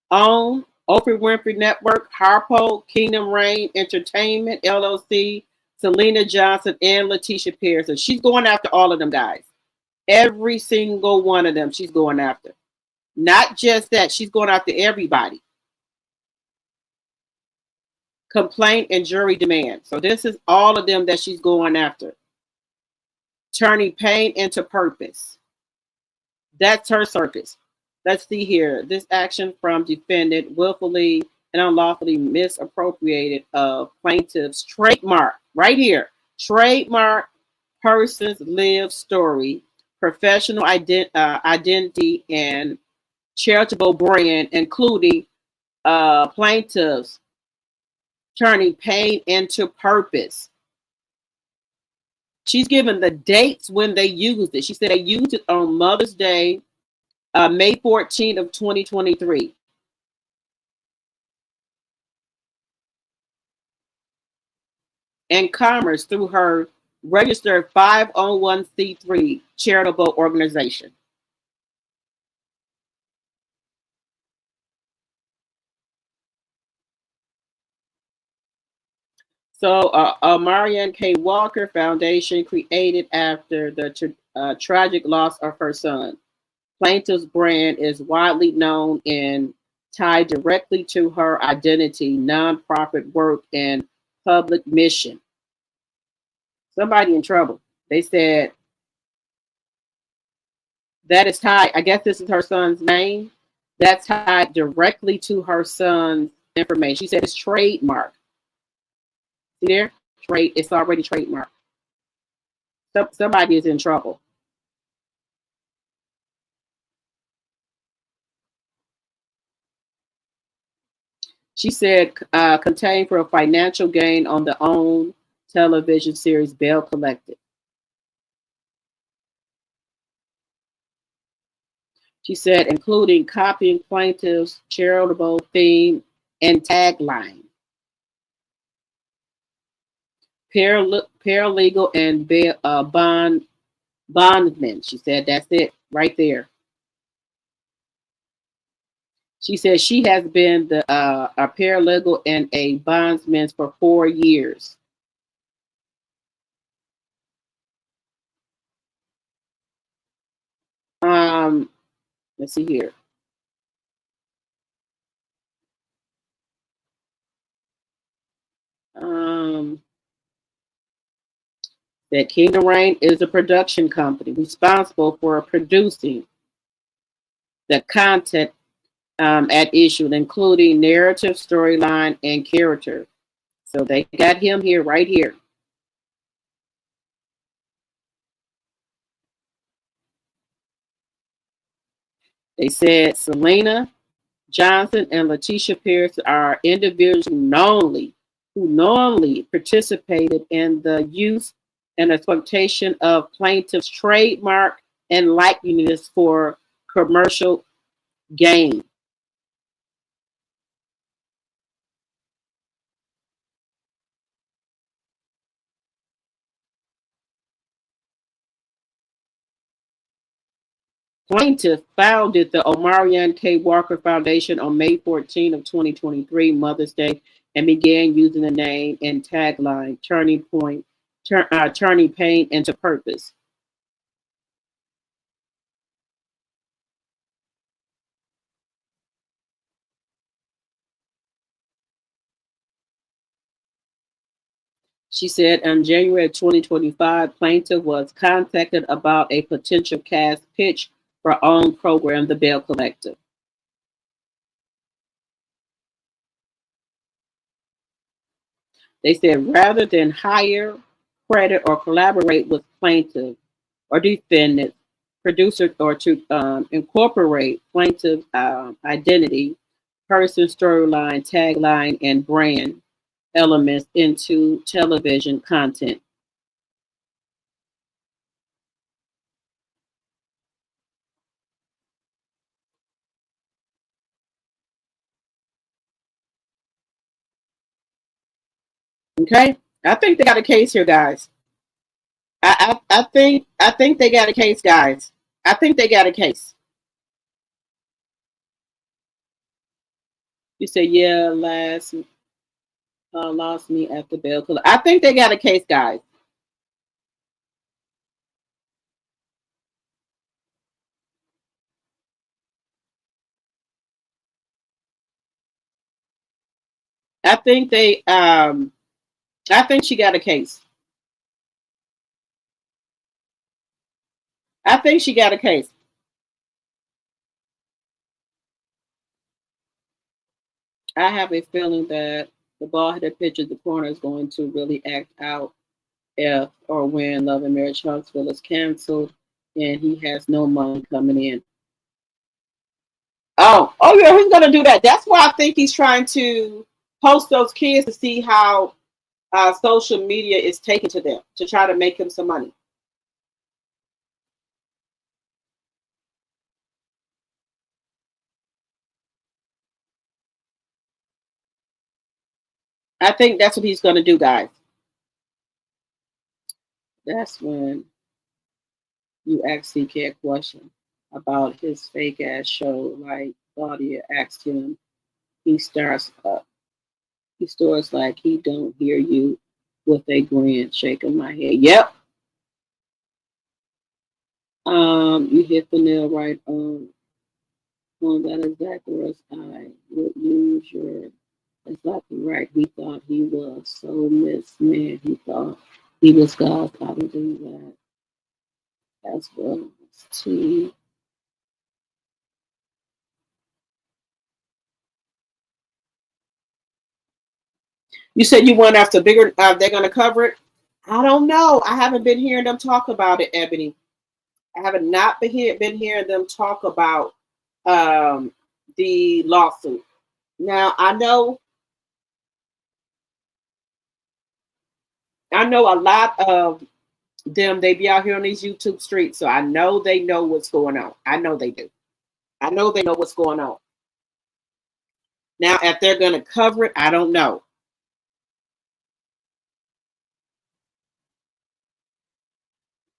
OWN, Oprah Winfrey Network, Harpo, Kingdom Reign Entertainment LLC, Selena Johnson, and Letitia Pearson. She's going after all of them guys. Every single one of them she's going after. Not just that, she's going after everybody. Complaint and jury demand. So this is all of them that she's going after. Turning pain into purpose. That's her circus. Let's see here. This action from defendant willfully and unlawfully misappropriated of plaintiff's trademark. Right here. Trademark person's lived story, professional identity, and charitable brand, including plaintiffs turning pain into purpose. She's given the dates when they used it. She said they used it on Mother's Day, May 14th of 2023. And commerce through her registered 501c3 charitable organization. So, Marianne K. Walker Foundation, created after the tragic loss of her son. Plaintiff's brand is widely known and tied directly to her identity, nonprofit work, and public mission. Somebody in trouble. They said that is tied. I guess this is her son's name. That's tied directly to her son's information. She said it's trademark. See there? It's already trademarked. Somebody is in trouble. She said contained for a financial gain on the OWN television series Belle Collective. She said including copying plaintiff's charitable theme and tagline. Paralegal and bondman. She said that's it right there. She said she has been a paralegal and a bondsman for 4 years. Let's see here. That Kingdom Reign is a production company responsible for producing the content at issue, including narrative, storyline, and character. So they got him here, right here. They said Selena Johnson and Letitia Pierce are individuals who knowingly participated in the use and exploitation of plaintiff's trademark and likeness for commercial gain. Plaintiff founded the Omarion K. Walker Foundation on May 14 of 2023, Mother's Day, and began using the name and tagline turning pain into purpose. She said in January of 2025, plaintiff was contacted about a potential cast pitch for her own program, the Belle Collective. They said rather than hire, credit, or collaborate with plaintiff or defendant, producer, or to incorporate plaintiff identity, person, storyline, tagline, and brand elements into television content. Okay, I think they got a case here, guys. I think they got a case, guys. I think they got a case. You say yeah, lost me at the Belle. I think they got a case, guys. I think they I think she got a case. I think she got a case. I have a feeling that the bald headed pitcher at the corner is going to really act out if or when Love and Marriage Huntsville is canceled and he has no money coming in. Oh yeah, he's gonna do that. That's why I think he's trying to post those kids to see how social media is taken to them to try to make him some money. I think that's what he's gonna do, guys. That's when you ask CK a question about his fake ass show, like Claudia asked him. He starts up. He starts like he don't hear you with a grin, shaking my head. Yep. You hit the nail right on that exact words. I would use your exactly right. He thought he was so man. He thought he was God. I don't do that. As well as T. You said you went after bigger. They're going to cover it. I don't know. I haven't been hearing them talk about it, Ebony. I haven't not been hearing them talk about the lawsuit. Now I know a lot of them. They be out here on these YouTube streets, so I know they know what's going on. I know they do. I know they know what's going on. Now, if they're going to cover it, I don't know.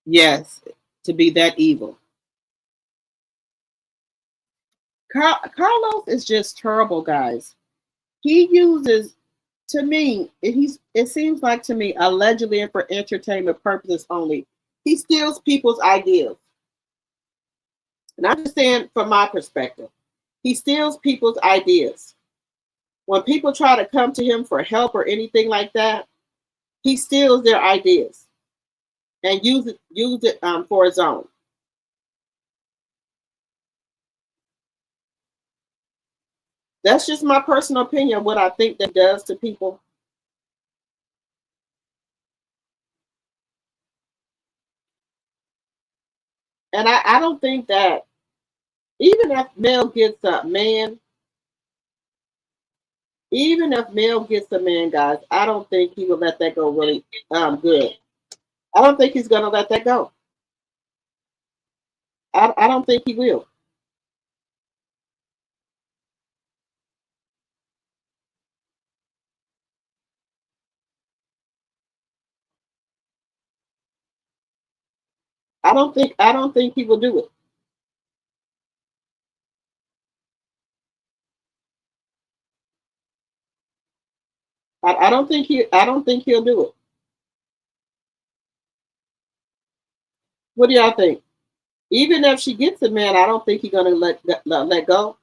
Yes, to be that evil. Carlos is just terrible, guys. He uses, to me, it seems like to me, allegedly and for entertainment purposes only, he steals people's ideas. And I'm just saying from my perspective, he steals people's ideas. When people try to come to him for help or anything like that, he steals their ideas and use it for his own. That's just my personal opinion of what I think that does to people. And I don't think that even if Mel gets a man, even if Mel gets a man, guys, I don't think he will let that go really good. I don't think he's gonna let that go. I don't think he will. I don't think he will do it. I don't think he'll do it. What do y'all think? Even if she gets a man, I don't think he's gonna let go.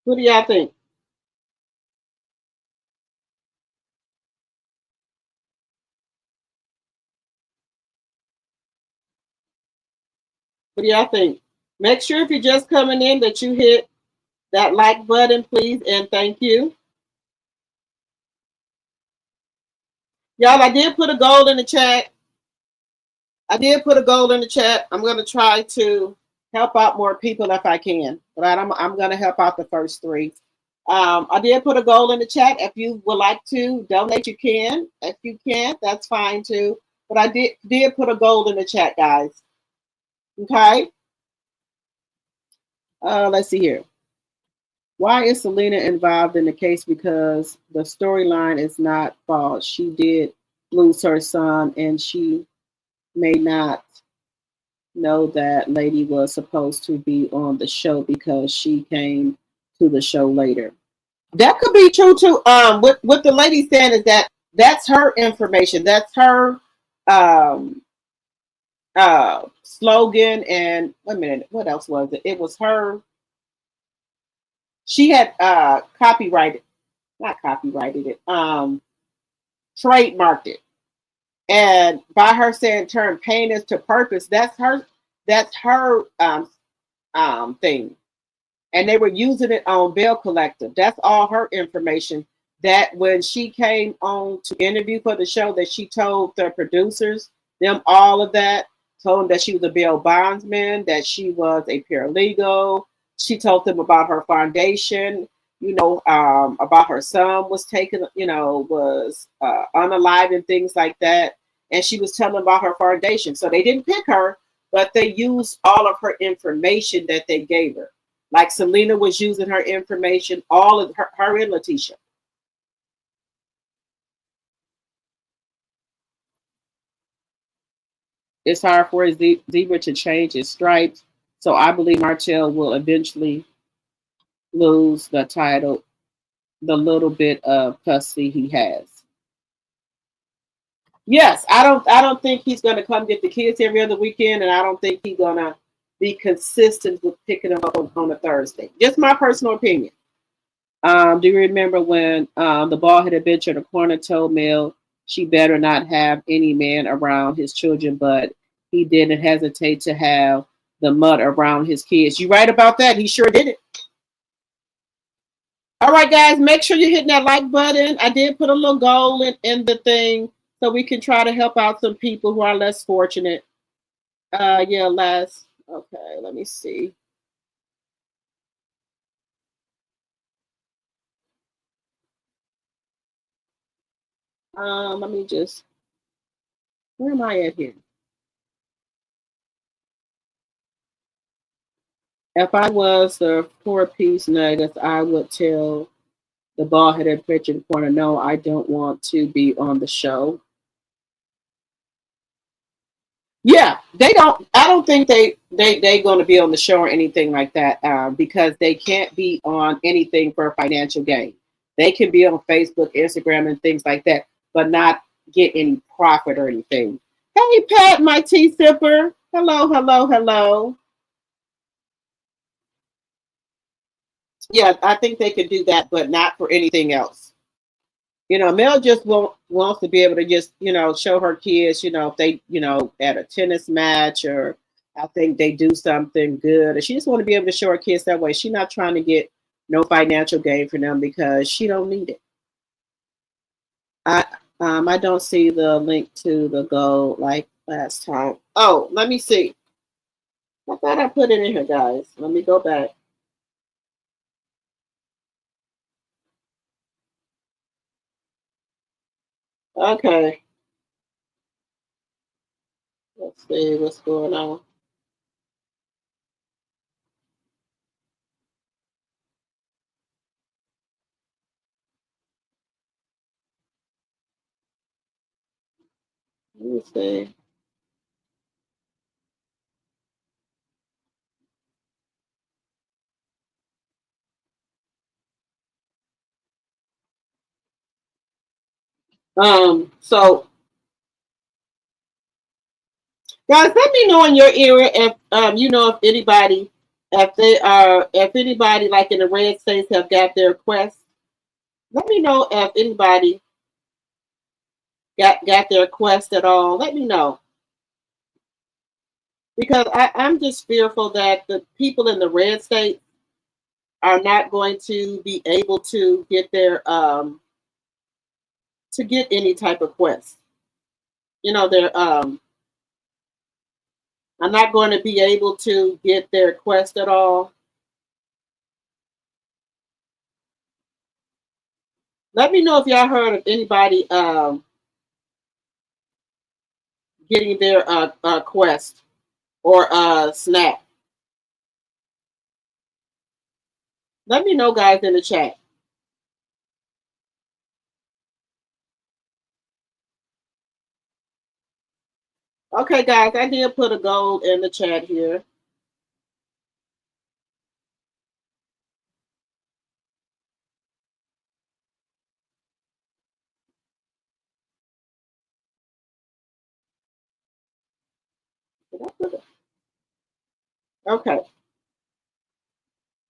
What do y'all think? What do y'all think? Make sure if you're just coming in that you hit that like button, please, and thank you. Y'all, I did put a goal in the chat. I did put a goal in the chat. I'm going to try to help out more people if I can. But I'm going to help out the first three. I did put a goal in the chat. If you would like to donate, you can. If you can't, that's fine too. But I did put a goal in the chat, guys. Okay. Let's see here. Why is Selena involved in the case? Because the storyline is not false. She did lose her son, and she may not know that lady was supposed to be on the show because she came to the show later. That could be true too. What the lady said is that that's her information. That's her um slogan. And wait a minute, what else was it? It was her. She had copyrighted, not copyrighted it, trademarked it. And by her saying turn pain is to purpose, that's her thing. And they were using it on Belle Collective. That's all her information. That when she came on to interview for the show, that she told the producers, them all of that, told them that she was a bail bondsman, that she was a paralegal. She told them about her foundation, about her son was taken, was unalive and things like that. And she was telling them about her foundation. So they didn't pick her, but they used all of her information that they gave her. Like Selena was using her information, all of her and Letitia. It's hard for a zebra to change its stripes. So I believe Martell will eventually lose the title, the little bit of custody he has. Yes, I don't think he's gonna come get the kids every other weekend, and I don't think he's gonna be consistent with picking them up on a Thursday. Just my personal opinion. Do you remember when the bald-headed adventure in the corner told Mel she better not have any man around his children, but he didn't hesitate to have the mud around his kids? You right about that. He sure did it. All right, guys, make sure you're hitting that like button. I did put a little goal in the thing so we can try to help out some people who are less fortunate. Yeah, last. Okay, let me see. Let me just. Where am I at here? If I was the 4-piece nuggets, I would tell The bald headed bitch in the corner. No, I don't want to be on the show. Yeah, they don't. I don't think they going to be on the show or anything like that because they can't be on anything for financial gain. They can be on Facebook, Instagram, and things like that, but not get any profit or anything. Hey, Pat, my tea sipper. Hello, hello, hello. Yeah, I think they could do that, but not for anything else. Mel just wants to be able to just, show her kids, if they, at a tennis match or I think they do something good. And she just want to be able to show her kids that way. She's not trying to get no financial gain for them because she don't need it. I don't see the link to the goal like last time. Oh, let me see. I thought I put it in here, guys. Let me go back. Okay. Let's see what's going on. Let me see. So guys, let me know in your area if if anybody, if anybody like in the red states have got their quest. Let me know if anybody got their quest at all. Let me know. Because I'm just fearful that the people in the red state are not going to be able to get their to get any type of quest. They're I'm not going to be able to get their quest at all. Let me know if y'all heard of anybody getting their quest or snap. Let me know, guys, in the chat. Okay, guys, I did put a goal in the chat here. Okay.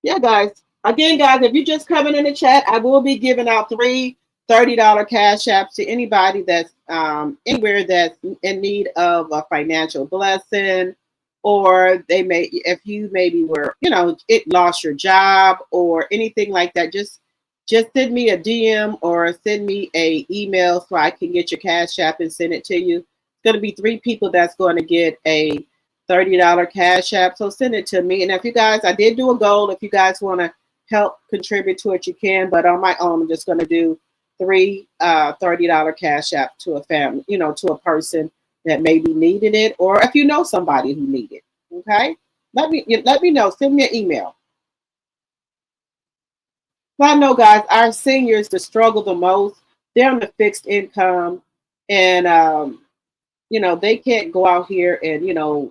Yeah, guys. Again, guys, if you're just coming in the chat, I will be giving out three $30 cash apps to anybody that's anywhere that's in need of a financial blessing, or they may, if you maybe were, it lost your job or anything like that, just send me a DM or send me a email so I can get your cash app and send it to you. It's going to be three people that's going to get a $30 cash app. So send it to me. And if you guys, I did do a goal. If you guys want to help contribute to it, you can. But on my own, I'm just going to do three $30 cash app to a family, to a person that maybe needed it, or if you know somebody who needed it. Okay, let me know. Send me an email. Well, I know, guys, our seniors that struggle the most. They're on the fixed income, and they can't go out here and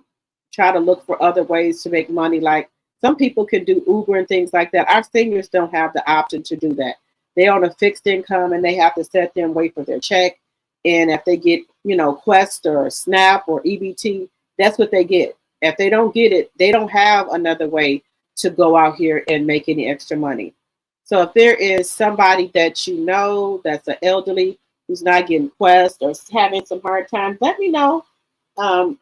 try to look for other ways to make money. Like some people can do Uber and things like that. Our seniors don't have the option to do that. They're on a fixed income and they have to sit there and wait for their check. And if they get, Quest or Snap or EBT, that's what they get. If they don't get it, they don't have another way to go out here and make any extra money. So if there is somebody that that's an elderly who's not getting Quest or having some hard times, let me know. And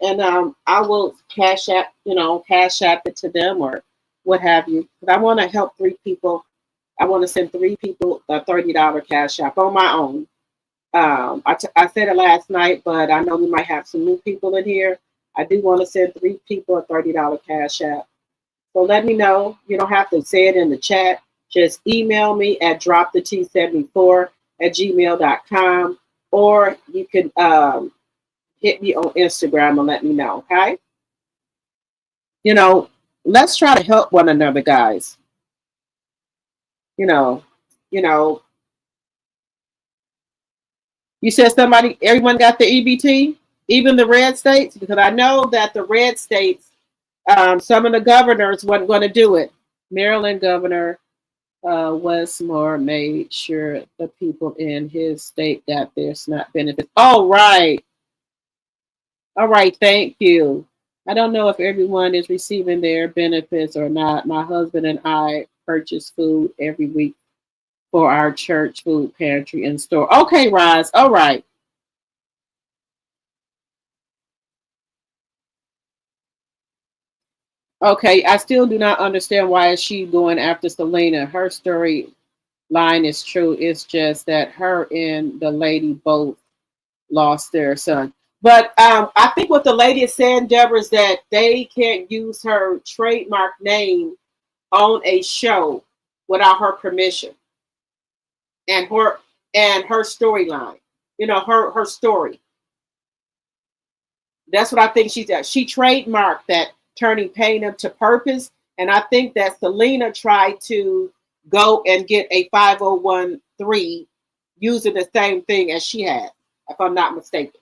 I will cash app it to them or what have you. But I want to help three people. I want to send three people a $30 cash app on my own. I said it last night, but I know we might have some new people in here. I do want to send three people a $30 cash app. So let me know. You don't have to say it in the chat. Just email me at dropthet74@gmail.com, or you can hit me on Instagram and let me know. Okay. Let's try to help one another, guys. you know, you said everyone got the EBT, even the red states, because I know that the red states, some of the governors wasn't going to do it. Maryland Governor Westmore made sure the people in his state got their SNAP benefits. All right. All right. Thank you. I don't know if everyone is receiving their benefits or not. My husband and I purchase food every week for our church food pantry and store. Okay, Roz. All right. Okay, I still do not understand why is she going after Selena. Her storyline is true. It's just that her and the lady both lost their son. But I think what the lady is saying, Deborah, is that they can't use her trademark name on a show without her permission and her storyline. You know, her story. That's what I think she did. She trademarked that turning pain into purpose. And I think that Selena tried to go and get a 501(c)(3) using the same thing as she had, if I'm not mistaken.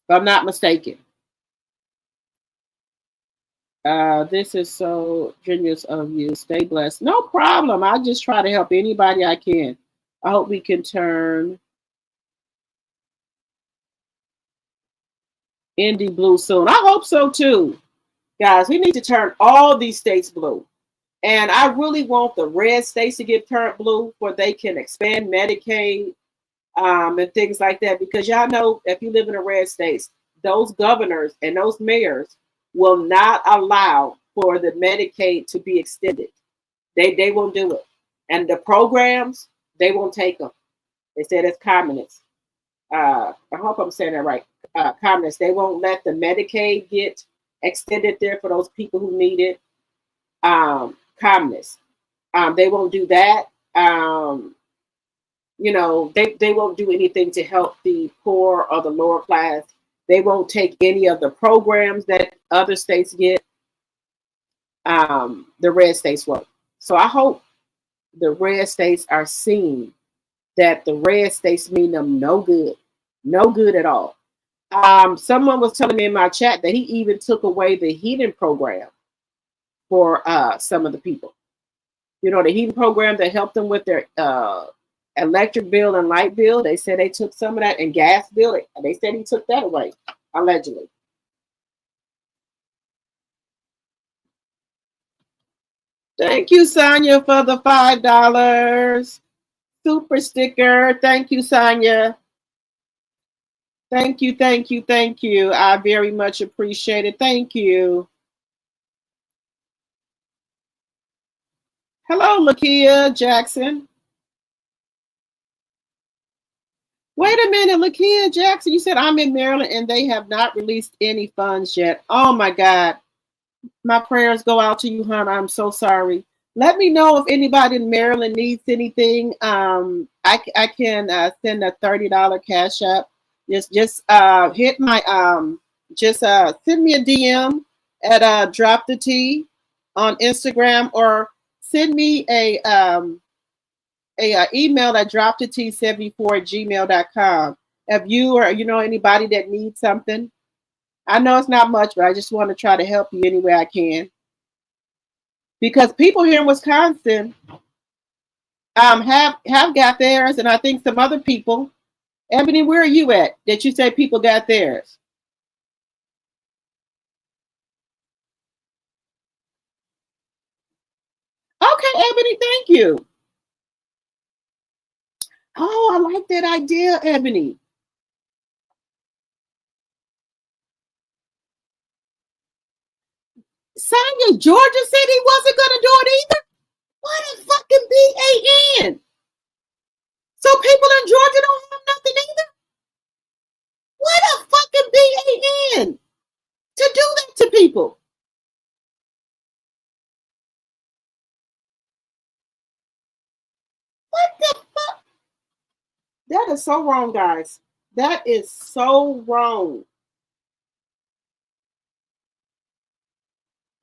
If I'm not mistaken. This is so genius of you. Stay blessed. No problem. I just try to help anybody I can. I hope we can turn Indy blue soon. I hope so too. Guys, we need to turn all these states blue. And I really want the red states to get turned blue where they can expand Medicaid and things like that. Because y'all know if you live in the red states, those governors and those mayors will not allow for the Medicaid to be extended. They won't do it. And the programs, they won't take them. They said it's communist. I hope I'm saying that right. Communist. They won't let the Medicaid get extended there for those people who need it. Communists. They won't do that. You know, they won't do anything to help the poor or the lower class. They won't take any of the programs that other states get. The red states won't. So I hope the red states are seeing that the red states mean them no good. No good at all. Someone was telling me in my chat that he even took away the heating program for some of the people. You know, the heating program that helped them with their electric bill and light bill. They said they took some of that, and gas bill. They said he took that away, allegedly. Thank you, Sonia, for the $5 super sticker. Thank you, Sonia. Thank you, thank you, thank you. I very much appreciate it. Thank you. Hello, Lakia Jackson. Wait a minute, Lakia Jackson. You said I'm in Maryland and they have not released any funds yet. Oh my God. My prayers go out to you, hon. I'm so sorry. Let me know if anybody in Maryland needs anything. I can send a $30 cash app. Just hit my send me a DM at Drop the T on Instagram, or send me a email at droptheT74@gmail.com. If you or anybody that needs something, I know it's not much, but I just want to try to help you any way I can. Because people here in Wisconsin have got theirs, and I think some other people. Ebony, where are you at that you say people got theirs? Okay, Ebony, thank you. Oh, I like that idea, Ebony. Sonia, Georgia said he wasn't going to do it either. What a fucking BAN. So people in Georgia don't have nothing either? What a fucking BAN to do that to people. What the fuck? That is so wrong, guys. That is so wrong.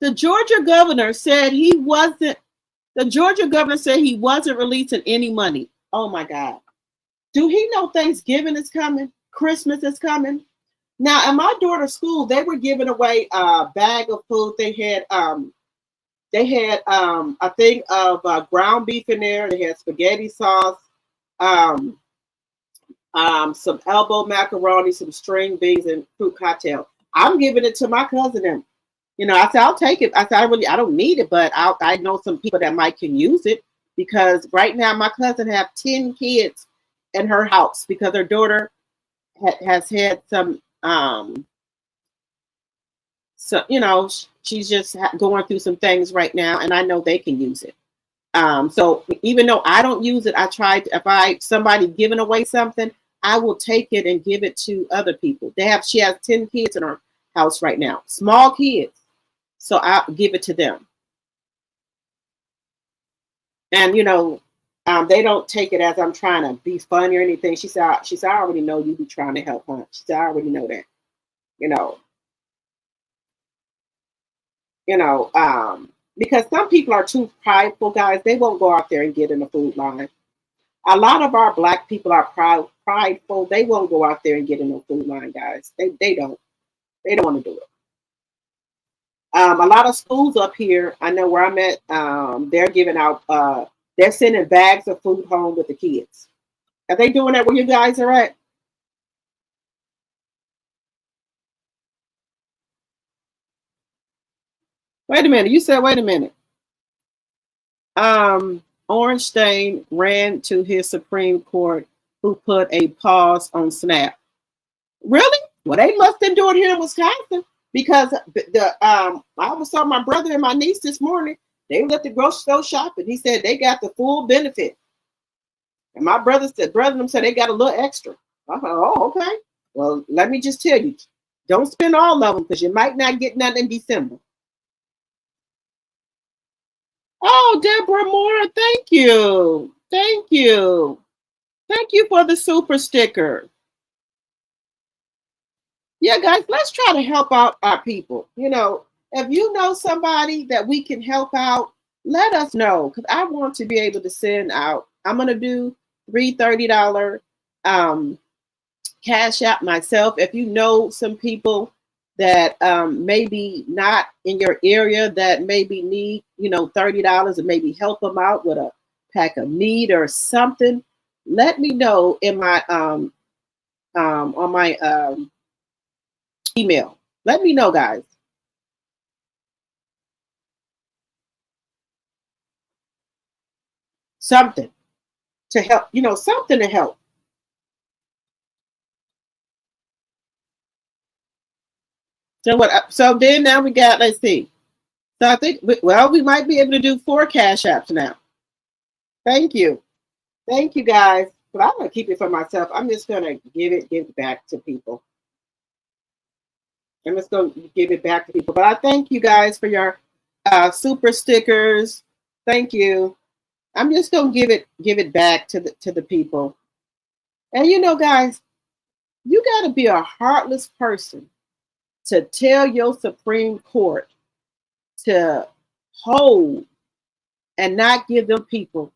The Georgia governor said he wasn't The Georgia governor said he wasn't releasing any money. Oh my God. Do he know Thanksgiving is coming? Christmas is coming? Now, at my daughter's school, they were giving away a bag of food. They had a thing of ground beef in there. They had spaghetti sauce, some elbow macaroni, some string beans, and fruit cocktail. I'm giving it to my cousin. And, I said, I'll take it. I said, I don't need it, but I know some people that might can use it, because right now my cousin have 10 kids in her house because her daughter has had some, she's just going through some things right now, and I know they can use it. So even though I don't use it, I tried. If somebody giving away something, I will take it and give it to other people. She has 10 kids in her house right now, small kids. So I'll give it to them. And they don't take it as I'm trying to be funny or anything. She said, I already know you be trying to help, huh? She said, I already know that. Because some people are too prideful, guys. They won't go out there and get in the food line. A lot of our Black people are prideful. They won't go out there and get in the food line, guys. They don't want to do it. A lot of schools up here, I know where I'm at, they're giving out, they're sending bags of food home with the kids. Are they doing that where you guys are at? Wait a minute. You said, wait a minute. Ornstein ran to his Supreme Court, who put a pause on SNAP. Really? Well, they must have do it here in Wisconsin, because I was saw my brother and my niece this morning. They were at the grocery store shopping. He said they got the full benefit. And my brother said they got a little extra. I thought, oh, okay. Well, let me just tell you, don't spend all of them, because you might not get nothing in December. Oh, Deborah Moore, thank you. Thank you. Thank you for the super sticker. Yeah, guys, let's try to help out our people. If you know somebody that we can help out, let us know, because I want to be able to send out. I'm going to do $330 Cash App myself. If you know some people that maybe not in your area that maybe need, $30, and maybe help them out with a pack of meat or something, let me know in my on my email. Let me know, guys. Something to help, something to help. So what? So then now we got, let's see. So I think, we might be able to do 4 Cash Apps now. Thank you. Thank you, guys. But I'm going to keep it for myself. I'm just going to give it back to people. I'm just going to give it back to people. But I thank you guys for your super stickers. Thank you. I'm just going to give it back to the people. And guys, you got to be a heartless person to tell your Supreme Court to hold and not give them people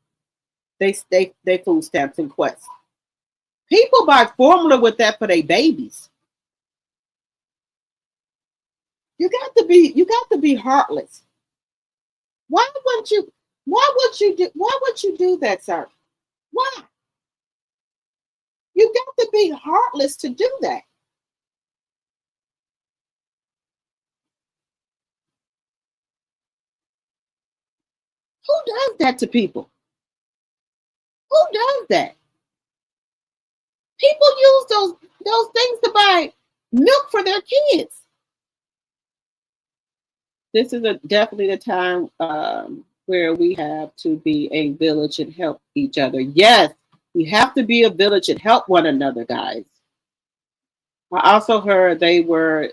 they food stamps and quests. People buy formula with that for their babies. You got to be heartless. Why would you do that, sir? Why? You got to be heartless to do that. Who does that to people? Who does that? People use those things to buy milk for their kids. This is definitely the time where we have to be a village and help each other. Yes, we have to be a village and help one another, guys. I also heard they were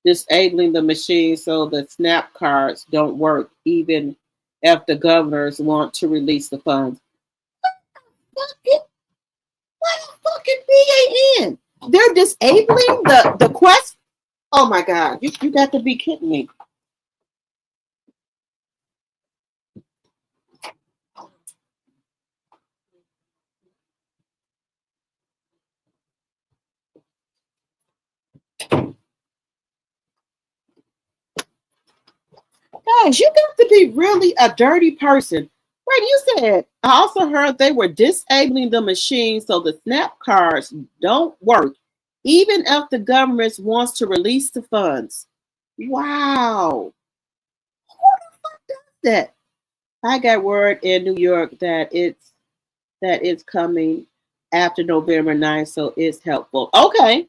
disabling the machine so the SNAP cards don't work, even if the governors want to release the funds. What fucking BAN? They're disabling the quest? Oh my God, you got to be kidding me. Guys, you got to be really a dirty person. Wait, you said, I also heard they were disabling the machine so the SNAP cards don't work, even if the government wants to release the funds. Wow. Who the fuck does that? I got word in New York that it's coming after November 9th, so it's helpful. Okay.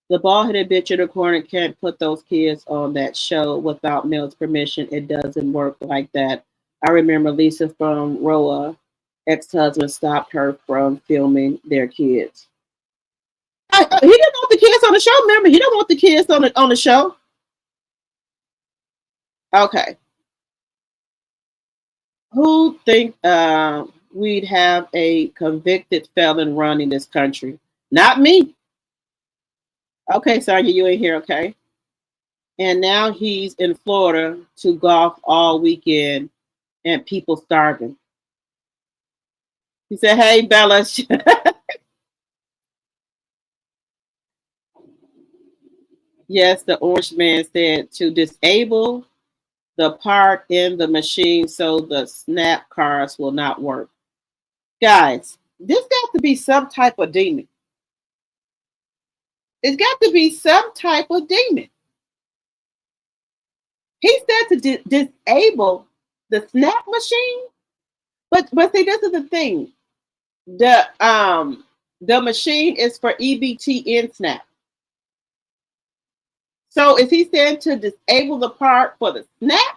The bald-headed bitch in the corner can't put those kids on that show without Mel's permission. It doesn't work like that. I remember Lisa from Roa, ex-husband, stopped her from filming their kids. He didn't want the kids on the show. Remember, he didn't want the kids on the show. Okay. Who think we'd have a convicted felon running this country? Not me. Okay, Sonya, you ain't here, okay? And now he's in Florida to golf all weekend and people starving. He said, hey, Bella. Yes, the orange man said to disable the part in the machine so the SNAP cards will not work. Guys, this got to be some type of demon. It's got to be some type of demon. He said to disable the SNAP machine, but see, this is the thing. The machine is for EBT and SNAP. So is he saying to disable the part for the SNAP?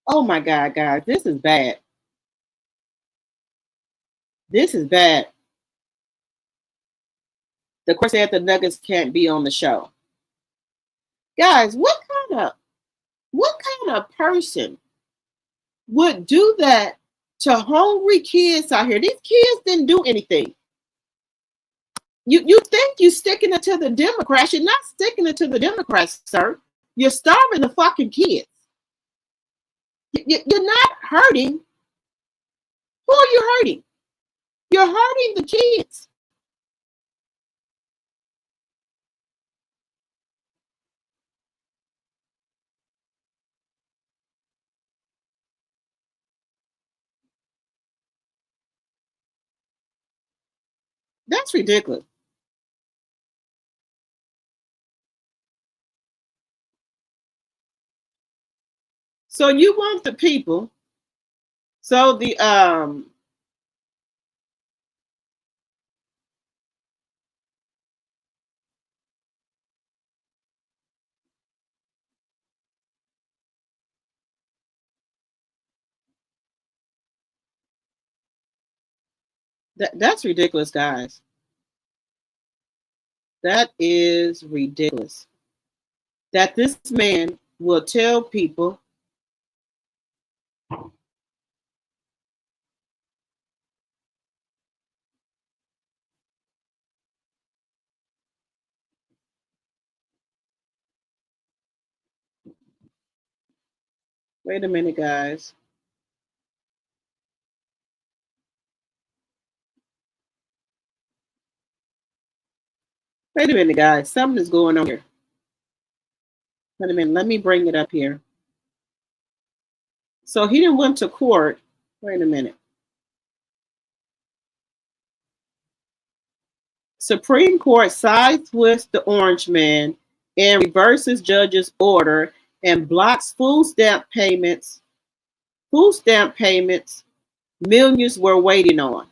Oh my God, guys, this is bad. This is bad. The course said the Nuggets can't be on the show. Guys, what kind of person would do that to hungry kids out here? These kids didn't do anything. You think you're sticking it to the Democrats. You're not sticking it to the Democrats, sir. You're starving the fucking kids. You're not hurting. Who are you hurting? You're hurting the kids. That's ridiculous. So you want the people. So the that's ridiculous, guys. That is ridiculous. That this man will tell people wait a minute, guys. Wait a minute, guys. Something is going on here. Wait a minute. Let me bring it up here. So he didn't went to court. Wait a minute. Supreme Court sides with the orange man and reverses judge's order and blocks food stamp payments. Food stamp payments millions were waiting on.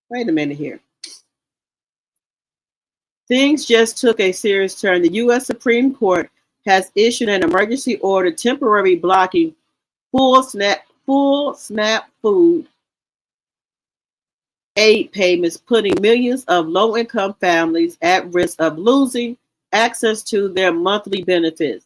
Wait a minute here. Things just took a serious turn. The U.S. Supreme Court has issued an emergency order temporarily blocking full SNAP food aid payments, putting millions of low-income families at risk of losing access to their monthly benefits.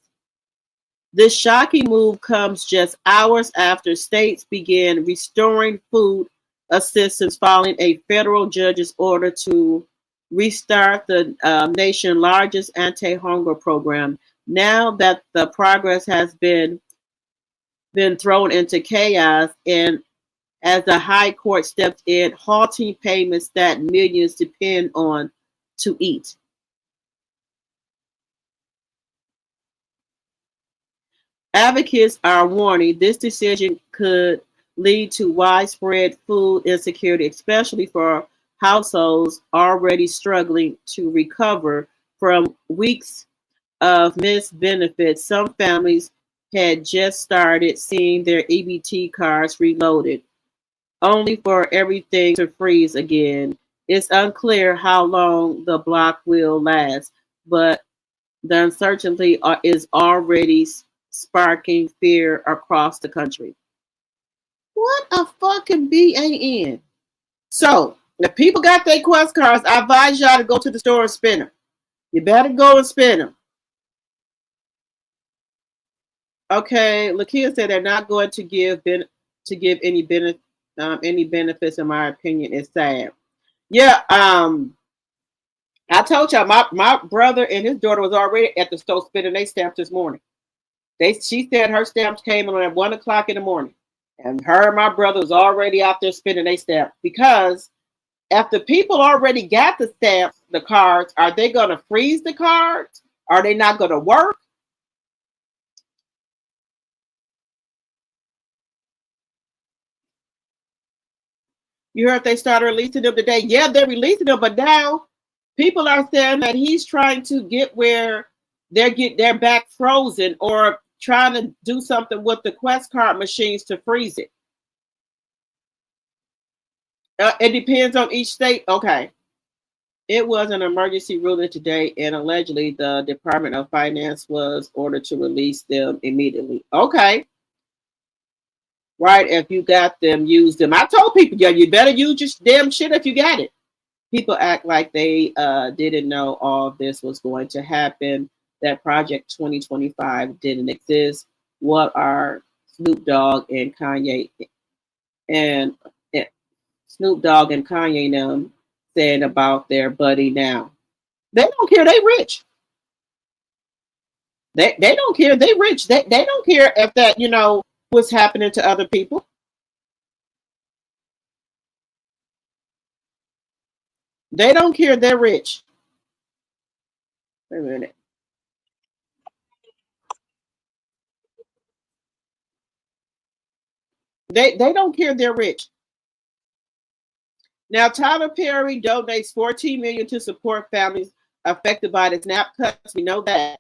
This shocking move comes just hours after states began restoring food assistance following a federal judge's order to restart the nation's largest anti-hunger program. Now that the progress has been thrown into chaos, and as the high court stepped in, halting payments that millions depend on to eat. Advocates are warning this decision could lead to widespread food insecurity, especially for households already struggling to recover from weeks of missed benefits. Some families had just started seeing their EBT cards reloaded, only for everything to freeze again. It's unclear how long the block will last, but the uncertainty is already sparking fear across the country. What a fucking BAN. So, if people got their Quest cards, I advise y'all to go to the store and spend them. You better go and spend them. Okay, Lakia said they're not going to give any benefits. In my opinion, it's sad. Yeah, I told y'all my brother and his daughter was already at the store spending their stamps this morning. She said her stamps came in at 1 o'clock in the morning, and her and my brother was already out there spending their stamps because if the people already got the stamps, the cards, are they going to freeze the cards? Are they not going to work? You heard they started releasing them today. Yeah, they're releasing them, but now people are saying that he's trying to get where they're back frozen or trying to do something with the Quest card machines to freeze it. It depends on each state. Okay. It was an emergency ruling today, and allegedly the Department of Finance was ordered to release them immediately. Okay. Right, if you got them, use them. I told people, yeah, you better use your damn shit if you got it. People act like they didn't know all of this was going to happen, that Project 2025 didn't exist. What are Snoop Dogg and Kanye and Snoop Dogg and Kanye them saying about their buddy now? They don't care. They rich. They don't care. They rich. They don't care if that, what's happening to other people. They don't care. They're rich. Wait a minute. They don't care. They're rich. Now, Tyler Perry donates $14 million to support families affected by the SNAP cuts. We know that.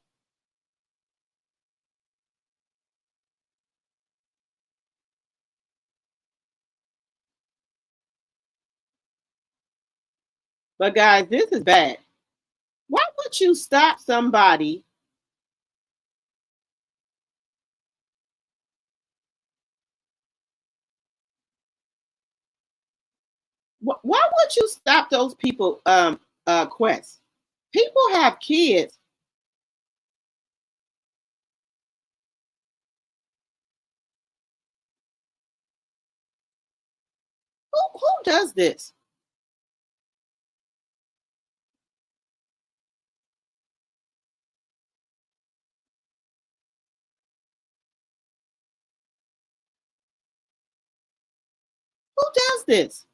But guys, this is bad. Why would you stop somebody? Why would you stop those people? Quest. People have kids. Who does this? Who does this?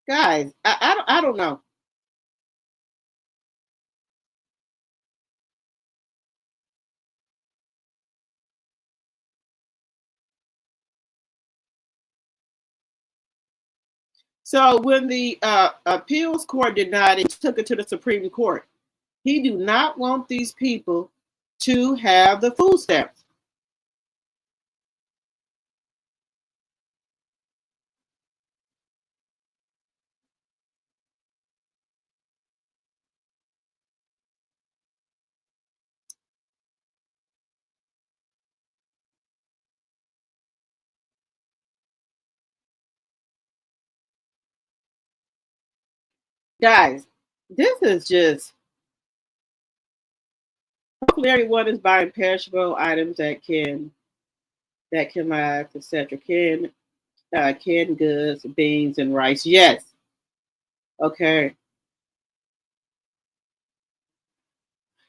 Guys, I don't know. So when the appeals court denied it, took it to the Supreme Court. He do not want these people to have the food stamps. Guys, this is just, hopefully everyone is buying perishable items that can last, etc. Canned goods, beans, and rice. Yes. Okay.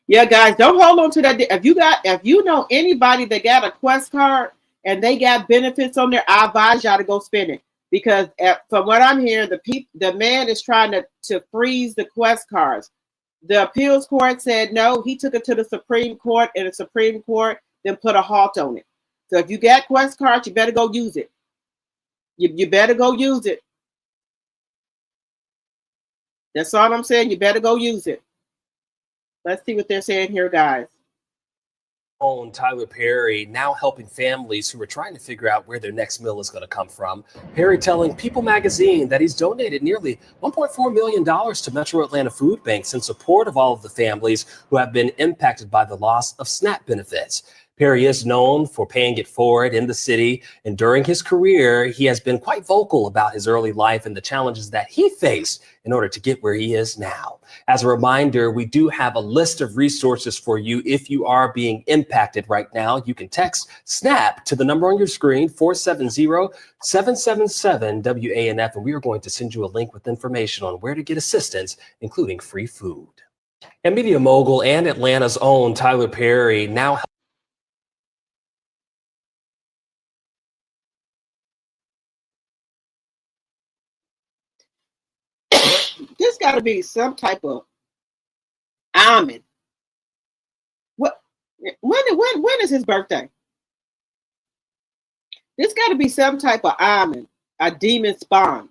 Yeah, guys, don't hold on to that. If you know anybody that got a Quest card, and they got benefits on there, I advise y'all to go spend it. Because from what I'm hearing, the man is trying to freeze the Quest cards. The appeals court said no. He took it to the Supreme Court, and the Supreme Court then put a halt on it. So if you got Quest cards, you better go use it. You better go use it. That's all I'm saying. You better go use it. Let's see what they're saying here, guys. Own Tyler Perry now helping families who are trying to figure out where their next meal is going to come from. Perry telling People magazine that he's donated nearly $1.4 million to Metro Atlanta food banks in support of all of the families who have been impacted by the loss of SNAP benefits. Perry is known for paying it forward in the city, and during his career, he has been quite vocal about his early life and the challenges that he faced in order to get where he is now. As a reminder, we do have a list of resources for you if you are being impacted right now. You can text SNAP to the number on your screen, 470-777-WANF, and we are going to send you a link with information on where to get assistance, including free food. And media mogul and Atlanta's own Tyler Perry now There's got to be some type of almond. What? When is his birthday? There's got to be some type of almond, a demon spawn.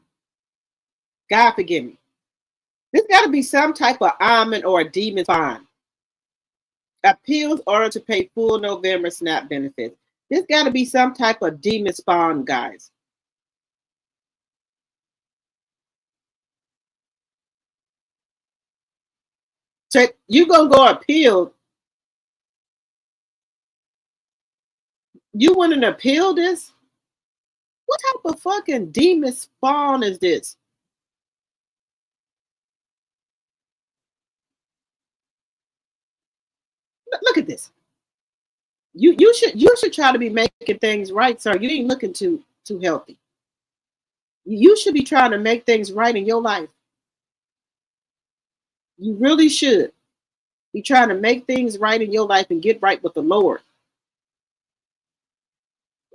God forgive me. There's got to be some type of almond or a demon spawn. Appeals order to pay full November SNAP benefits. There's got to be some type of demon spawn, guys. So you gonna go appeal? You want to appeal this? What type of fucking demon spawn is this? Look at this. You should try to be making things right, sir. You ain't looking too healthy. You should be trying to make things right in your life. You really should be trying to make things right in your life and get right with the Lord.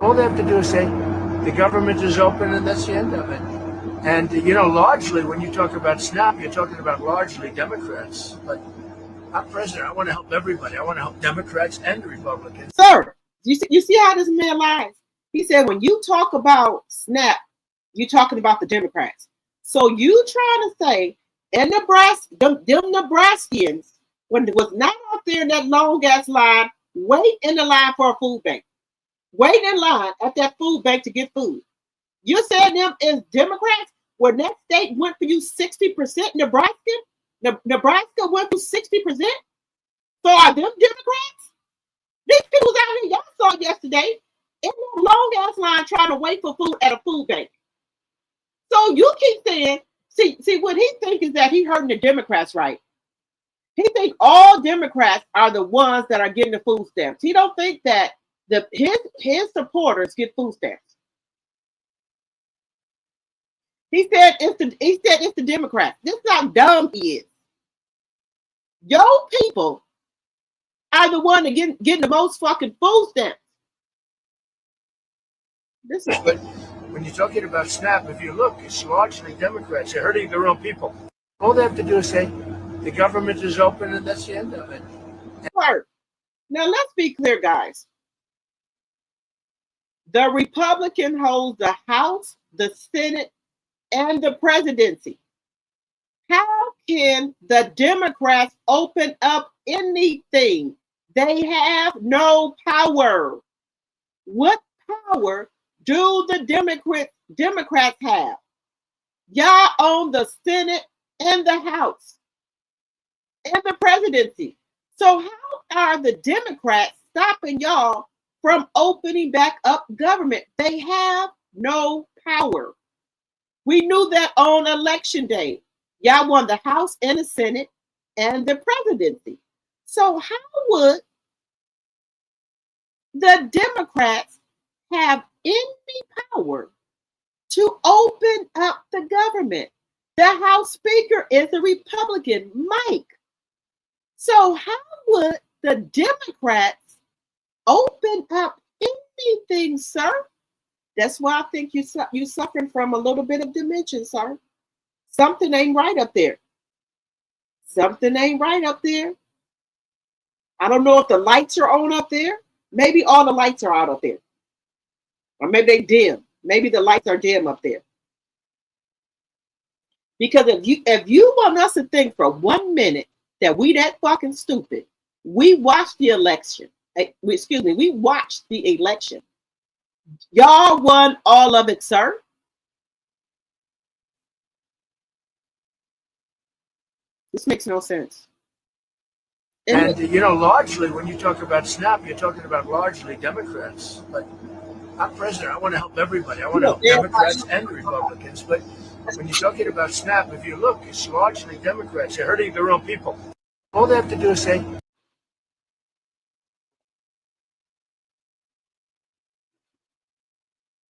All they have to do is say the government is open, and that's the end of it. And, largely when you talk about SNAP, you're talking about largely Democrats. But I'm president. I want to help everybody. I want to help Democrats and Republicans. Sir, you see how this man lies? He said when you talk about SNAP, you're talking about the Democrats. So you trying to say, and Nebraska, them Nebraskans, when it was not out there in that long ass line, wait in the line for a food bank. Wait in line at that food bank to get food. You're saying them is Democrats? When that state went for you 60%, Nebraska went for 60%? So are them Democrats? These people was out here, y'all saw yesterday, in that long ass line trying to wait for food at a food bank. So you keep saying, See, what he thinks is that he hurting the Democrats, right? He thinks all Democrats are the ones that are getting the food stamps. He don't think that his supporters get food stamps. He said it's the Democrats. This is how dumb he is. Your people are the one that getting the most fucking food stamps. This is. But when you're talking about SNAP, if you look, it's largely Democrats. They're hurting their own people. All they have to do is say the government is open, and that's the end of it. Now let's be clear, guys. The Republican holds the House, the Senate, and the presidency. How can the Democrats open up anything? They have no power. What power do the Democrats have? Y'all own the Senate and the House and the presidency. So how are the Democrats stopping y'all from opening back up government? They have no power. We knew that on election day. Y'all won the House and the Senate and the presidency. So how would the Democrats have any power to open up the government? The House Speaker is a Republican, Mike. So how would the Democrats open up any anything, sir. That's why I think you're suffering from a little bit of dementia, sir. Something ain't right up there. Something ain't right up there. I don't know if the lights are on up there. Maybe all the lights are out up there. Or maybe they dim. Maybe the lights are dim up there. Because if you want us to think for 1 minute that we that fucking stupid, we watched the election. We watched the election. Y'all won all of it, sir. This makes no sense. And, largely when you talk about SNAP, you're talking about largely Democrats. But I'm president. I want to help everybody. I want to help Democrats and Republicans. But when you're talking about SNAP, if you look, it's largely Democrats. They're hurting their own people. All they have to do is say,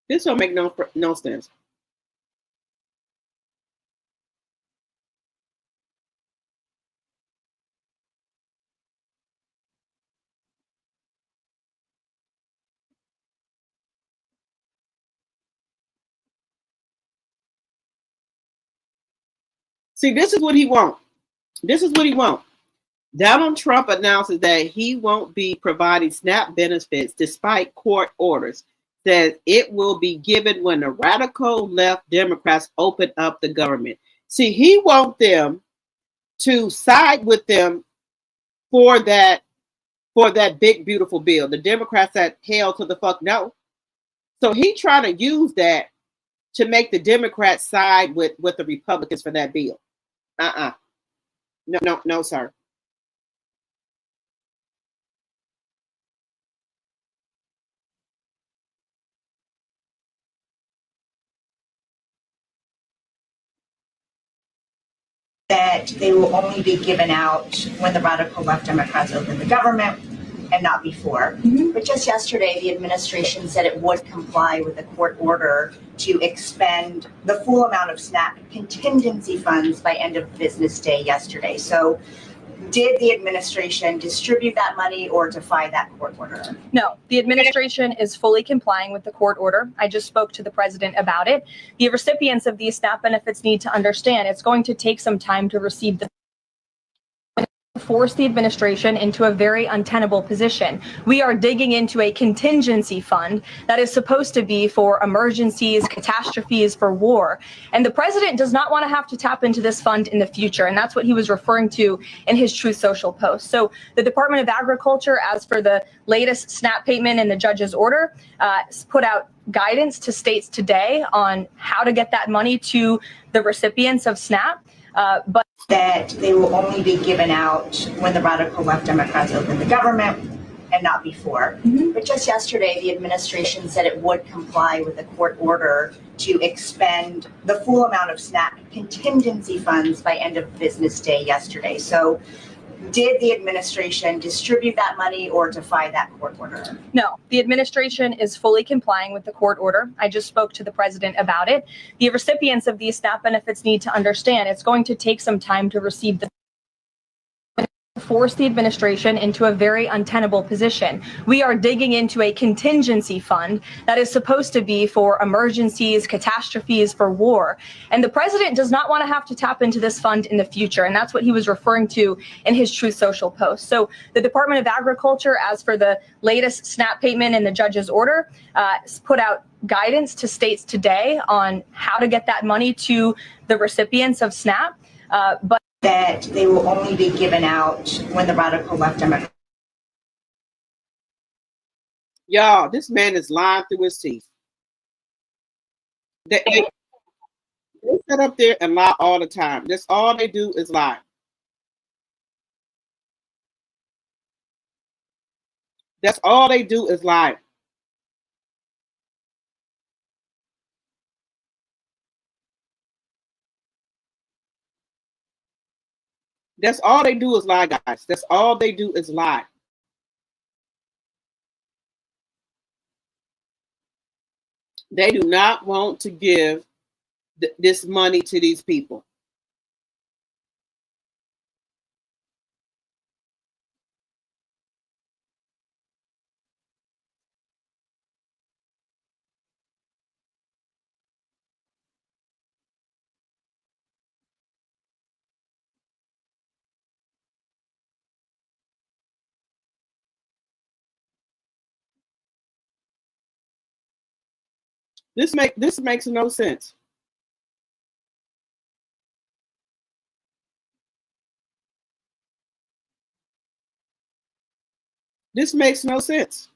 this don't make no sense. See, this is what he wants. This is what he wants. Donald Trump announces that he won't be providing SNAP benefits despite court orders. Says it will be given when the radical left Democrats open up the government. See, he wants them to side with them for that big beautiful bill. The Democrats said hell to the fuck no. So he trying to use that to make the Democrats side with the Republicans for that bill. No, sir. That they will only be given out when the radical left Democrats open the government and not before. Mm-hmm. But just yesterday, the administration said it would comply with a court order to expend the full amount of SNAP contingency funds by end of business day yesterday. So did the administration distribute that money or defy that court order? No, the administration is fully complying with the court order. I just spoke to the president about it. The recipients of these SNAP benefits need to understand it's going to take some time to receive the force the administration into a very untenable position. We are digging into a contingency fund that is supposed to be for emergencies, catastrophes, for war. And the president does not want to have to tap into this fund in the future. And that's what he was referring to in his Truth Social post. So the Department of Agriculture, as for the latest SNAP payment and the judge's order, put out guidance to states today on how to get that money to the recipients of SNAP. But that they will only be given out when the radical left Democrats open the government and not before. Mm-hmm. But just yesterday, the administration said it would comply with a court order to expend the full amount of SNAP contingency funds by end of business day yesterday. So did the administration distribute that money or defy that court order? No, the administration is fully complying with the court order. I just spoke to the president about it. The recipients of these SNAP benefits need to understand it's going to take some time to receive the force the administration into a very untenable position. We are digging into a contingency fund that is supposed to be for emergencies, catastrophes, for war. And the president does not want to have to tap into this fund in the future. And that's what he was referring to in his Truth Social post. So the Department of Agriculture, as for the latest SNAP payment and the judge's order, put out guidance to states today on how to get that money to the recipients of SNAP. But that they will only be given out when the radical left Democrats. Y'all, this man is lying through his teeth. They sit up there and lie all the time. That's all they do is lie. That's all they do is lie. That's all they do is lie, guys. That's all they do is lie. They do not want to give this money to these people. This makes no sense. This makes no sense.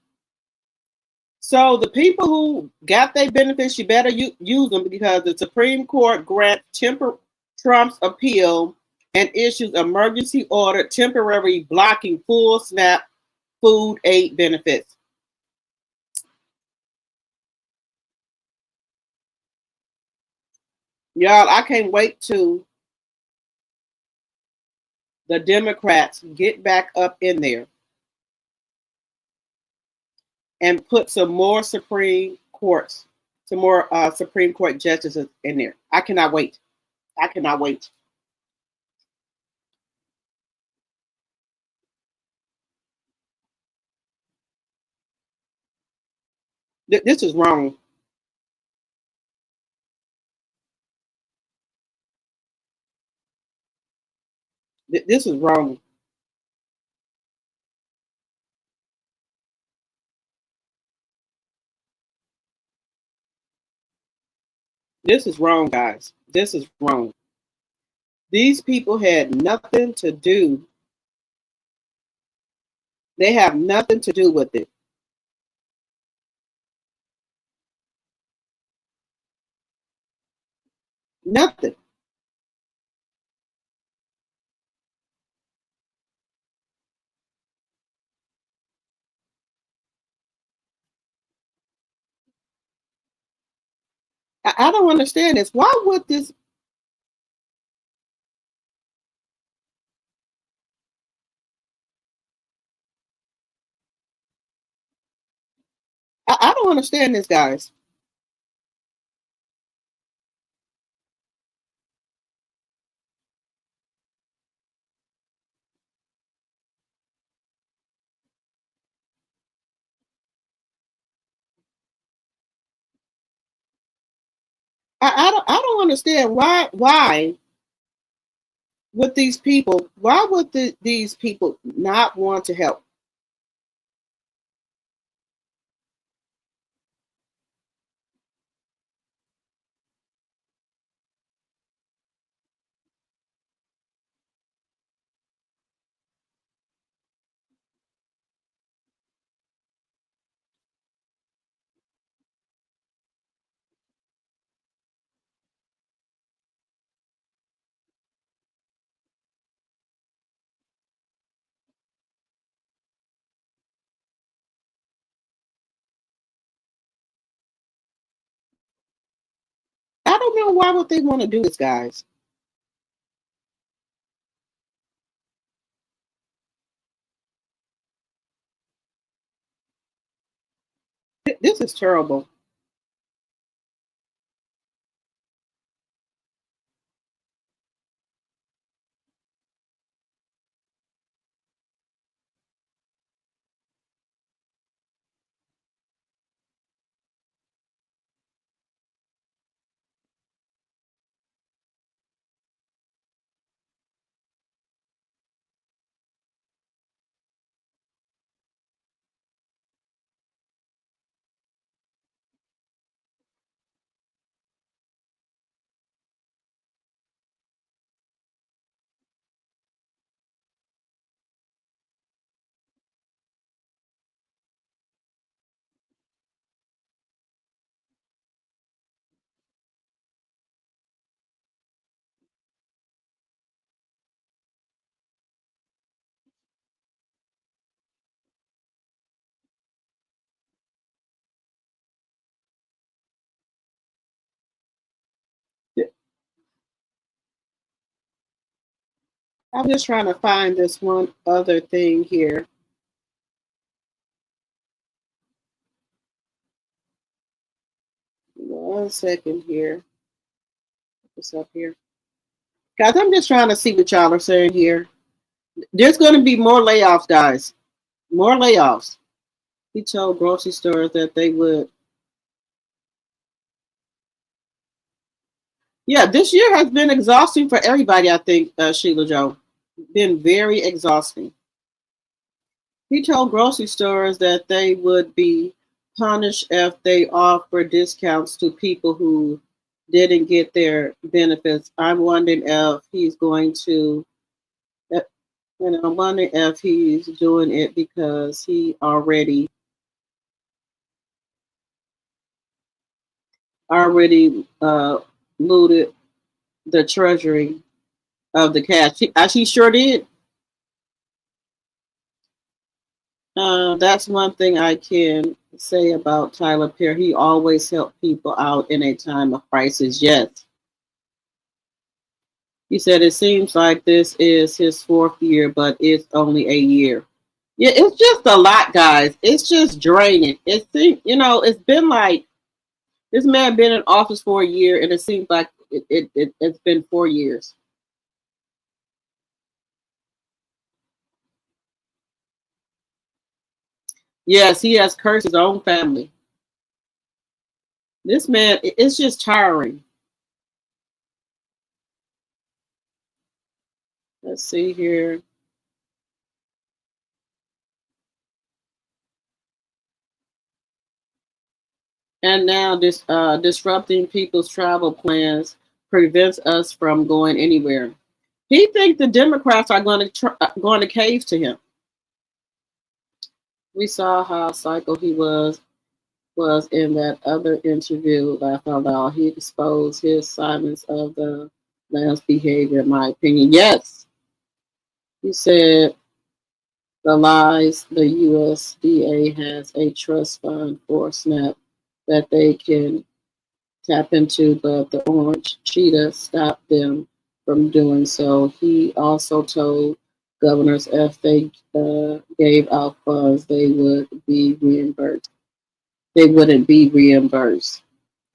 So the people who got their benefits, you better use them because the Supreme Court grants Trump's appeal and issues emergency order temporarily blocking full SNAP food aid benefits. Y'all, I can't wait till the Democrats get back up in there and put some more Supreme Court justices in there. I cannot wait. I cannot wait. This is wrong. This is wrong. This is wrong, guys. This is wrong. These people had nothing to do. They have nothing to do with it. Nothing. I don't understand this. Why would this? I don't understand this, guys. I don't understand why would these people these people not want to help? I don't know why would they want to do this, guys. This is terrible. I'm just trying to find this one other thing here. One second here. What's up here? Guys, I'm just trying to see what y'all are saying here. There's going to be more layoffs, guys. More layoffs. He told grocery stores that they would. Yeah, this year has been exhausting for everybody, I think, Sheila Joe. Been very exhausting. He told grocery stores that they would be punish if they offer discounts to people who didn't get their benefits. I'm wondering if he's going to, and I'm wondering if he's doing it because he already looted the treasury of the cash. He sure did. That's one thing I can say about Tyler Perry. He always helped people out in a time of crisis. Yes. He said it seems like this is his 4th year, but it's only a year. Yeah, it's just a lot, guys. It's just draining. It's been like this man been in office for a year, and it seems like it's been 4 years. Yes, he has cursed his own family. This man, it's just tiring. Let's see here. And now this disrupting people's travel plans prevents us from going anywhere. He thinks the Democrats are going to cave to him. We saw how psycho he was in that other interview that I found out. He exposed his silence of the last behavior, in my opinion. Yes. He said the lies, the USDA has a trust fund for SNAP that they can tap into, but the orange cheetah stopped them from doing so. He also told governors if they gave out funds, they would be reimbursed. They wouldn't be reimbursed.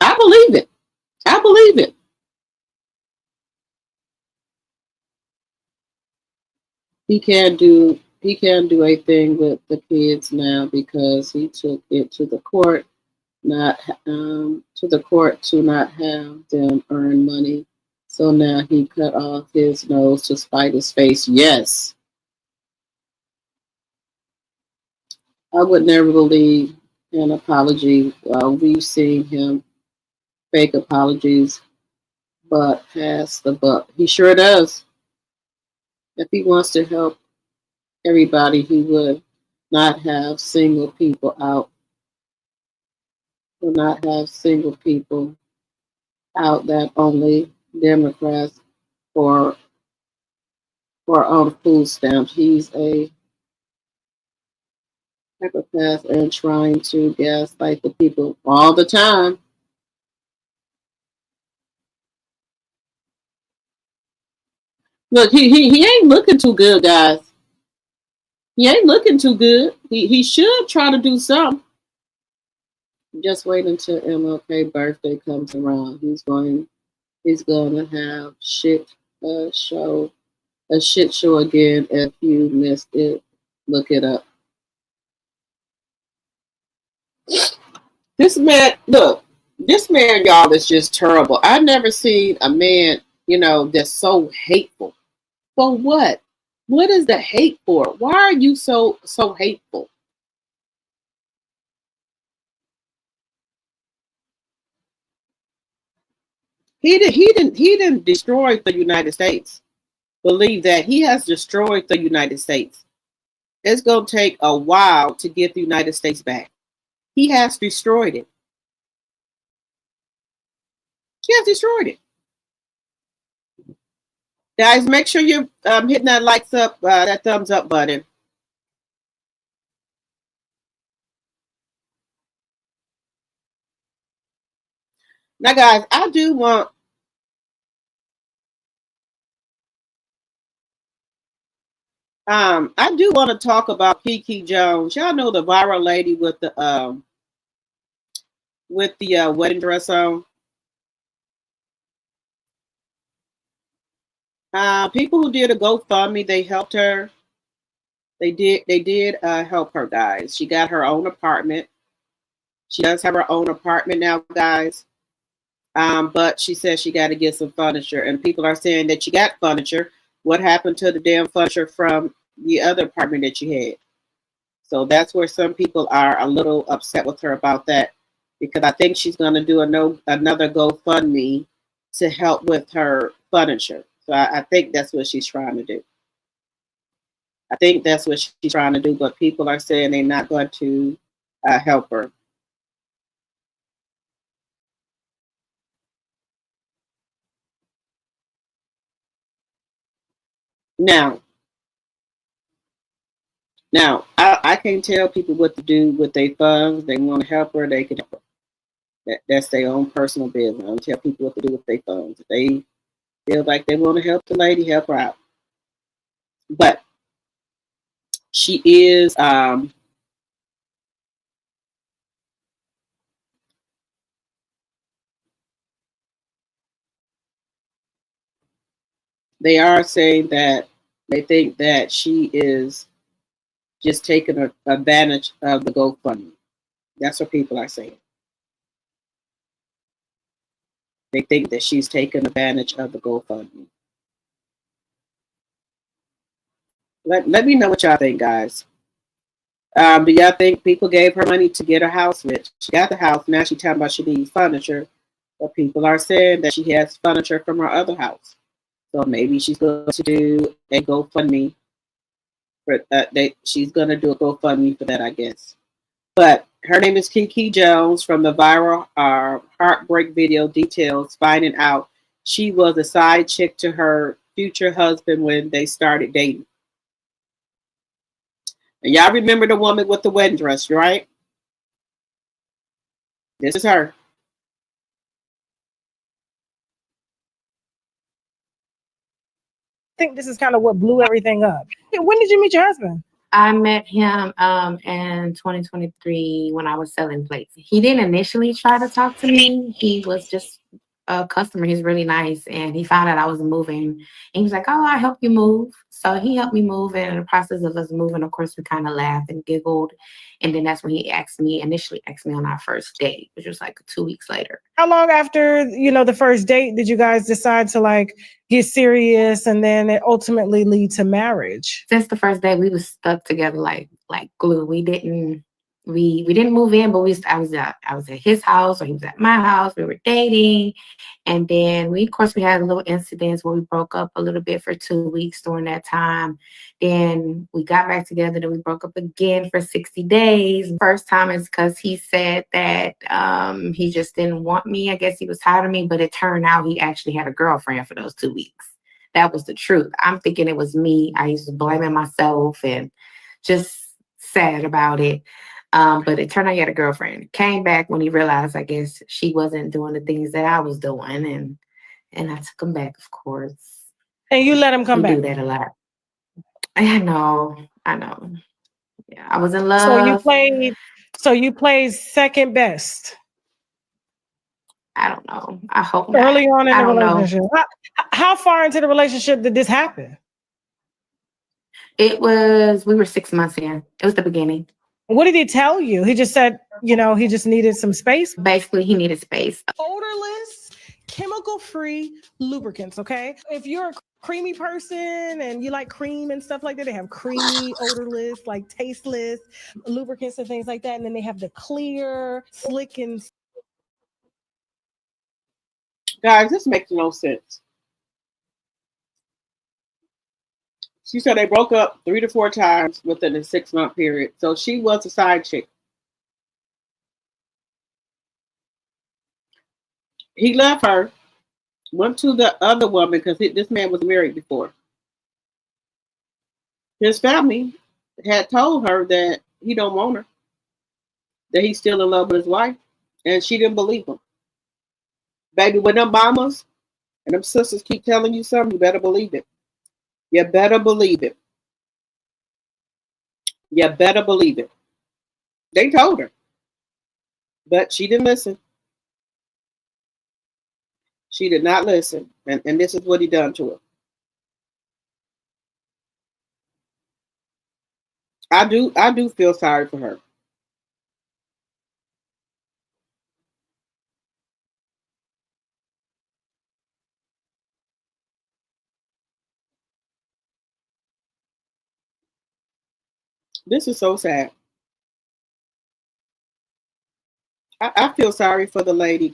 I believe it. I believe it. He can't do a thing with the kids now because he took it to the court, to not have them earn money. So now he cut off his nose to spite his face. Yes. I would never believe an apology. We've seen him fake apologies, but pass the buck. He sure does. If he wants to help everybody, he would not have single people out. Will not have single people out that only Democrats or on food stamps. He's a psychopath and trying to gaslight the people all the time. Look, he ain't looking too good, guys. He ain't looking too good. He should try to do something. Just wait until MLK birthday comes around. He's going to have a shit show again. If you missed it, look it up. This man, y'all, is just terrible. I've never seen a man, that's so hateful. For what? What is the hate for? Why are you so hateful? He didn't destroy the United States. Believe that he has destroyed the United States. It's gonna take a while to get the United States back. He has destroyed it. He has destroyed it. Guys, make sure you're hitting that that thumbs up button. Now, guys, I do want to talk about Kiki Jones. Y'all know the viral lady with the wedding dress on. People who did a GoFundMe, they helped her. They did help her, guys. She got her own apartment. She does have her own apartment now, guys. But she says she got to get some furniture, and people are saying that she got furniture. What happened to the damn furniture from the other apartment that she had? So that's where some people are a little upset with her about that, because I think she's going to do another GoFundMe to help with her furniture. So I think that's what she's trying to do. I think that's what she's trying to do, but people are saying they're not going to help her. Now, I can't tell people what to do with their funds. They want to help her, they can help her. That's their own personal business. I don't tell people what to do with their funds. If they feel like they want to help the lady, help her out. But she is they are saying that they think that she is just taking advantage of the GoFundMe. That's what people are saying. They think that she's taking advantage of the GoFundMe. Let me know what y'all think, guys. Do y'all think people gave her money to get her house rich? She got the house. Now she's talking about she needs furniture. But people are saying that she has furniture from her other house. So maybe she's going to do a GoFundMe. She's going to do a GoFundMe for that, I guess. But her name is Kiki Jones from the viral heartbreak video details finding out she was a side chick to her future husband when they started dating. And y'all remember the woman with the wedding dress, right? This is her. I think this is kind of what blew everything up. When did you meet your husband? I met him in 2023 when I was selling plates. He didn't initially try to talk to me. He was just a customer. He's really nice. And he found out I was moving. And he was like, oh, I help you move. So he helped me move. And in the process of us moving, of course, we kind of laughed and giggled. And then that's when he initially asked me on our first date, which was like 2 weeks later. How long after, the first date did you guys decide to like get serious and then it ultimately lead to marriage? Since the first day, we was stuck together like glue. We didn't move in, but I was at his house or he was at my house. We were dating. And then we had a little incidents where we broke up a little bit for 2 weeks during that time. Then we got back together, then we broke up again for 60 days. First time is because he said that he just didn't want me. I guess he was tired of me, but it turned out he actually had a girlfriend for those 2 weeks. That was the truth. I'm thinking it was me. I used to blaming myself and just sad about it. But it turned out he had a girlfriend. Came back when he realized, I guess, she wasn't doing the things that I was doing. And I took him back, of course. And you let him come back? We do that a lot. I know. Yeah, I was in love. So you played second best? I don't know. I hope not. Early on in the relationship. How far into the relationship did this happen? We were 6 months in. It was the beginning. What did he tell you? He just said, he just needed some space. Basically, he needed space. Odorless, chemical-free lubricants, okay? If you're a creamy person and you like cream and stuff like that, they have creamy, odorless, like tasteless lubricants and things like that. And then they have the clear, slick and... Guys, this makes no sense. She said they broke up 3 to 4 times within a 6-month period. So she was a side chick. He left her, went to the other woman because this man was married before. His family had told her that he don't want her, that he's still in love with his wife, and she didn't believe him. Baby, when them mamas and them sisters keep telling you something, you better believe it. You better believe it. You better believe it. They told her, but she didn't listen. She did not listen, and this is what he done to her. I do feel sorry for her. This is so sad. I feel sorry for the lady.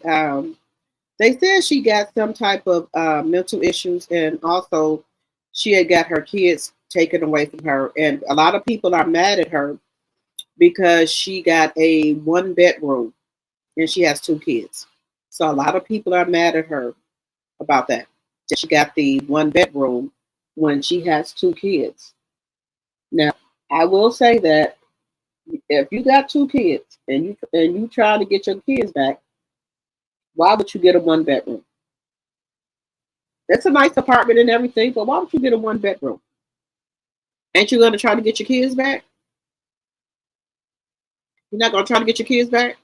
They said she got some type of mental issues, and also she had got her kids taken away from her. And a lot of people are mad at her because she got a 1 bedroom and she has 2 kids. So a lot of people are mad at her about that. She got the 1 bedroom when she has 2 kids. Now, I will say that if you got 2 kids and you try to get your kids back, why would you get a 1 bedroom? It's a nice apartment and everything, but why would you get a 1 bedroom? Ain't you gonna try to get your kids back? You're not gonna try to get your kids back?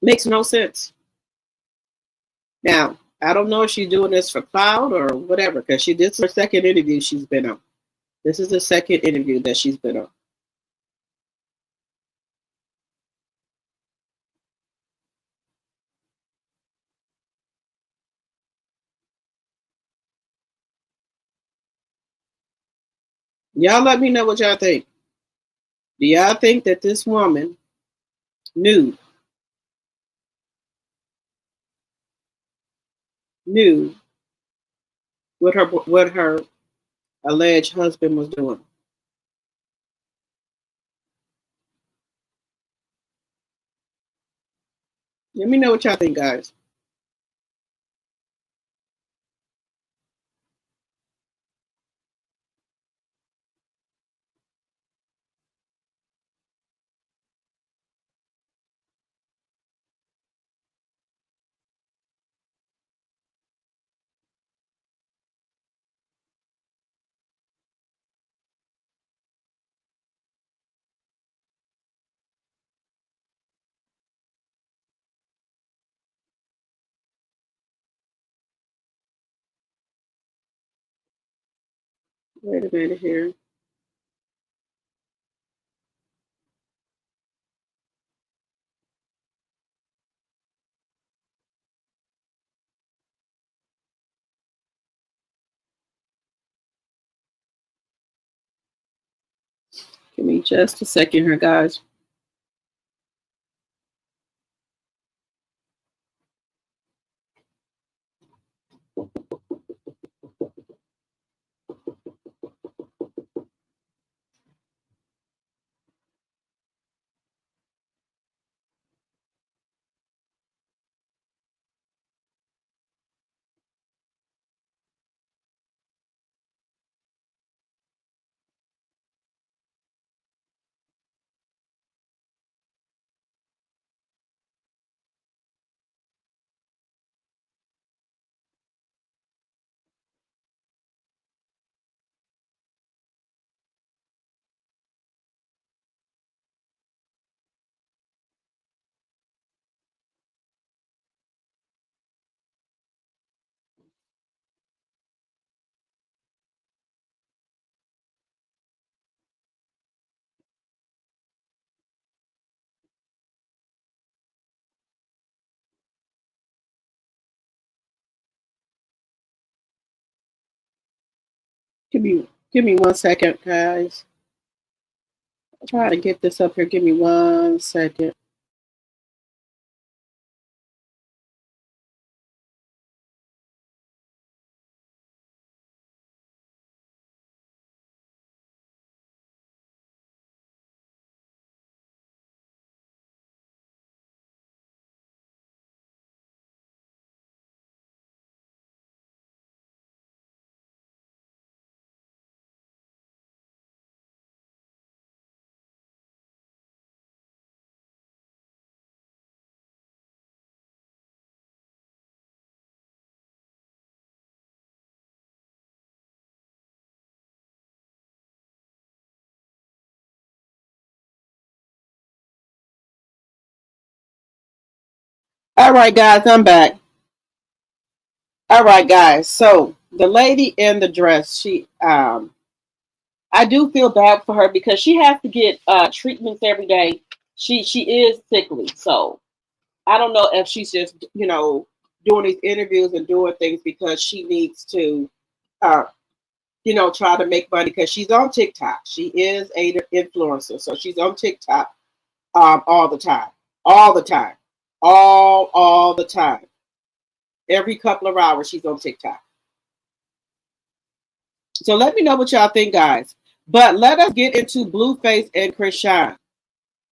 Makes no sense. Now, I don't know if she's doing this for cloud or whatever, because this is her second interview she's been on. This is the second interview that she's been on. Y'all let me know what y'all think. Do y'all think that this woman knew knew what her alleged husband was doing? Let me know what y'all think, guys. Wait a minute here. Give me just a second here, guys. Give me 1 second, guys. I'll try to get this up here. Give me 1 second. All right, guys, I'm back. All right, guys. So the lady in the dress, I do feel bad for her because she has to get treatments every day. She is sickly, so I don't know if she's just, doing these interviews and doing things because she needs to, uh, try to make money because she's on TikTok. She is a influencer, so she's on TikTok all the time, all the time, all the time. Every couple of hours, she's on TikTok. So let me know what y'all think, guys. But let us get into Blueface and CHRISSEAN.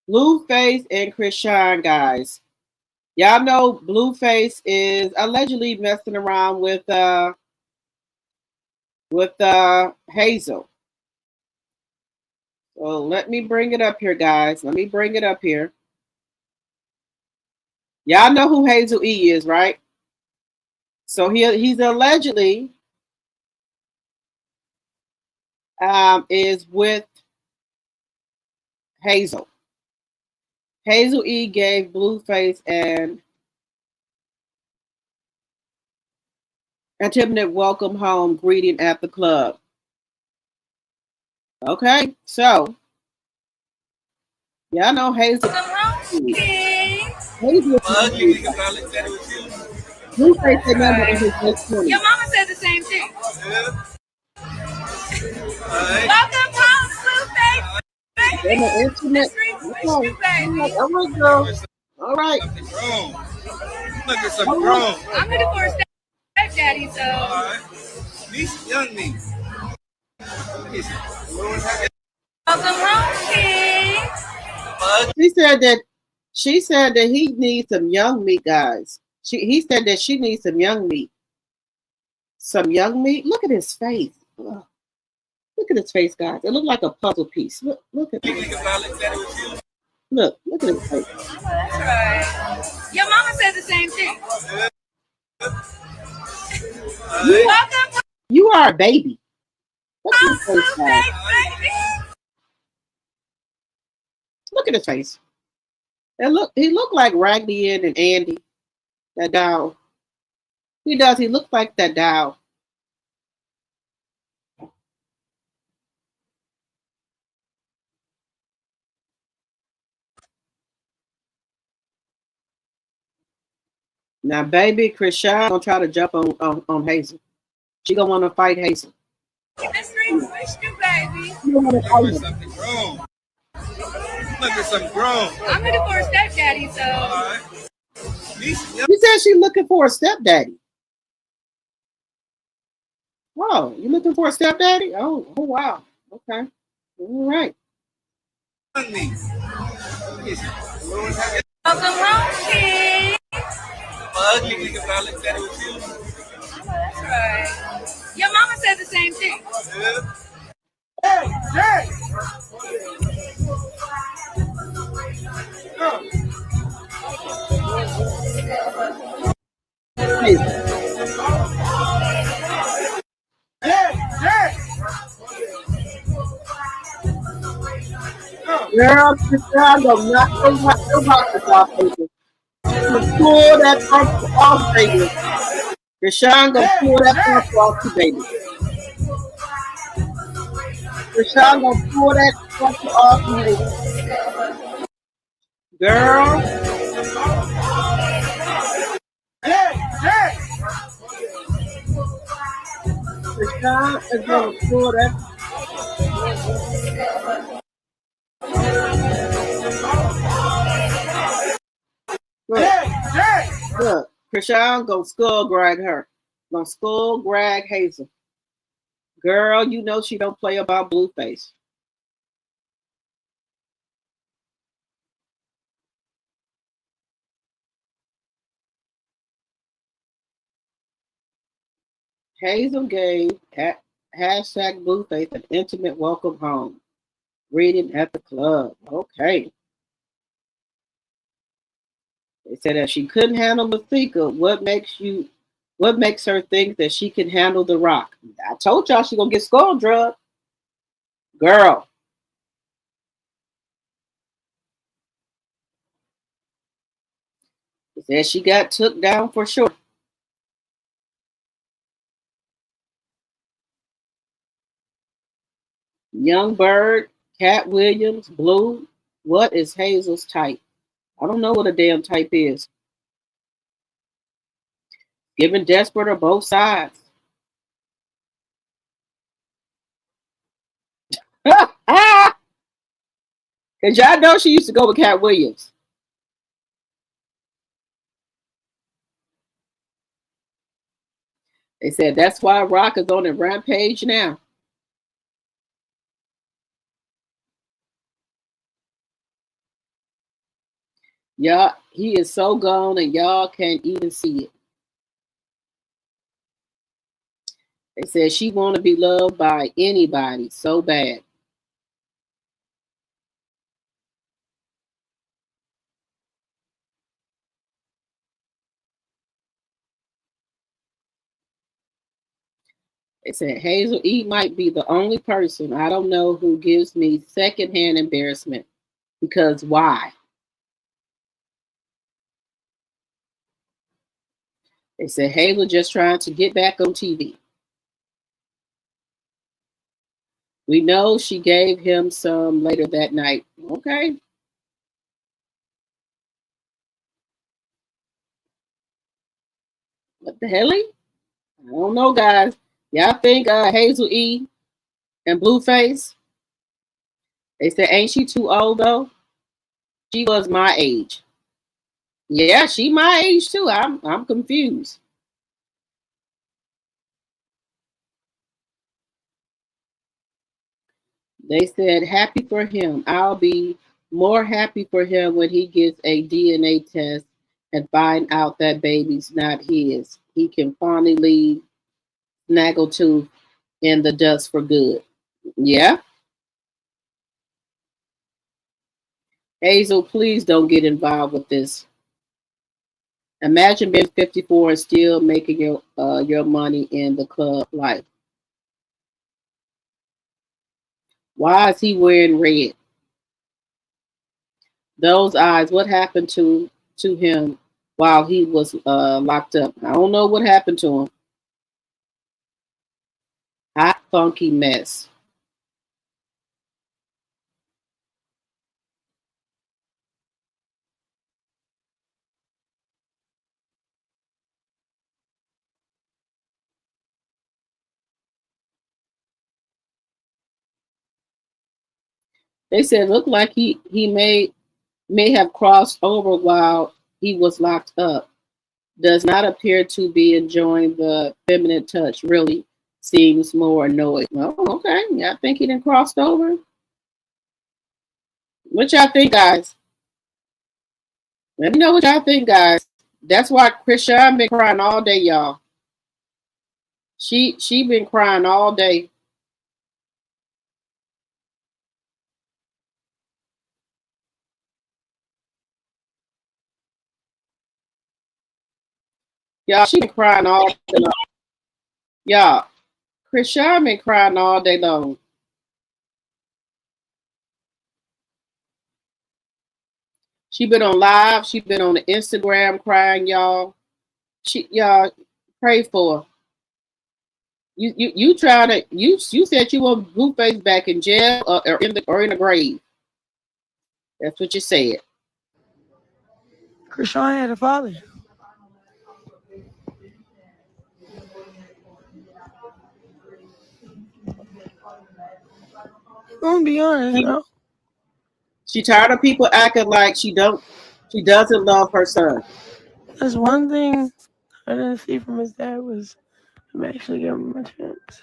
Blueface and CHRISSEAN, guys. Y'all know Blueface is allegedly messing around with Hazel. So let me bring it up here, guys. Let me bring it up here. Y'all know who Hazel E is, right? So he's allegedly is with Hazel. Hazel E gave Blueface an intimate welcome home greeting at the club. Okay, so y'all know Hazel. Blueface said nothing about his best friend. Your mama said the same thing. Welcome home, Blueface. They're an intimate. Okay. All right, girl. All right. Look at some grown. I'm looking for a stepdaddy, so. These young me. Welcome home, King. She said that he needs some young meat, guys. He said that she needs some young meat. Some young meat. Look at his face. Ugh. Look at his face, guys. It looked like a puzzle piece. Look at it. Look at his face. Oh, that's right. Your mama said the same thing. Welcome. You are a baby. Look at his face, guys. Look at his face. He looked like Raggedy Ann and Andy, that doll. He does. He looks like that doll. Now, baby, CHRISSEAN gonna try to jump on Hazel. She gonna want to fight Hazel. Mystery wish you, baby. Look at some grown. I'm looking for a stepdaddy, so. She said she's looking for a stepdaddy. Oh, you looking for a stepdaddy? Oh wow. Okay. All right. Welcome home, King. Ugly nigga probably said it was you. Oh, that's right. Your mama said the same thing. Hey, hey. Girl, CHRISSEAN gonna knock your boxes off, baby. Gonna pull that pump off, baby. CHRISSEAN gonna pull that pump off, you, baby. CHRISSEAN gonna pull that pump off, you, baby. Girl. CHRISSEAN is gonna pull that. Look, CHRISSEAN gonna skull drag her. Gonna skull drag Hazel. Girl, you know she don't play about Blueface. Hazel gave hashtag Blueface an intimate welcome home. Reading at the club. Okay. They said that she couldn't handle Masika. What makes her think that she can handle The Rock? I told y'all she gonna get skull drugged. Girl. They said she got took down for sure. Young Bird, Cat Williams, Blue. What is Hazel's type? I don't know what a damn type is. Giving desperate on both sides. Because y'all know she used to go with Cat Williams. They said that's why Rock is on a rampage now. Y'all, he is so gone and y'all can't even see it. They said she want to be loved by anybody so bad. They said Hazel E might be the only person I don't know who gives me secondhand embarrassment. Because why? They said Hazel just trying to get back on TV. We know she gave him some later that night. Okay. What the hell? I don't know, guys. Y'all think Hazel E and Blueface? They said, ain't she too old though? She was my age. Yeah, she my age too. I'm confused. They said, happy for him. I'll be more happy for him when he gets a DNA test and find out that baby's not his. He can finally leave Snaggletooth in the dust for good. Yeah. Hazel, please don't get involved with this. Imagine being 54 and still making your money in the club life. Why is he wearing red? Those eyes, what happened to him while he was locked up? I don't know what happened to him. Hot, funky mess. They said looked like he may have crossed over while he was locked up. Does not appear to be enjoying the feminine touch. Really seems more annoyed. Oh, okay. Yeah, I think he done crossed over. What y'all think, guys? Let me know what y'all think, guys. That's why CHRISSEAN been crying all day, y'all. She been crying all day. Y'all, she been crying all day long. Y'all, CHRISSEAN been crying all day long. She been on live. She been on the Instagram crying, y'all. Y'all pray for her. You try to you said you want Blueface back in jail or in the grave. That's what you said. CHRISSEAN had a father. I'm gonna be honest, you know. She tired of people acting like she doesn't love her son. That's one thing I didn't see from his dad was him actually giving him a chance.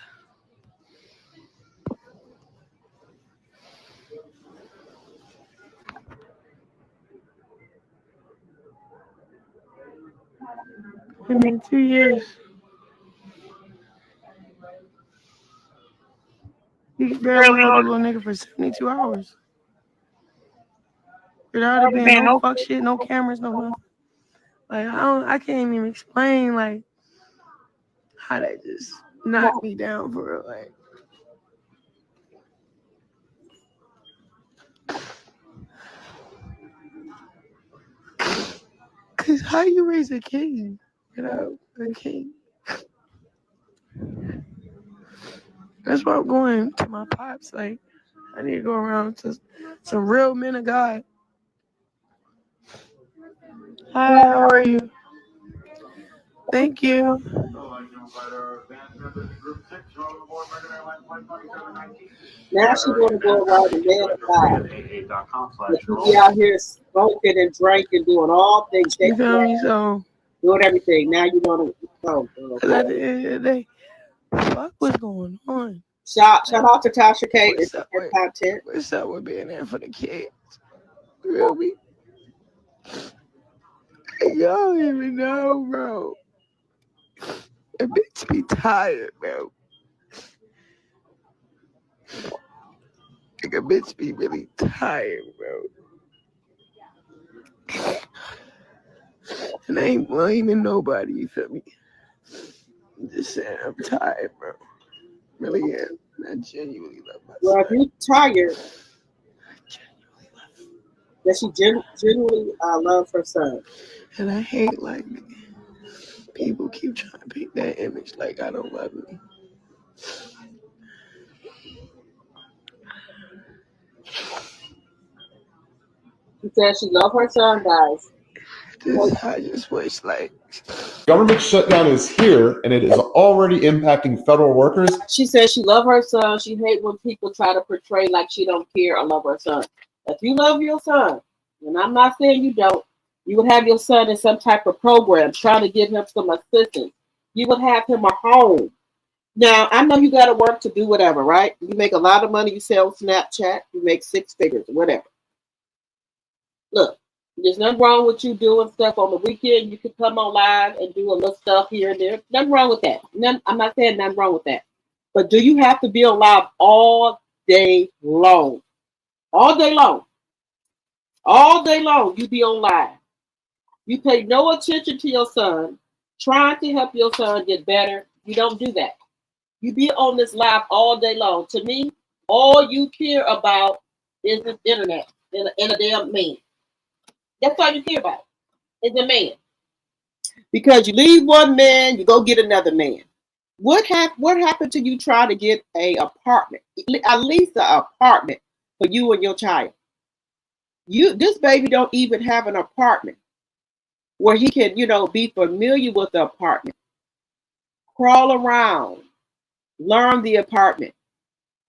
I mean, 2 years. He barely held a little nigga for 72 hours. Without it being no fuck shit, no cameras, no nothing. Like I can't even explain like how that just knocked me down for real. Like cause how you raise a king without a king? That's why I'm going to my pops. Like I need to go around to some real men of God. Hi, how are you? Thank you. Now she want to go around the man side. But you be out here smoking and drinking, doing all things, You shaking feel your me? ass, So, doing everything. Now you want to go. cause at the end of the day, fuck what's going on? Shout out to Tasha K and What's up her with content. being there for the kids? You feel me? Y'all don't even know, bro. A bitch be tired, bro. Like a bitch be really tired, bro. And I ain't blaming nobody, you feel me? I'm just saying I'm tired, bro. Really am. I genuinely love my Well, if son. you tired, that she genuinely loves her son. And I hate like people keep trying to paint that image like I don't love me. She says she loves her son, guys. I just wish like Government shutdown is here and it is already impacting federal workers. She says she loves her son. She hates when people try to portray like she don't care or love her son. If you love your son, and I'm not saying you don't, you would have your son in some type of program trying to give him some assistance. You would have him a home. Now, I know you got to work to do whatever, right? You make a lot of money. You sell Snapchat. You make 6 figures, whatever. Look, there's nothing wrong with you doing stuff on the weekend. You can come on live and do a little stuff here and there. Nothing wrong with that. I'm not saying nothing wrong with that. But do you have to be on live all day long? All day long. All day long, you be on live. You pay no attention to your son, trying to help your son get better. You don't do that. You be on this live all day long. To me, all you care about is the internet and a damn man. That's all you care about is a man. Because you leave one man, you go get another man. What happened to you trying to get a apartment? At least an apartment for you and your child. This baby don't even have an apartment where he can, be familiar with the apartment. Crawl around, learn the apartment,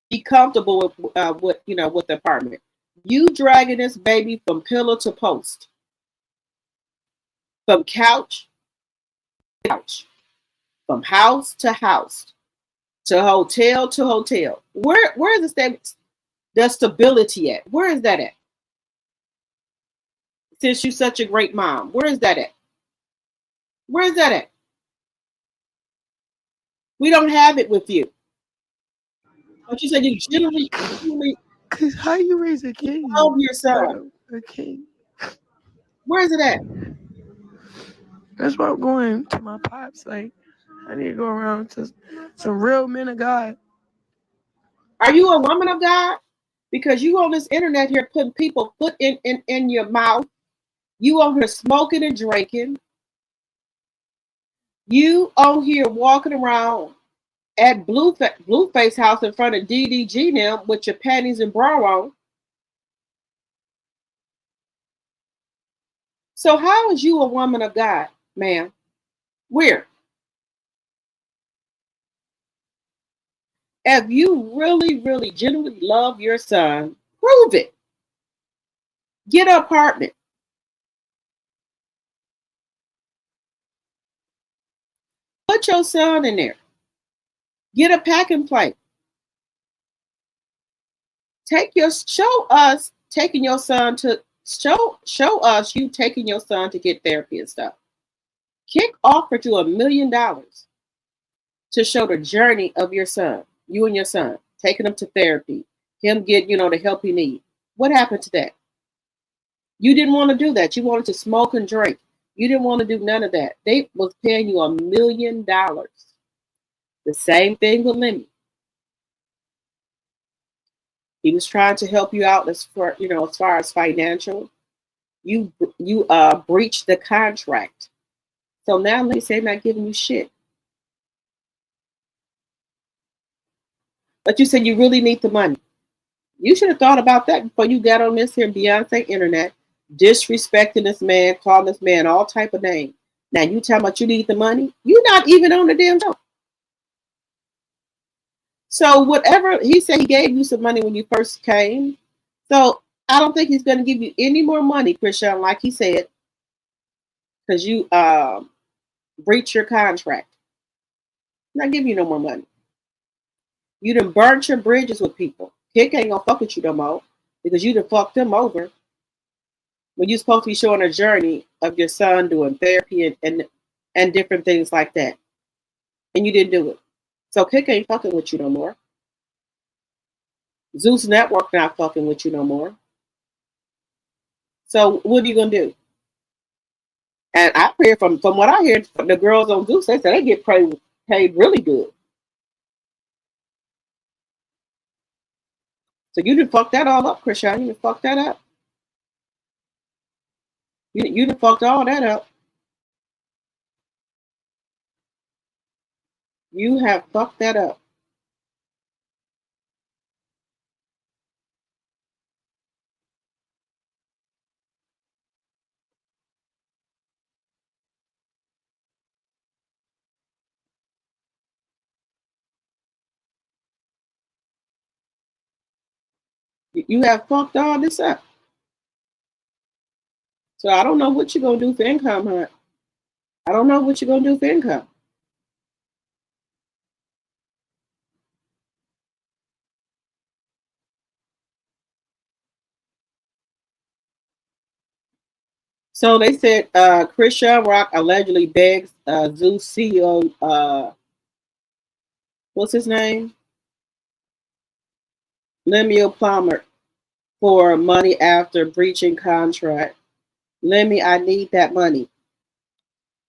be comfortable with the apartment. You dragging this baby from pillow to post, from couch to couch, from house to house, to hotel. Where is the stability at? Where is that at? Since you're such a great mom, where is that at? Where is that at? We don't have it with you. But you said you generally cause how you raise a kid? love your son. A kid. Where is it at? That's why I'm going to my pops. Like, I need to go around to some real men of God. Are you a woman of God? Because you on this internet here putting people foot in your mouth. You on here smoking and drinking. You on here walking around at Blueface house in front of DDG now with your panties and bra on. So how is you a woman of God, ma'am? Where? If you really, really genuinely love your son, prove it. Get an apartment. Put your son in there. Get a packing plate. Show us you taking your son to get therapy and stuff. Kick offered you $1 million to show the journey of your son, you and your son, taking him to therapy, him get, the help he needs. What happened to that? You didn't want to do that. You wanted to smoke and drink. You didn't want to do none of that. They was paying you $1 million. The same thing with Lemmy. He was trying to help you out as far as financial. You breached the contract. So now they say not giving you shit. But you said you really need the money. You should have thought about that before you got on this here Beyonce internet, disrespecting this man, calling this man all type of names. Now you tell about you need the money. You're not even on the damn show. So whatever he said, he gave you some money when you first came. So I don't think he's going to give you any more money, CHRISSEAN, like he said, because you breached your contract. I'm not giving you no more money. You done burnt your bridges with people. Kick ain't gonna fuck with you no more because you done fucked them over when you're supposed to be showing a journey of your son doing therapy and different things like that. And you didn't do it. So Kick ain't fucking with you no more. Zeus Network not fucking with you no more. So what are you gonna do? And I hear from what I hear from the girls on Zeus, they say they get paid really good. So you done fucked that all up, CHRISSEAN. You done fucked that up. You done fucked all that up. You have fucked that up. You have fucked all this up. So I don't know what you're gonna do for income, huh? I don't know what you're gonna do for income. So they said CHRISSEAN Rock allegedly begs Zeus CEO, what's his name? Lemuel Plummer for money after breaching contract. Lemmy, I need that money.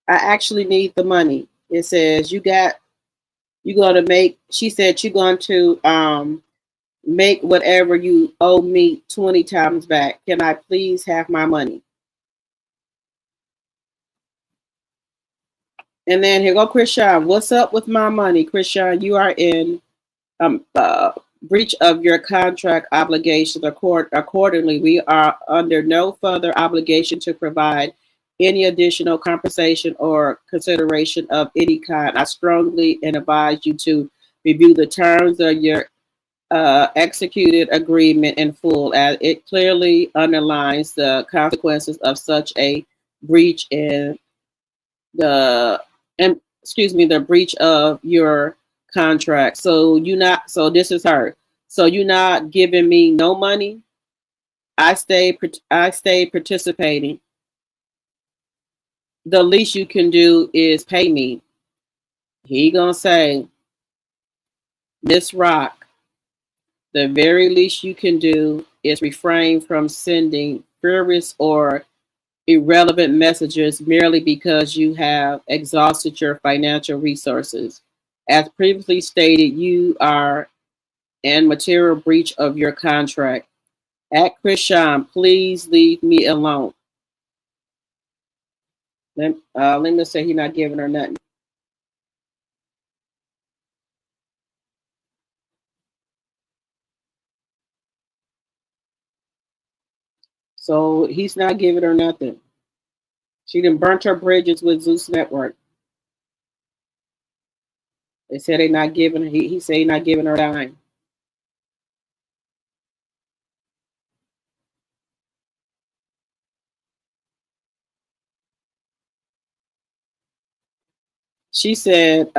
I actually need the money. It says you're gonna make, she said you're going to make whatever you owe me 20 times back. Can I please have my money? And then here go CHRISSEAN. What's up with my money? CHRISSEAN, you are in breach of your contract obligations. Accordingly, we are under no further obligation to provide any additional compensation or consideration of any kind. I strongly advise you to review the terms of your executed agreement in full, as it clearly underlines the consequences of such a breach in the breach of your contract. So this is her. So you're not giving me no money. I stay participating. The least you can do is pay me. He gonna say, Miss Rock, the very least you can do is refrain from sending frivolous or irrelevant messages merely because you have exhausted your financial resources. As previously stated, you are in material breach of your contract. At CHRISSEAN, please leave me alone. Linda said he's not giving her nothing. So he's not giving her nothing. She done burnt her bridges with Zeus Network. They said they're not giving. He said he's not giving her a dime. She said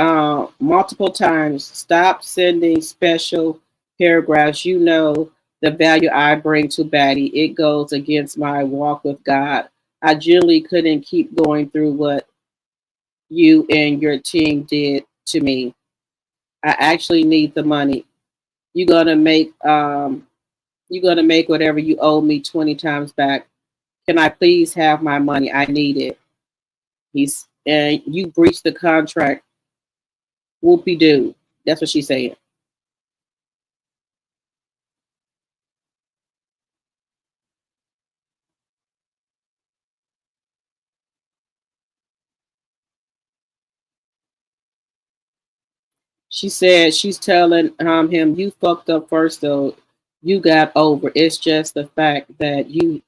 multiple times, stop sending special paragraphs. You know the value I bring to Batty. It goes against my walk with God. I generally couldn't keep going through what you and your team did to me. I actually need the money. You're gonna make whatever you owe me 20 times back. Can I please have my money? I need it. And you breached the contract. Whoopie doo. That's what she's saying. She said she's telling him, you fucked up first though. You got over. It's just the fact that you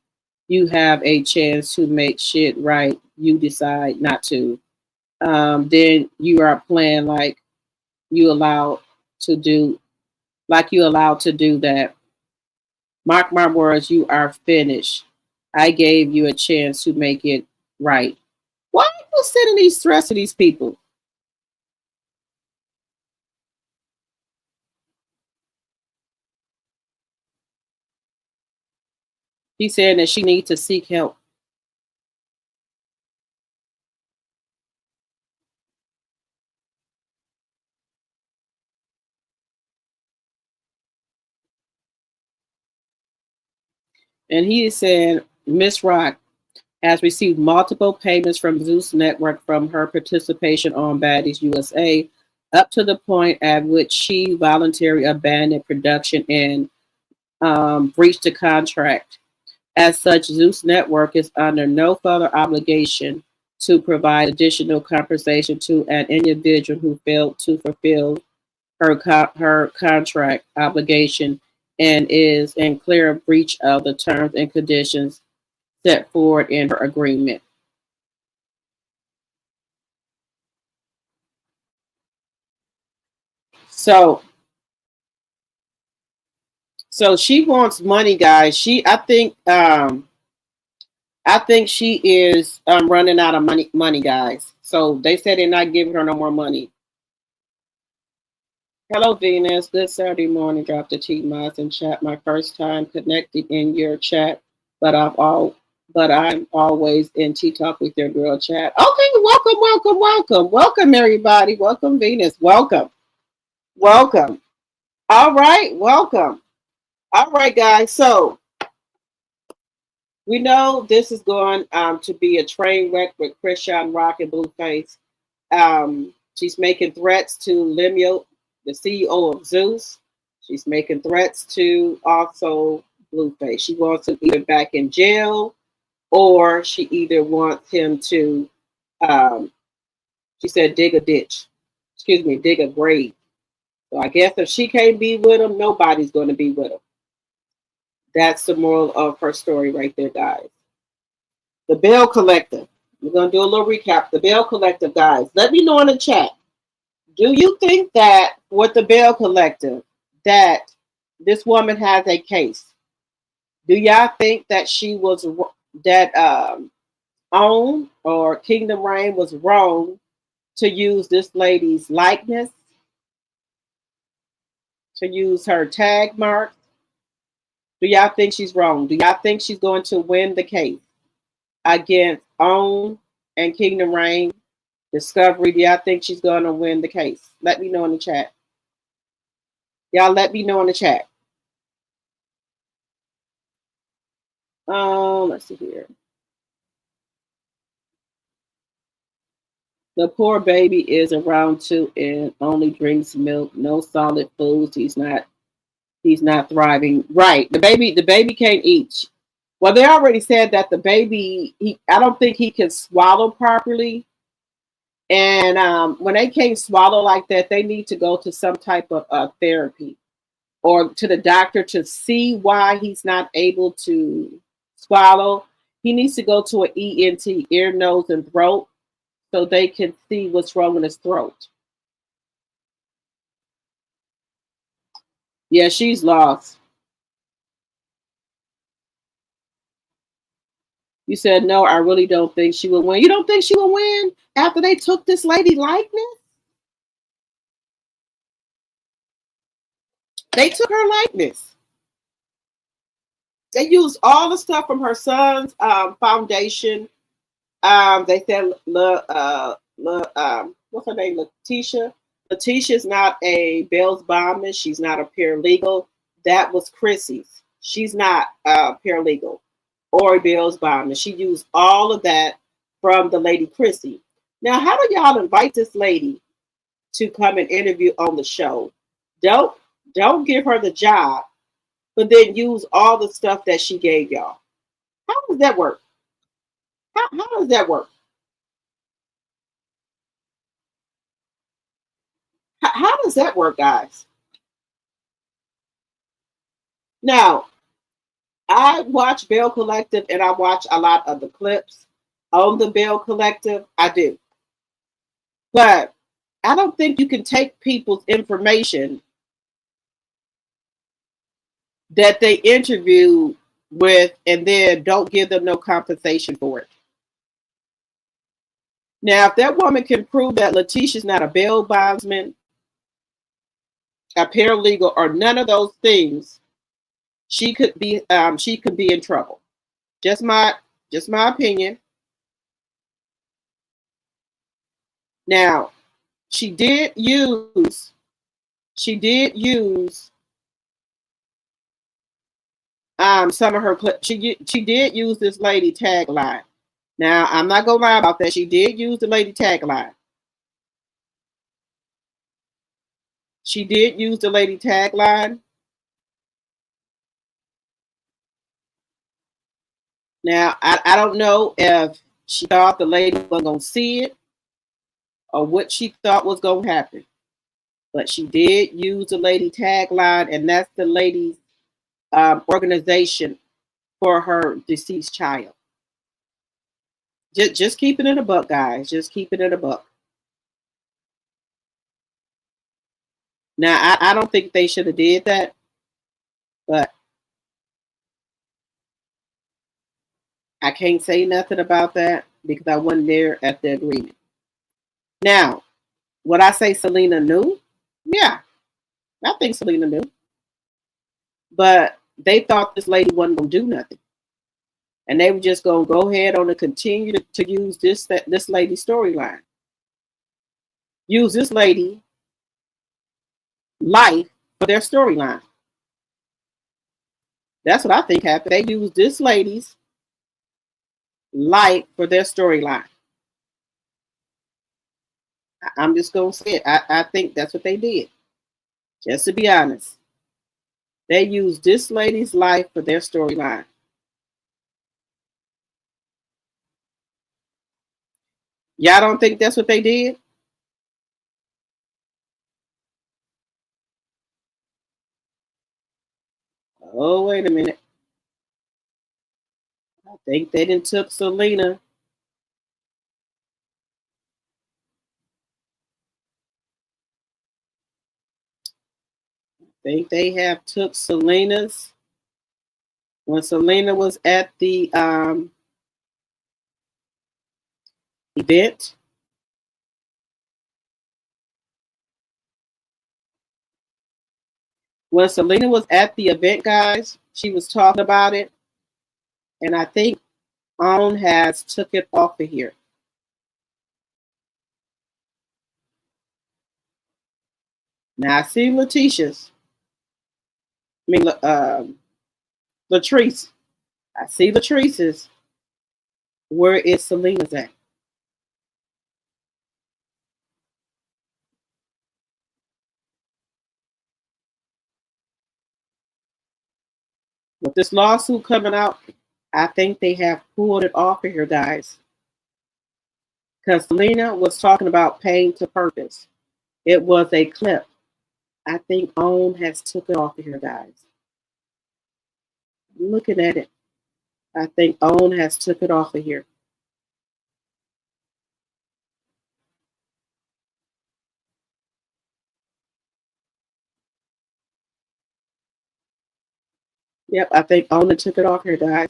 you have a chance to make shit right, you decide not to. Then you are playing like you allowed to do, that. Mark my words, you are finished. I gave you a chance to make it right. Why are you sending these threats to these people? He's saying that she needs to seek help. And he is saying Miss Rock has received multiple payments from Zeus Network from her participation on Baddies USA, up to the point at which she voluntarily abandoned production and breached the contract. As such, Zeus Network is under no further obligation to provide additional compensation to an individual who failed to fulfill her contract obligation and is in clear breach of the terms and conditions set forward in her agreement. So she wants money, guys. I think she is running out of money, guys. So they said they're not giving her no more money. Hello, Venus. Good Saturday morning. Drop the T mods in chat. My first time connected in your chat, but I'm always in Tea Talk with your girl chat. Okay, welcome, everybody. Welcome, Venus. Welcome. All right, welcome. All right, guys. So we know this is going to be a train wreck with CHRISSEAN Rock and BLUEFACE. She's making threats to Lemuel, the CEO of Zeus. She's making threats to also BLUEFACE. She wants him either back in jail, or she either wants him to, she said, dig a grave. So I guess if she can't be with him, nobody's going to be with him. That's the moral of her story right there, guys. The Belle Collective. We're going to do a little recap. The Belle Collective, guys. Let me know in the chat. Do you think that with the Belle Collective, that this woman has a case? Do y'all think that OWN or Kingdom Reign was wrong to use this lady's likeness, to use her tag mark? Do y'all think she's wrong? Do y'all think she's going to win the case against OWN and Kingdom Reign Discovery? Do y'all think she's going to win the case? Let me know in the chat. Y'all let me know in the chat. Let's see here. The poor baby is around 2 and only drinks milk, no solid foods. He's not thriving. Right. The baby can't eat. Well, they already said that the baby, I don't think he can swallow properly. And when they can't swallow like that, they need to go to some type of therapy or to the doctor to see why he's not able to swallow. He needs to go to an ENT, ear, nose, and throat, so they can see what's wrong in his throat. Yeah, she's lost. You said, no, I really don't think she will win. You don't think she will win after they took this lady likeness? They took her likeness. They used all the stuff from her son's foundation. They said, what's her name? Letitia. Letitia's not a Belle's Bauman. She's not a paralegal. That was Chrissy's. She's not a paralegal or a Belle's Bauman. She used all of that from the lady Chrissy. Now, how do y'all invite this lady to come and interview on the show? Don't give her the job, but then use all the stuff that she gave y'all. How does that work? How does that work? How does that work, guys? Now, I watch Belle Collective and I watch a lot of the clips on the Belle Collective. I do. But I don't think you can take people's information that they interview with and then don't give them no compensation for it. Now, if that woman can prove that Letitia's not a bail bondsman, a paralegal, or none of those things, she could be in trouble. Just my opinion. Now, she did use some of her clips. She did use this lady tagline. Now, I'm not gonna lie about that. She did use the lady tagline. She did use the lady tagline. Now, I don't know if she thought the lady was going to see it or what she thought was going to happen. But she did use the lady tagline, and that's the lady's organization for her deceased child. Just keep it in a buck, guys. Just keep it in a buck. Now, I don't think they should have did that, but I can't say nothing about that because I wasn't there at the agreement. Now, would I say Selena knew? Yeah, I think Selena knew. But they thought this lady wasn't going to do nothing. And they were just going to go ahead on and continue to use this lady's storyline. Use this lady life for their storyline. That's what I think happened. They used this lady's life for their storyline. I'm just going to say it. I think that's what they did. Just to be honest. They used this lady's life for their storyline. Y'all don't think that's what they did? Oh, wait a minute. I think they didn't took Selena. I think they have took Selena's. When Selena was at the event. When Selena was at the event, guys, she was talking about it. And I think OWN has took it off of here. Now I see Letitia's. I mean, Latrice. I see Latrice's. Where is Selena's at? With this lawsuit coming out, I think they have pulled it off of here, guys. Because Selena was talking about pain to purpose. It was a clip. I think OWN has took it off of here, guys. I'm looking at it. I think OWN has took it off of here. Yep, I think OWN took it off here, guys.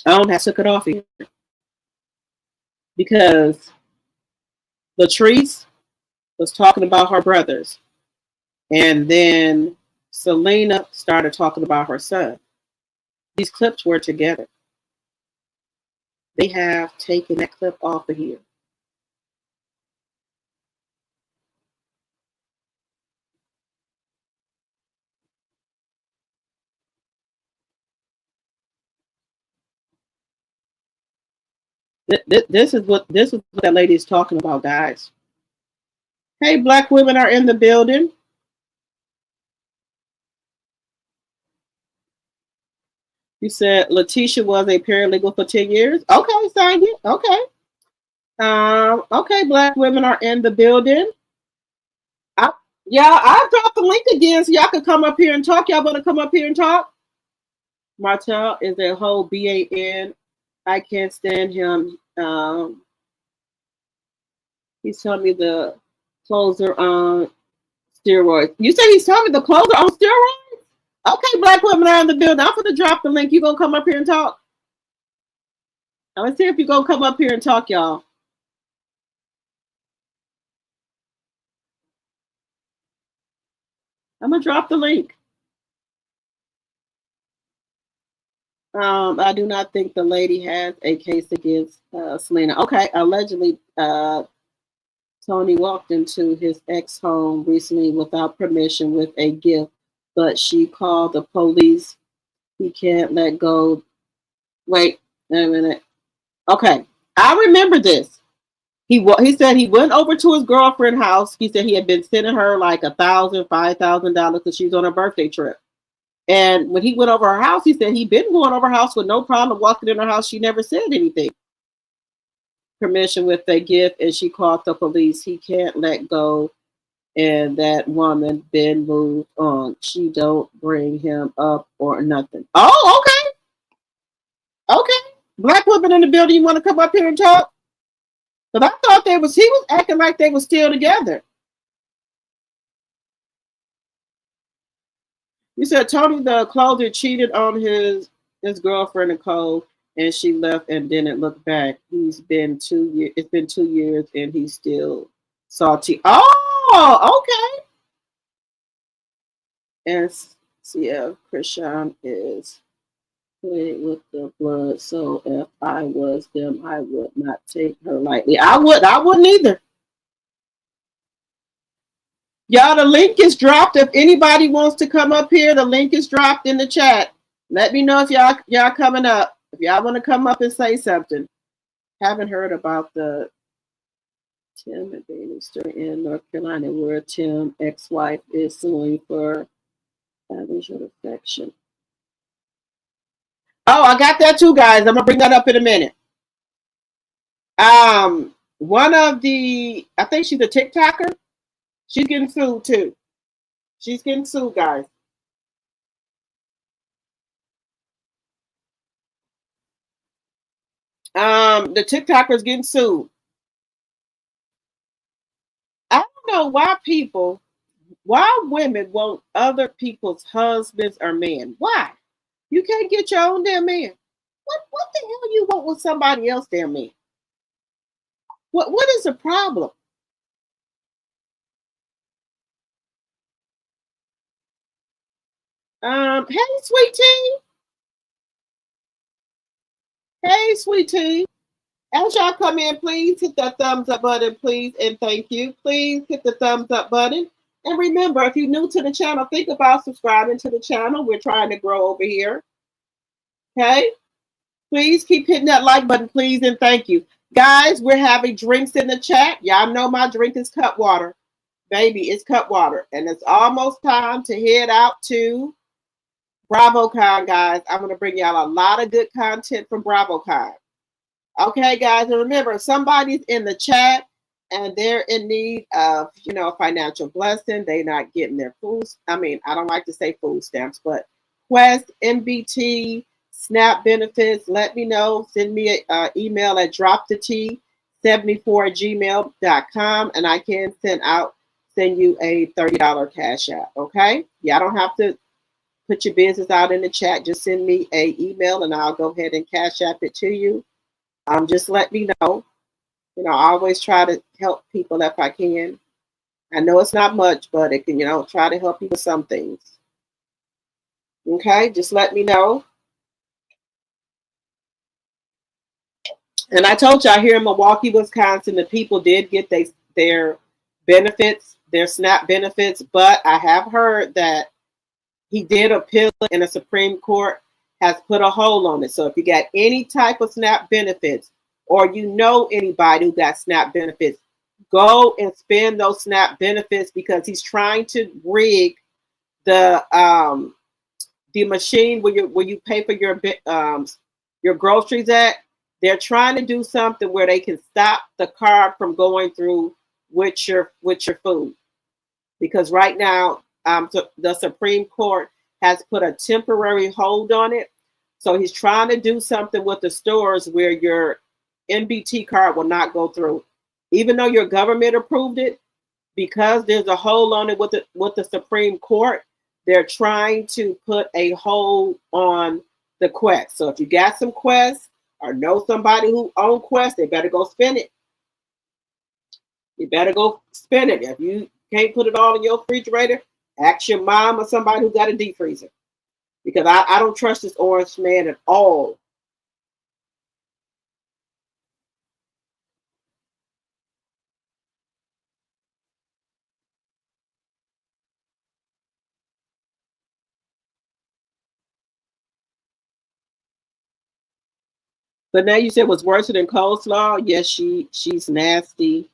OWN has took it off here. Because Latrice was talking about her brothers. And then Selena started talking about her son. These clips were together. They have taken that clip off of here. This is what that lady is talking about, guys. Hey, Black women are in the building. You said Letitia was a paralegal for 10 years. Okay, Sonya. Okay. Okay, Black women are in the building. Yeah, I dropped the link again so y'all can come up here and talk. Y'all want to come up here and talk? Martell is a whole BAN. I can't stand him. He's telling me the closer on steroids. You say he's telling me the closer on steroids? Okay, black women are in the building. I'm going to drop the link. You going to come up here and talk? Now, let's see if you're going to come up here and talk, y'all. I'm going to drop the link. I do not think the lady has a case against Selena. Okay, allegedly, Tony walked into his ex home recently without permission with a gift, but she called the police. He can't let go. Wait a minute. Okay, I remember this. He said he went over to his girlfriend's house. He said he had been sending her like $1,000, $5,000 because she was on a birthday trip. And when he went over her house, he said he'd been going over her house with no problem walking in her house. She never said anything. Permission with a gift, and she called the police. He can't let go, and that woman been moved on. She don't bring him up or nothing. Oh, okay. Okay. Black women in the building, you want to come up here and talk? Because I thought he was acting like they were still together. You said Tony the closer cheated on his girlfriend Nicole, and she left and didn't look back. It's been 2 years and he's still salty. Oh, okay. And CF CHRISSEAN is playing with the blood. So if I was them, I would not take her lightly. I wouldn't either. Y'all, the link is dropped. If anybody wants to come up here, the link is dropped in the chat. Let me know if y'all coming up. If y'all want to come up and say something. Haven't heard about the Tim and Bannister in North Carolina where Tim ex-wife is suing for visual affection. Oh, I got that too, guys. I'm gonna bring that up in a minute. One of I think she's a TikToker. She's getting sued too. She's getting sued, guys. The TikToker's getting sued. I don't know why women want other people's husbands or men. Why? You can't get your own damn man. What the hell you want with somebody else damn man? What is the problem? Hey, sweet tea. Hey, sweet tea. As y'all come in, please hit that thumbs up button, please, and thank you. Please hit the thumbs up button. And remember, if you're new to the channel, think about subscribing to the channel. We're trying to grow over here. Okay? Please keep hitting that like button, please, and thank you. Guys, we're having drinks in the chat. Y'all know my drink is cut water. Baby, it's cut water. And it's almost time to head out to BravoCon, guys. I'm going to bring y'all a lot of good content from BravoCon. Okay, guys, and remember, if somebody's in the chat and they're in need of, a financial blessing, they're not getting their food. I don't like to say food stamps, but Quest, MBT, SNAP benefits, let me know. Send me an email at dropthet74@gmail.com, and I can send you a $30 cash app, okay? Y'all don't have to put your business out in the chat. Just send me an email, and I'll go ahead and cash app it to you. Just let me know. I always try to help people if I can. I know it's not much, but it can, try to help you with some things. Okay, just let me know. And I told y'all here in Milwaukee, Wisconsin, the people did get their benefits, their SNAP benefits, but I have heard that he did appeal it, and the Supreme Court has put a hold on it. So if you got any type of SNAP benefits, or anybody who got SNAP benefits, go and spend those SNAP benefits, because he's trying to rig the machine where you pay for your groceries at. They're trying to do something where they can stop the card from going through with your food. because right now the Supreme Court has put a temporary hold on it. So he's trying to do something with the stores where your NBT card will not go through, even though your government approved it. Because there's a hold on it with the Supreme Court, they're trying to put a hold on the Quest. So if you got some Quest or know somebody who owns Quest, they better go spend it. You better go spend it. If you can't put it all in your refrigerator, ask your mom or somebody who got a deep freezer. Because I don't trust this orange man at all. But now you said was worse than coleslaw. Yes, she's nasty.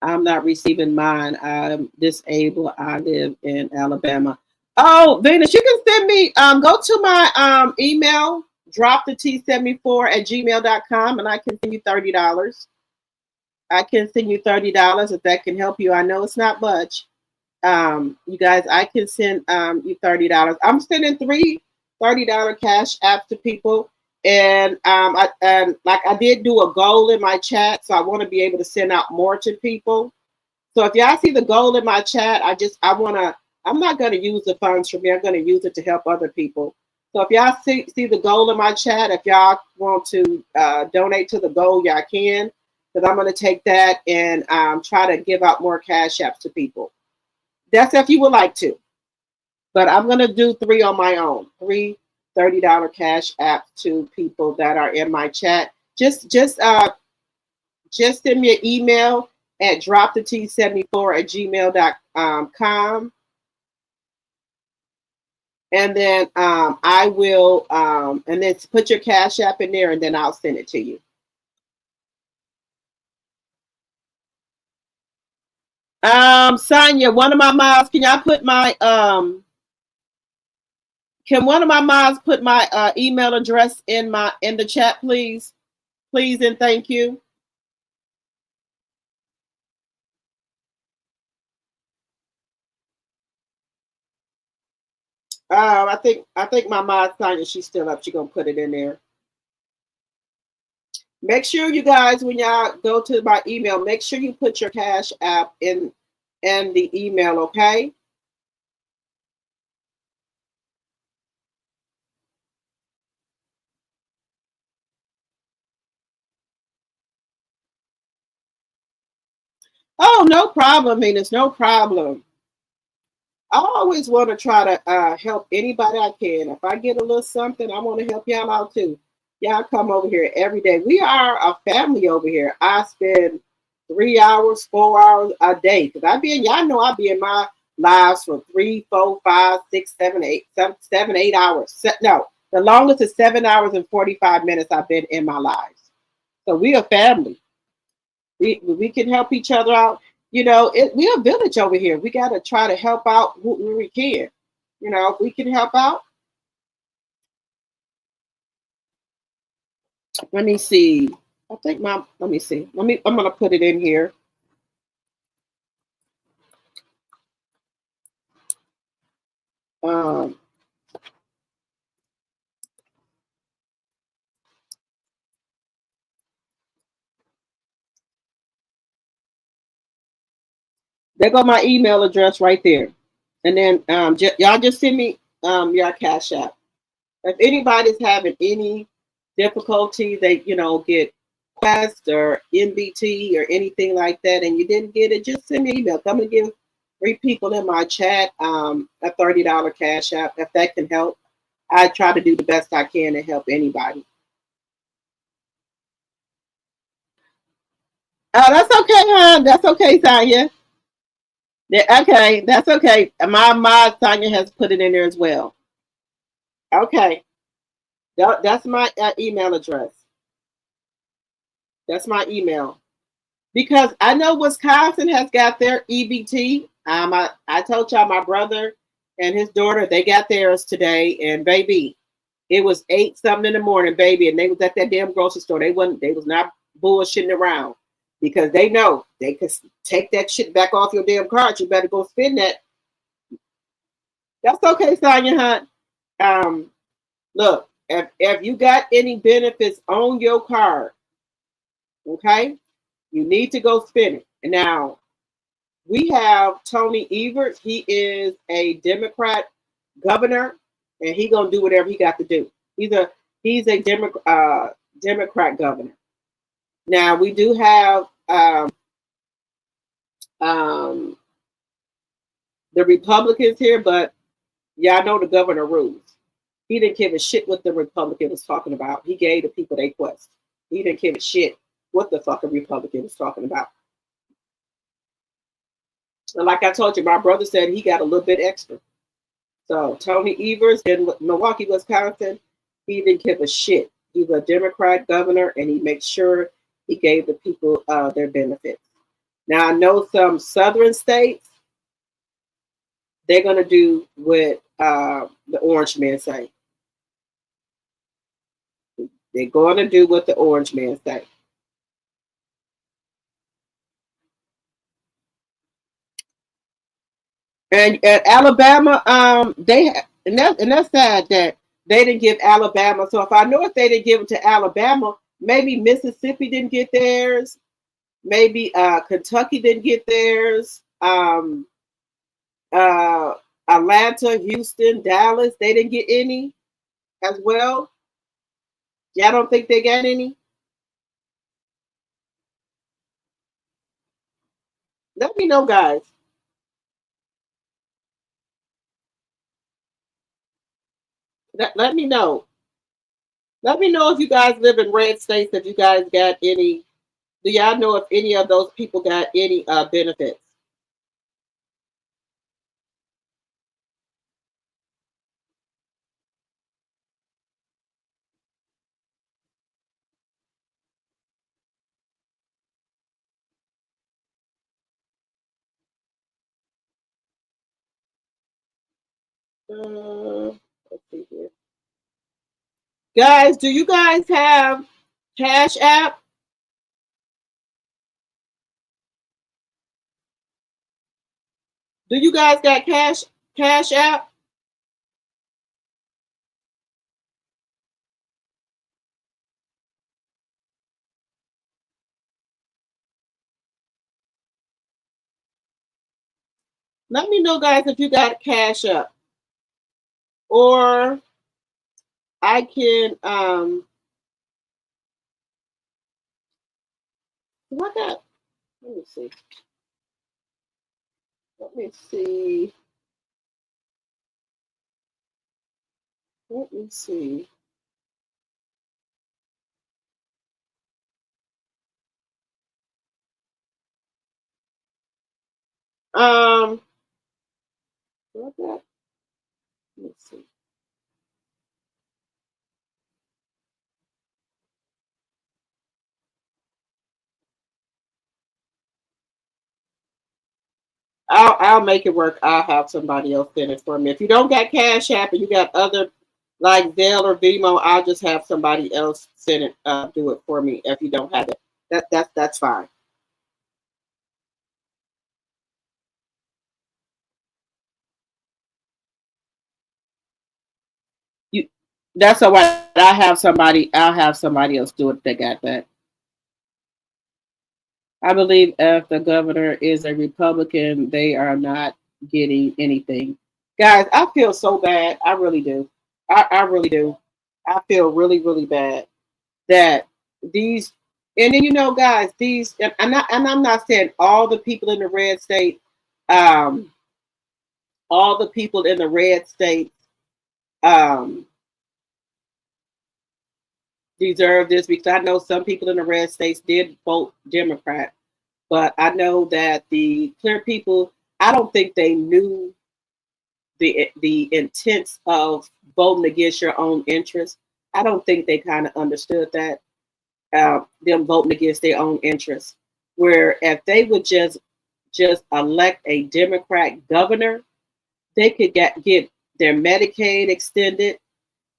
I'm not receiving mine. I'm disabled. I live in Alabama. Oh, Venus, you can send me, go to my email, drop the T74@gmail.com, and I can send you $30. I can send you $30 if that can help you. I know it's not much. You guys, I can send you $30. I'm sending three $30 cash apps to people. And I did do a goal in my chat, so I want to be able to send out more to people. So if y'all see the goal in my chat, I'm not going to use the funds for me. I'm going to use it to help other people. So if y'all see the goal in my chat, if y'all want to donate to the goal, y'all can, because I'm going to take that and try to give out more cash apps to people. That's if you would like to. But I'm going to do three on my own. Three $30 cash apps to people that are in my chat. Just send me an email at dropthet74@gmail.com. And then I will and then put your cash app in there, and then I'll send it to you. Sonia, one of my moms, can y'all put my can one of my moms put my email address in the chat, please? Please and thank you. I think my mom Sonia, she's still up. She's gonna put it in there. Make sure you guys, when y'all go to my email, make sure you put your cash app in the email, okay? Oh, no problem, Venus, no problem. I always want to try to help anybody I can. If I get a little something, I want to help y'all out too. Y'all come over here every day. We are a family over here. I spend 3 hours, 4 hours a day. Because y'all know I be in my lives for 3, 4, 5, 6, 7, 8, 8 hours. No, the longest is 7 hours and 45 minutes I've been in my lives. So we a family. We can help each other out. You know, we're a village over here. We got to try to help out who we can. You know, if we can help out. Let me see. I think let me see. I'm going to put it in here. There go my email address right there. And then y'all just send me your cash app. If anybody's having any difficulty, they get Quest or NBT or anything like that, and you didn't get it, just send me an email. Come and give 3 people in my chat a $30 cash app. If that can help, I try to do the best I can to help anybody. Oh, that's okay, hon. That's okay, Tanya. Yeah, okay, that's okay. My Tanya has put it in there as well. Okay, that's my email address. That's my email. Because I know Wisconsin has got their EBT. I told y'all my brother and his daughter, they got theirs today. And baby, it was 8 something in the morning, baby. And they was at that damn grocery store. They was not bullshitting around. because they know they could take that shit back off your damn card. You better go spend that. That's okay, Sonya Hunt. Look, if you got any benefits on your card, okay, you need to go spend it. And now we have Tony Evers. He is a Democrat governor, and he gonna do whatever he got to do. He's a Democrat governor. Now we do have the Republicans here, but y'all know the governor rules. He didn't give a shit what the Republican was talking about. He gave the people their quest. He didn't give a shit what the fucking Republican was talking about. And like I told you, my brother said he got a little bit extra. So Tony Evers in Milwaukee, Wisconsin, he didn't give a shit. He's a Democrat governor, and he makes sure he gave the people their benefits. Now I know some southern states, they're gonna do what the orange man say. They're going to do what the orange man say. And at Alabama, and that's sad that they didn't give Alabama. So if I know if they didn't give it to Alabama, maybe Mississippi didn't get theirs. Maybe Kentucky didn't get theirs. Atlanta, Houston, Dallas, they didn't get any as well. Y'all don't think they got any? Let me know, guys. Let me know. Let me know if you guys live in red states, if you guys got any. Do y'all know if any of those people got any benefits? Let's see here. Guys, do you guys have Cash App? Do you guys got Cash App? Let me know, guys, if you got Cash App. Or I can what that? Let me see. Let me see. Let me see. What that? Let me see. I'll make it work. I'll have somebody else send it for me. If you don't got Cash App and you got other like Belle or Vimo, I'll just have somebody else send it, do it for me. If you don't have it, that's fine. That's all right. I'll have somebody else do it if they got that. I believe if the governor is a Republican, they are not getting anything. Guys, I feel so bad. I really do. I really do. I feel really, really bad that these, and then guys, these, and I'm not saying all the people in the red state, all the people in the red states deserve this, because I know some people in the red states did vote Democrat, but I know that the clear people, I don't think they knew the intents of voting against your own interests. I don't think they kind of understood that, them voting against their own interests. Where if they would just elect a Democrat governor, they could get their Medicaid extended.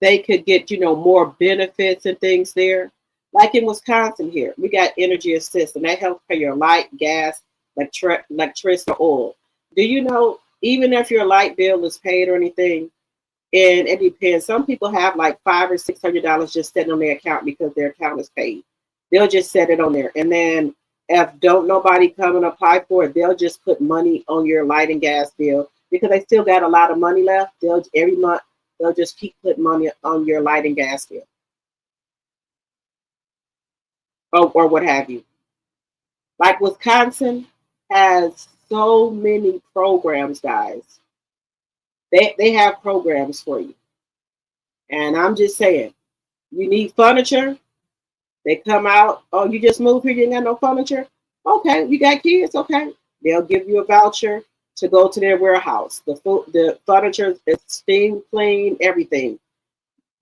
They could get more benefits and things there. Like in Wisconsin here, we got energy assist, and that helps pay your light, gas, electricity, oil. Do you know, even if your light bill is paid or anything, and it depends. Some people have like $500 or $600 just sitting on their account because their account is paid. They'll just set it on there, and then if don't nobody come and apply for it, they'll just put money on your light and gas bill because they still got a lot of money left. They'll every month they'll just keep putting money on your light and gas bill, or what have you. Like Wisconsin has so many programs, guys. They have programs for you. And I'm just saying, you need furniture, they come out, oh, you just moved here, you ain't got no furniture? Okay, you got kids? Okay. They'll give you a voucher to go to their warehouse. The furniture is steam clean, everything.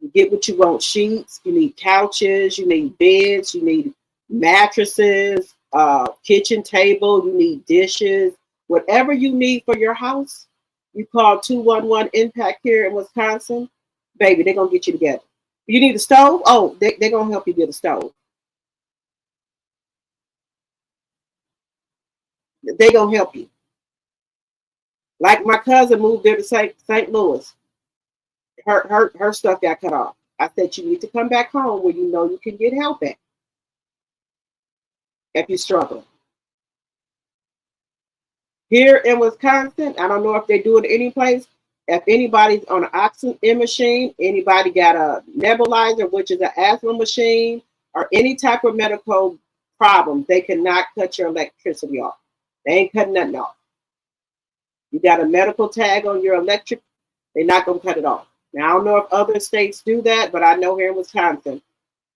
You get what you want, sheets, you need couches, you need beds, you need mattresses, kitchen table, you need dishes, whatever you need for your house, you call 211 Impact here in Wisconsin, baby, they're going to get you together. You need a stove? Oh, they're going to help you get a stove. They're going to help you. Like my cousin moved there to St. Louis. Her stuff got cut off. I said, you need to come back home where you know you can get help at if you struggle. Here in Wisconsin, I don't know if they do it any place. If anybody's on an oxygen machine, anybody got a nebulizer, which is an asthma machine, or any type of medical problem, they cannot cut your electricity off. They ain't cutting nothing off. You got a medical tag on your electric, they're not going to cut it off. Now, I don't know if other states do that, but I know here in Wisconsin,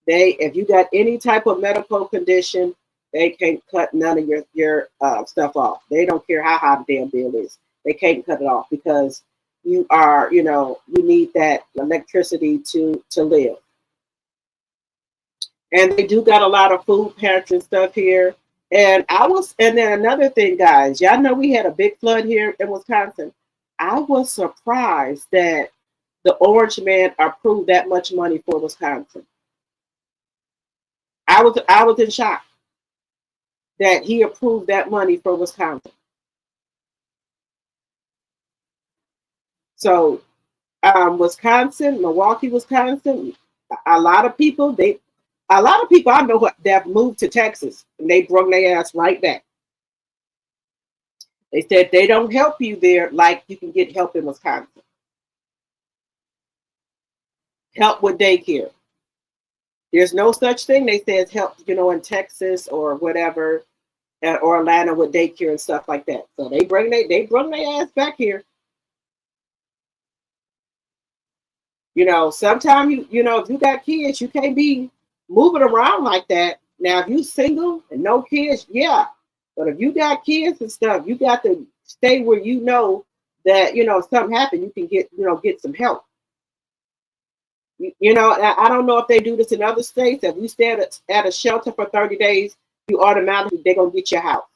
if you got any type of medical condition, they can't cut none of your stuff off. They don't care how high the damn bill is. They can't cut it off because you are, you need that electricity to live. And they do got a lot of food pantry stuff here. And then another thing, guys, y'all know we had a big flood here in Wisconsin. I was surprised that the Orange Man approved that much money for Wisconsin. I was in shock that he approved that money for Wisconsin. So Wisconsin, Milwaukee, Wisconsin, a lot of people I know that moved to Texas and they brought their ass right back. They said they don't help you there like you can get help in Wisconsin. Help with daycare. There's no such thing, they said, help, in Texas or whatever, or Atlanta with daycare and stuff like that. So they bring their ass back here. Sometimes if you got kids, you can't be moving around like that. Now, if you single and no kids, yeah. But if you got kids and stuff, you got to stay where you know that, if something happened, you can get some help. I don't know if they do this in other states. If you stay at a shelter for 30 days, you automatically, they're going to get your house.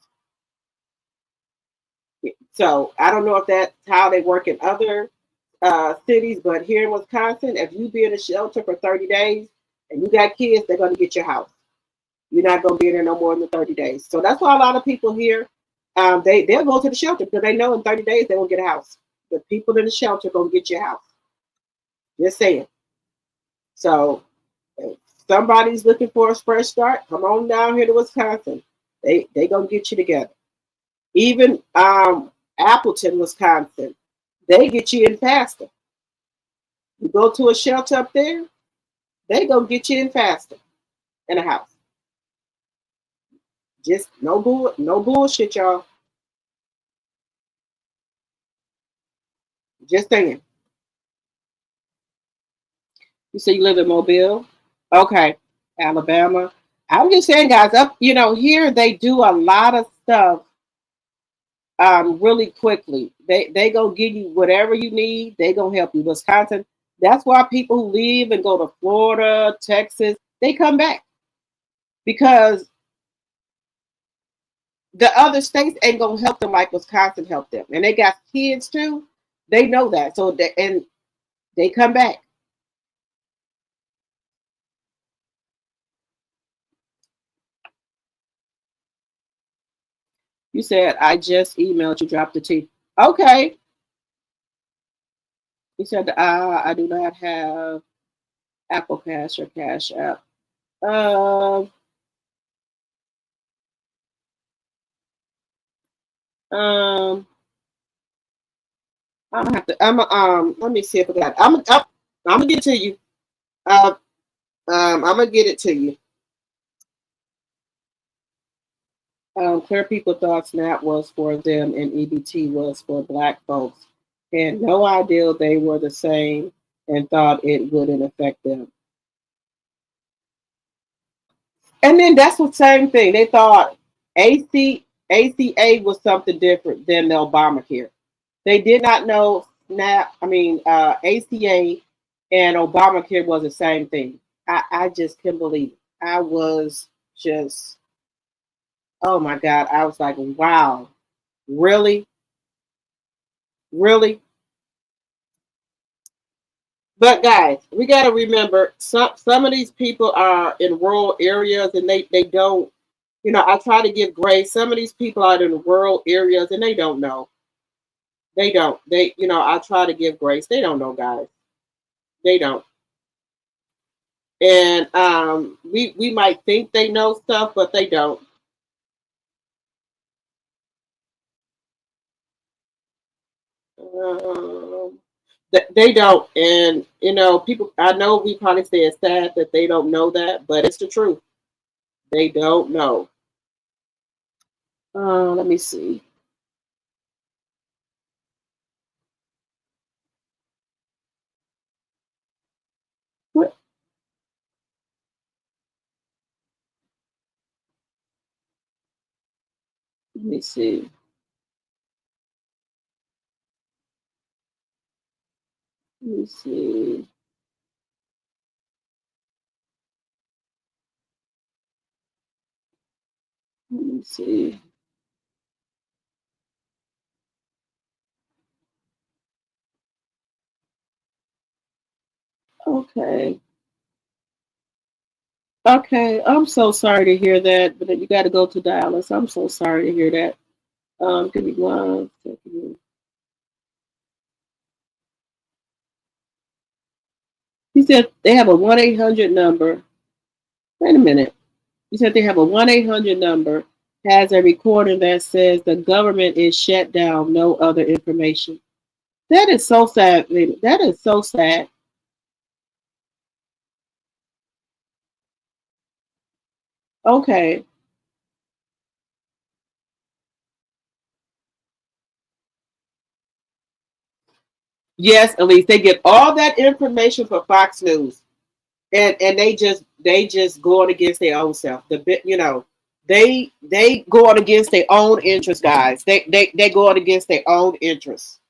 So I don't know if that's how they work in other cities, but here in Wisconsin, if you be in a shelter for 30 days and you got kids, they're going to get your house. You're not going to be in there no more than 30 days. So that's why a lot of people here, they'll go to the shelter because they know in 30 days they will get a house. The people in the shelter going to get your house. Just saying. So if somebody's looking for a fresh start, come on down here to Wisconsin. They going to get you together. Even Appleton, Wisconsin, they get you in faster. You go to a shelter up there, they gonna get you in faster in a house. Just no bullshit, y'all. Just saying. You say you live in Mobile? Okay, Alabama. I'm just saying, guys, here they do a lot of stuff really quickly. They gonna give you whatever you need. They gonna help you. Wisconsin, that's why people who leave and go to Florida, Texas, they come back because the other states ain't gonna help them like Wisconsin helped them, and they got kids too. They know that, so they come back. You said, I just emailed you, drop the T. Okay. You said, I do not have Apple Cash or Cash App. I'm gonna have to, let me see if I got it. I'm gonna get it to you. I'm gonna get it to you. Clear people thought SNAP was for them and EBT was for Black folks. Had no idea they were the same and thought it wouldn't affect them. And then that's the same thing. They thought ACA was something different than the Obamacare. They did not know ACA and Obamacare was the same thing. I just couldn't believe it. I was just, oh my God. I was like, wow, really? Really? But guys, we got to remember some of these people are in rural areas and they don't, I try to give grace. Some of these people are in rural areas and they don't know. They don't. I try to give grace. They don't know, guys. They don't. And we might think they know stuff, but they don't. They don't. And people, I know we probably say it's sad that they don't know that, but it's the truth. They don't know. Let me see. What? Let me see. Let me see. Let me see. Okay. Okay. I'm so sorry to hear that, but you got to go to Dallas. I'm so sorry to hear that. Give me 1 second. He said they have a 1-800 number. Wait a minute. You said they have a 1-800 number, has a recording that says the government is shut down, no other information. That is so sad, baby. That is so sad. Okay. Yes, at least they get all that information for Fox News. And they just going against their own self. They going against their own interests, guys. They going against their own interests.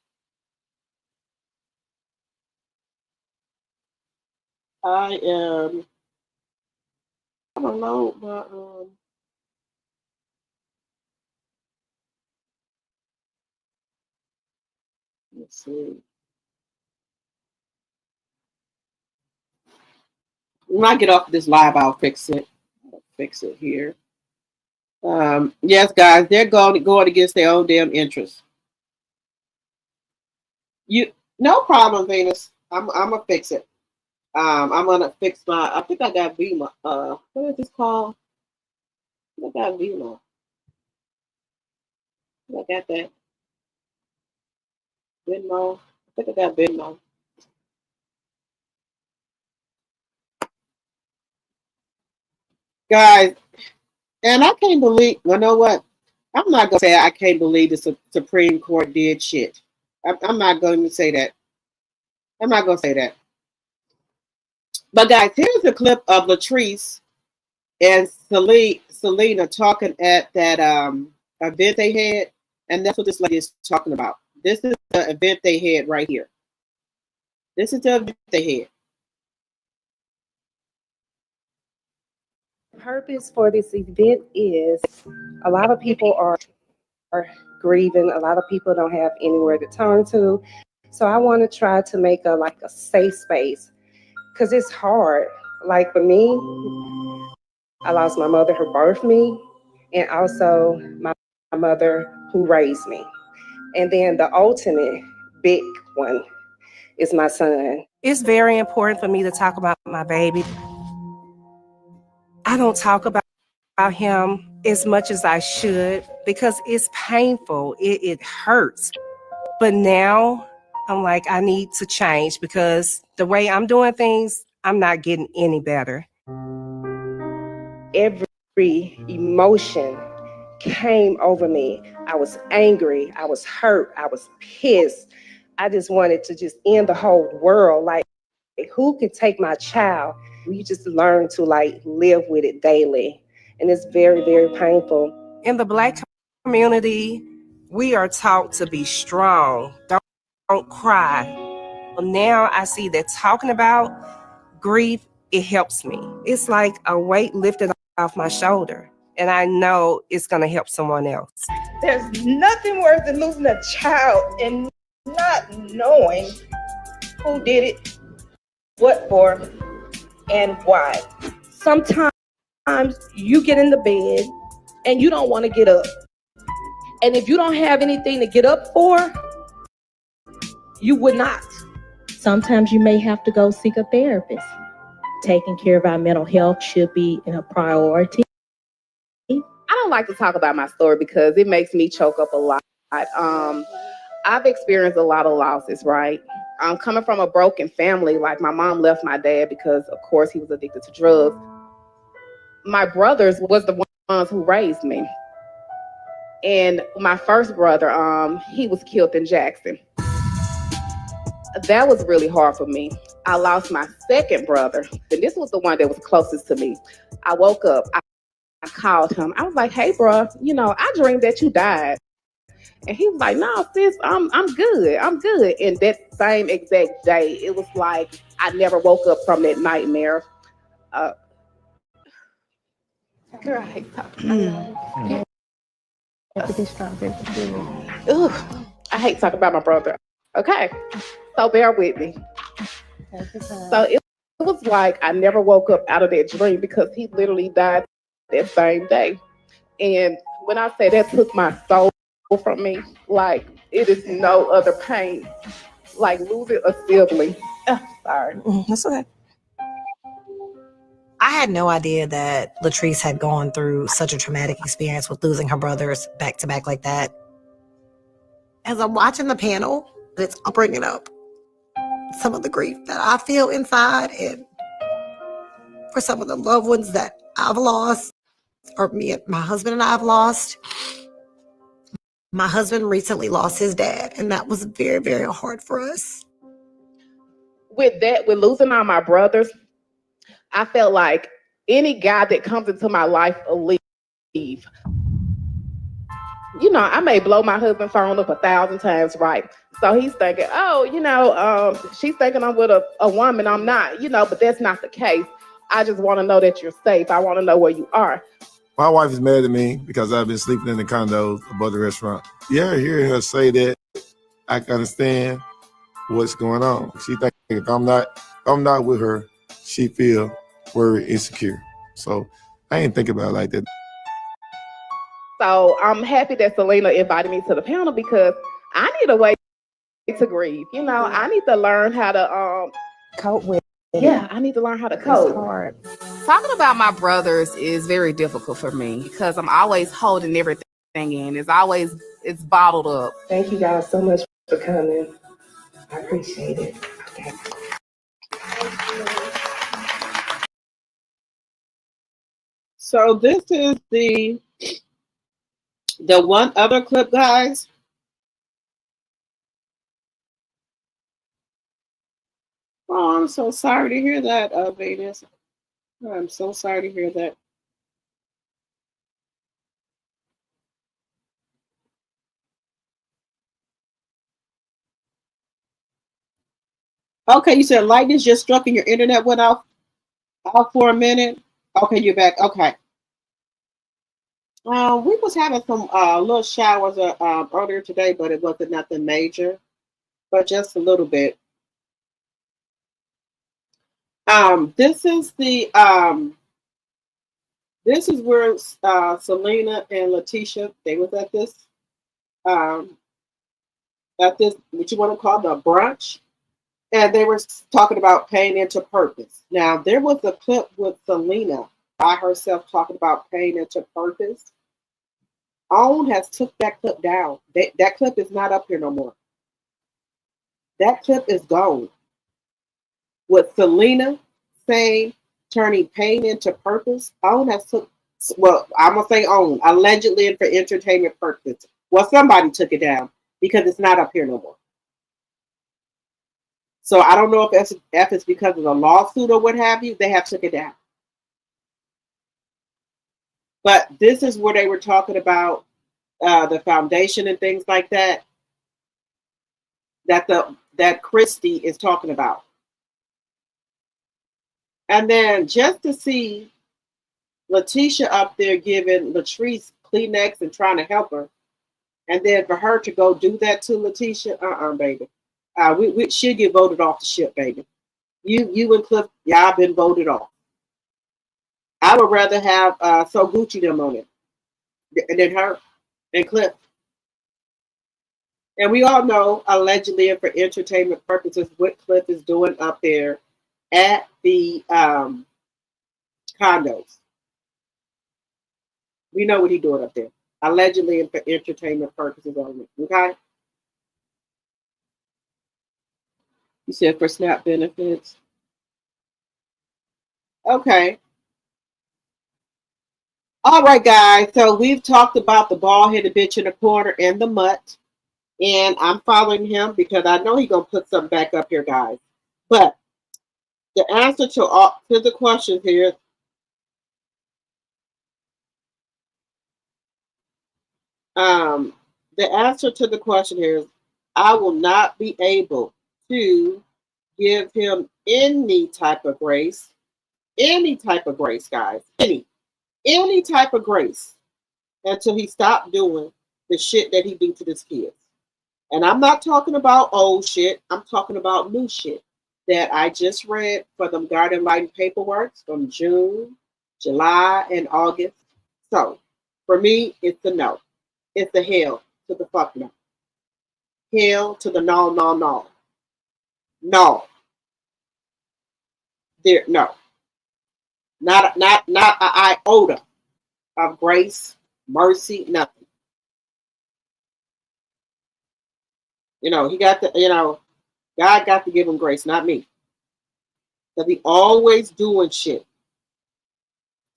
I am. I don't know, but let's see. When I get off this live, I'll fix it. I'll fix it here. Yes, guys, they're going against their own damn interests. You No problem, Venus. I'm gonna fix it. I'm gonna fix my. I think I got Vima. What is this called? I got Vima. I got that Venmo. I think I got Venmo. Guys, and I can't believe. You know what? I'm not gonna say I can't believe the Supreme Court did shit. I'm not going to say that. I'm not gonna say that. But guys, here's a clip of Latrice and Selena talking at that event they had, and that's what this lady is talking about. This is the event they had right here. This is the event they had. Purpose for this event is a lot of people are grieving. A lot of people don't have anywhere to turn to. So I want to try to make a safe space because it's hard. Like for me, I lost my mother who birthed me, and also my mother who raised me. And then the ultimate big one is my son. It's very important for me to talk about my baby. I don't talk about him as much as I should because it's painful. It hurts. But now I'm like, I need to change because the way I'm doing things, I'm not getting any better. Every emotion came over me. I was angry. I was hurt. I was pissed. I just wanted to just end the whole world. Like, who could take my child? You just learn to like live with it daily. And it's very, very painful. In the Black community, we are taught to be strong. Don't cry. Now I see that talking about grief, it helps me. It's like a weight lifted off my shoulder. And I know it's going to help someone else. There's nothing worse than losing a child and not knowing who did it, what for, and why. Sometimes you get in the bed and you don't want to get up. And if you don't have anything to get up for, you would not. Sometimes you may have to go seek a therapist. Taking care of our mental health should be a priority. I don't like to talk about my story because it makes me choke up a lot. I've experienced a lot of losses, right? I'm coming from a broken family. Like my mom left my dad because, of course, he was addicted to drugs. My brothers was the ones who raised me. And my first brother, he was killed in Jackson. That was really hard for me. I lost my second brother, and this was the one that was closest to me. I woke up, I called him. I was like, "Hey, bro, I dreamed that you died." And he was like, "No, sis, I'm good. I'm good." And that same exact day, it was like I never woke up from that nightmare. Girl, I hate talking about I hate talking about my brother. Okay, so bear with me. So it was like I never woke up out of that dream because he literally died that same day. And when I say that took my soul from me, like it is no other pain like losing a sibling. Sorry. That's okay. I had no idea that Latrice had gone through such a traumatic experience with losing her brothers back to back like that. As I'm watching the panel, it's bringing up some of the grief that I feel inside, and for some of the loved ones that I've lost, or me and my husband and I have lost. My husband recently lost his dad, and that was very, very hard for us. With losing all my brothers, I felt like any guy that comes into my life will leave. I may blow my husband's phone up 1,000 times, right? So he's thinking, she's thinking I'm with a woman. I'm not, but that's not the case. I just want to know that you're safe. I want to know where you are. My wife is mad at me because I've been sleeping in the condos above the restaurant. Yeah, hear her say that, I can understand what's going on. She thinks if I'm not with her, she feel worried, insecure. So I ain't thinking about it like that. So I'm happy that Selena invited me to the panel because I need a way to grieve. I need to learn how to cope with it. Yeah, I need to learn how to cope. It's hard. Talking about my brothers is very difficult for me because I'm always holding everything in. It's bottled up. Thank you guys so much for coming. I appreciate it. Okay. So this is the one other clip, guys. Oh, I'm so sorry to hear that, Venus. I'm so sorry to hear that. Okay, you said lightning just struck and your internet went off for a minute. Okay, you're back. Okay. We was having some little showers earlier today, but it wasn't nothing major, but just a little bit. This is the This is where Selena and Letitia, they was um, at this, what you want to call the brunch, and they were talking about pain into purpose. Now, there was a clip with Selena by herself talking about pain into purpose. OWN has took that clip down. That clip is not up here no more. That clip is gone. With Selena saying turning pain into purpose, OWN has took, well, I'm going to say OWN, allegedly and for entertainment purposes. Well, somebody took it down because it's not up here no more. So I don't know if it's because of the lawsuit or what have you, they have took it down. But this is where they were talking about the foundation and things like that, that Christy is talking about. And then just to see Letitia up there giving Latrice Kleenex and trying to help her, and then for her to go do that to Letitia, baby. She'll get voted off the ship, baby. You and Cliff, y'all been voted off. I would rather have So Gucci them on it than her and Cliff. And we all know, allegedly and for entertainment purposes, what Cliff is doing up there at the condos. We know what he's doing up there. Allegedly and for entertainment purposes only. Okay? You said for SNAP benefits. Okay. All right, guys. So we've talked about the bald-headed bitch in the corner and the mutt. And I'm following him because I know he's going to put something back up here, guys. But the answer to the questions here, the answer to the question here is I will not be able to give him any type of grace, guys, any type of grace until he stopped doing the shit that he do to his kids. And I'm not talking about old shit. I'm talking about new shit that I just read for them Garden Light paperwork from June, July, and August. So for me, it's a no. It's a hell to the fuck no. Hell to the no, no, no. No. There, no. Not an iota of grace, mercy, nothing. You know, he got to, God got to give him grace, not me. Because he always doing shit.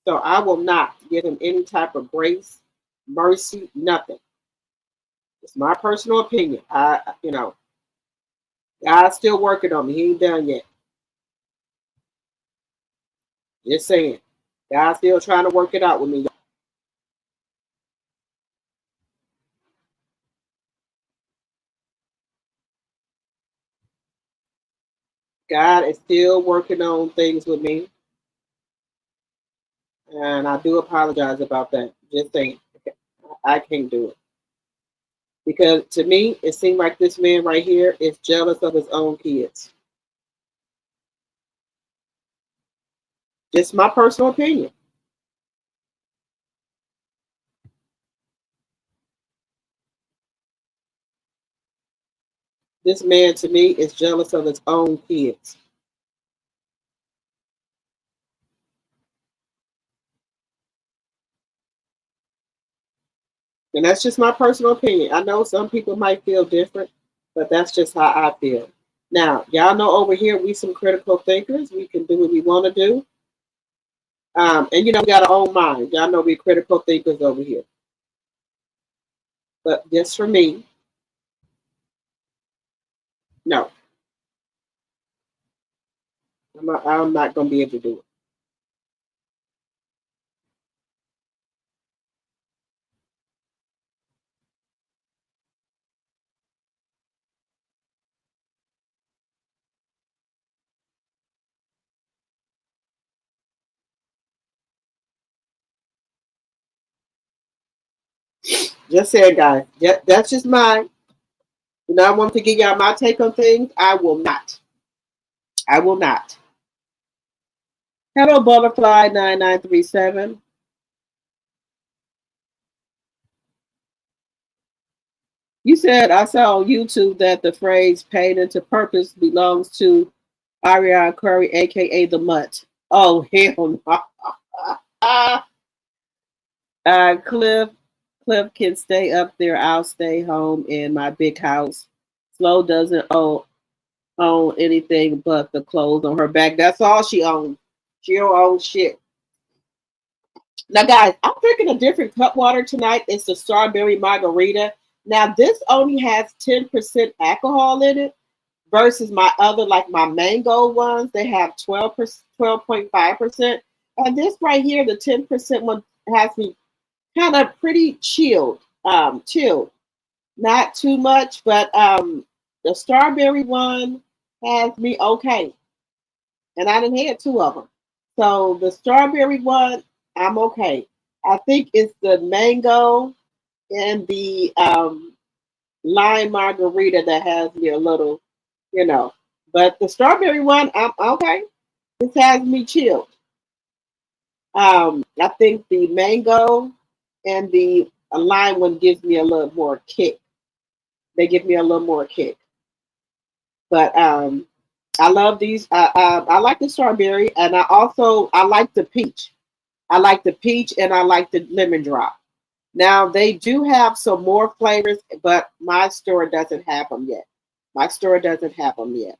So I will not give him any type of grace, mercy, nothing. It's my personal opinion. God's still working on me. He ain't done yet. Just saying. God's still trying to work it out with me. God is still working on things with me. And I do apologize about that. Just saying. I can't do it. Because to me, it seemed like this man right here is jealous of his own kids. Just my personal opinion. This man, to me, is jealous of his own kids. And that's just my personal opinion. I know some people might feel different, but that's just how I feel. Now, y'all know over here, we some critical thinkers. We can do what we want to do. And, we got our own mind. Y'all know we're critical thinkers over here. But just for me, no. I'm not going to be able to do it. Just saying, guys. That's just mine. I want to give y'all my take on things. I will not. Hello, Butterfly 9937. You said I saw on YouTube that the phrase "paid into purpose" belongs to Ariana Curry, aka the Mutt. Oh hell no! Cliff can stay up there. I'll stay home in my big house. Flo doesn't own anything but the clothes on her back. That's all she owns. She don't own shit. Now, guys, I'm drinking a different cut water tonight. It's the strawberry margarita. Now, this only has 10% alcohol in it versus my other, like my mango ones, they have 12.5%. And this right here, the 10% one, has me kind of pretty chilled. Chilled. Not too much, but the strawberry one has me okay. And I done had two of them. So the strawberry one, I'm okay. I think it's the mango and the lime margarita that has me a little, you know. But the strawberry one, I'm okay. This has me chilled. I think the mango and the lime one gives me a little more kick. They give me a little more kick. But I love these. I like the strawberry, and I like the peach. I like the peach, and I like the lemon drop. Now they do have some more flavors, but my store doesn't have them yet. My store doesn't have them yet.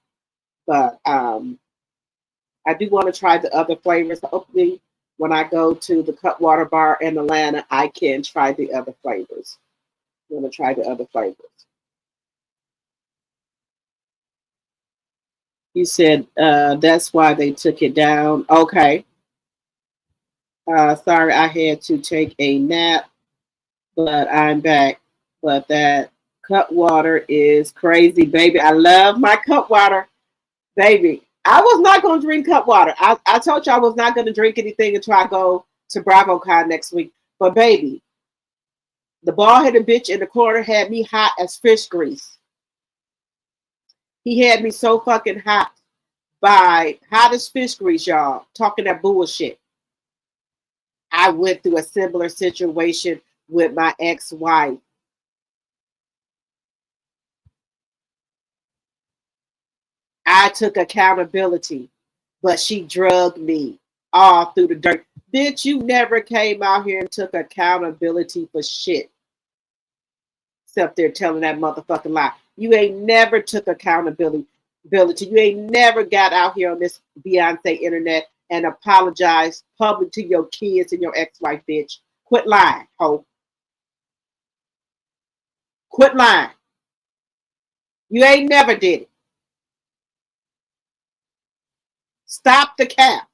But I do want to try the other flavors. Hopefully, when I go to the Cutwater Bar in Atlanta, I can try the other flavors. I'm going to try the other flavors. You said that's why they took it down. Okay. Sorry, I had to take a nap, but I'm back. But that Cutwater is crazy, baby. I love my Cutwater, baby. I was not going to drink Cutwater. I told you I was not going to drink anything until I go to BravoCon next week. But, baby, the bald-headed bitch in the corner had me hot as fish grease. He had me so fucking hot by hot as fish grease, y'all, talking that bullshit. I went through a similar situation with my ex-wife. I took accountability, but she drugged me all through the dirt. Bitch, you never came out here and took accountability for shit. Except they're telling that motherfucking lie. You ain't never took accountability. You ain't never got out here on this Beyonce internet and apologized public to your kids and your ex-wife, bitch. Quit lying, ho. Quit lying. You ain't never did it. Stop the cap.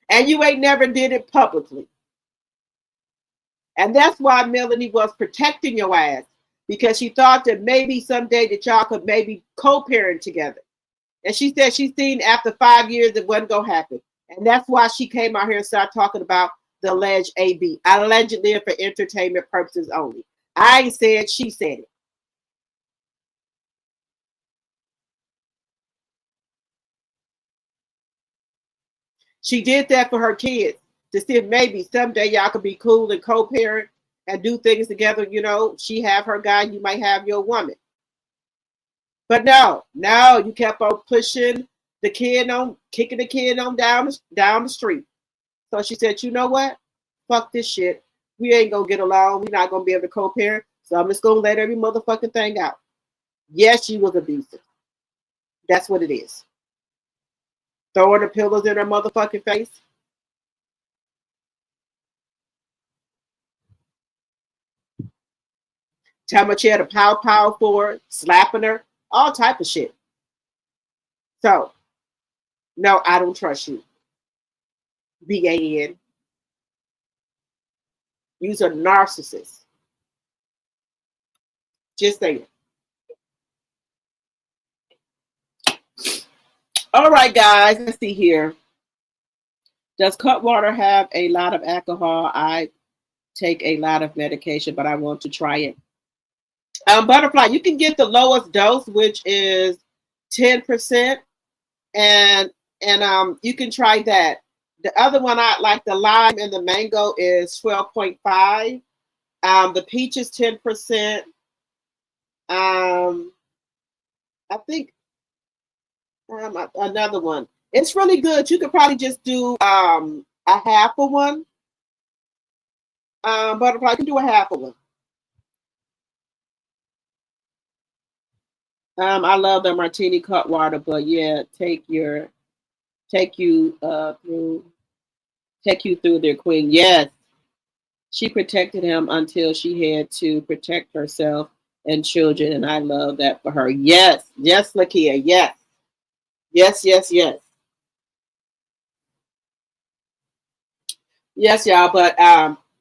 And you ain't never did it publicly. And that's why Melanie was protecting your ass, because she thought that maybe someday that y'all could maybe co-parent together. And she said she's seen after 5 years it wasn't going to happen. And that's why she came out here and started talking about the alleged AB. Allegedly for entertainment purposes only. I ain't said, she said it. She did that for her kids to see if maybe someday y'all could be cool and co-parent and do things together. You know, she have her guy, you might have your woman. But no, you kept on pushing the kid on, kicking the kid on down the street. So she said, you know what? Fuck this shit. We ain't gonna get along. We're not gonna be able to co-parent. So I'm just gonna let every motherfucking thing out. Yes, she was abusive. That's what it is. Throwing the pillows in her motherfucking face. Tell her she had a pow for her, slapping her, all type of shit. So, no, I don't trust you. BAN. You're a narcissist. Just saying. All right, guys, let's see here. Does Cutwater have a lot of alcohol? I take a lot of medication, but I want to try it. Butterfly, you can get the lowest dose, which is 10%, and you can try that. The other one, I like the lime and the mango, is 12.5. The peach is 10%. I think another one. It's really good. You could probably just do a half of one. Butterfly, you can do a half of one. I love the martini cut water, but yeah, take you through their queen. Yes. She protected him until she had to protect herself and children, and I love that for her. Yes, yes, Lakia, yes. Yes, yes, yes. Yes, y'all, but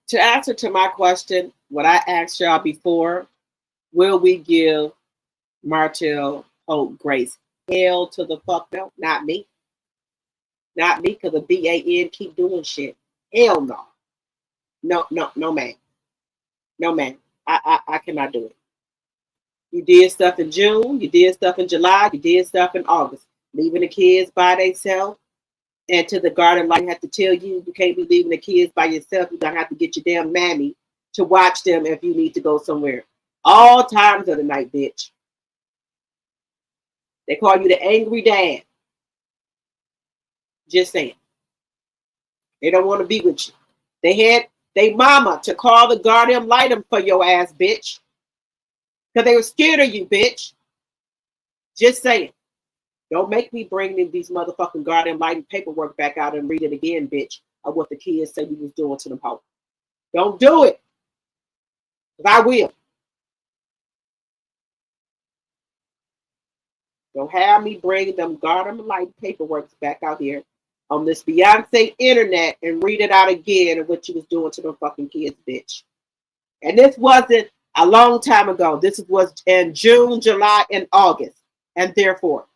to answer to my question, what I asked y'all before, will we give Martell Holt grace? Hell to the fuck no, not me. Not me, because the BAN keep doing shit. Hell no. No, man. No, man. I cannot do it. You did stuff in June, you did stuff in July, you did stuff in August. Leaving the kids by themselves. And to the garden, like I have to tell you, you can't be leaving the kids by yourself. You're going to have to get your damn mammy to watch them if you need to go somewhere. All times of the night, bitch. They call you the angry dad. Just saying. They don't want to be with you. They had their mama to call the guardian litem for your ass, bitch. Because they were scared of you, bitch. Just saying. Don't make me bring these motherfucking guardian lighting paperwork back out and read it again, bitch, of what the kids said you was doing to them hoes. Don't do it. Because I will. Don't have me bring them guardian lighting paperwork back out here on this Beyonce internet and read it out again of what you was doing to them fucking kids, bitch. And this wasn't a long time ago. This was in June, July, and August. And therefore,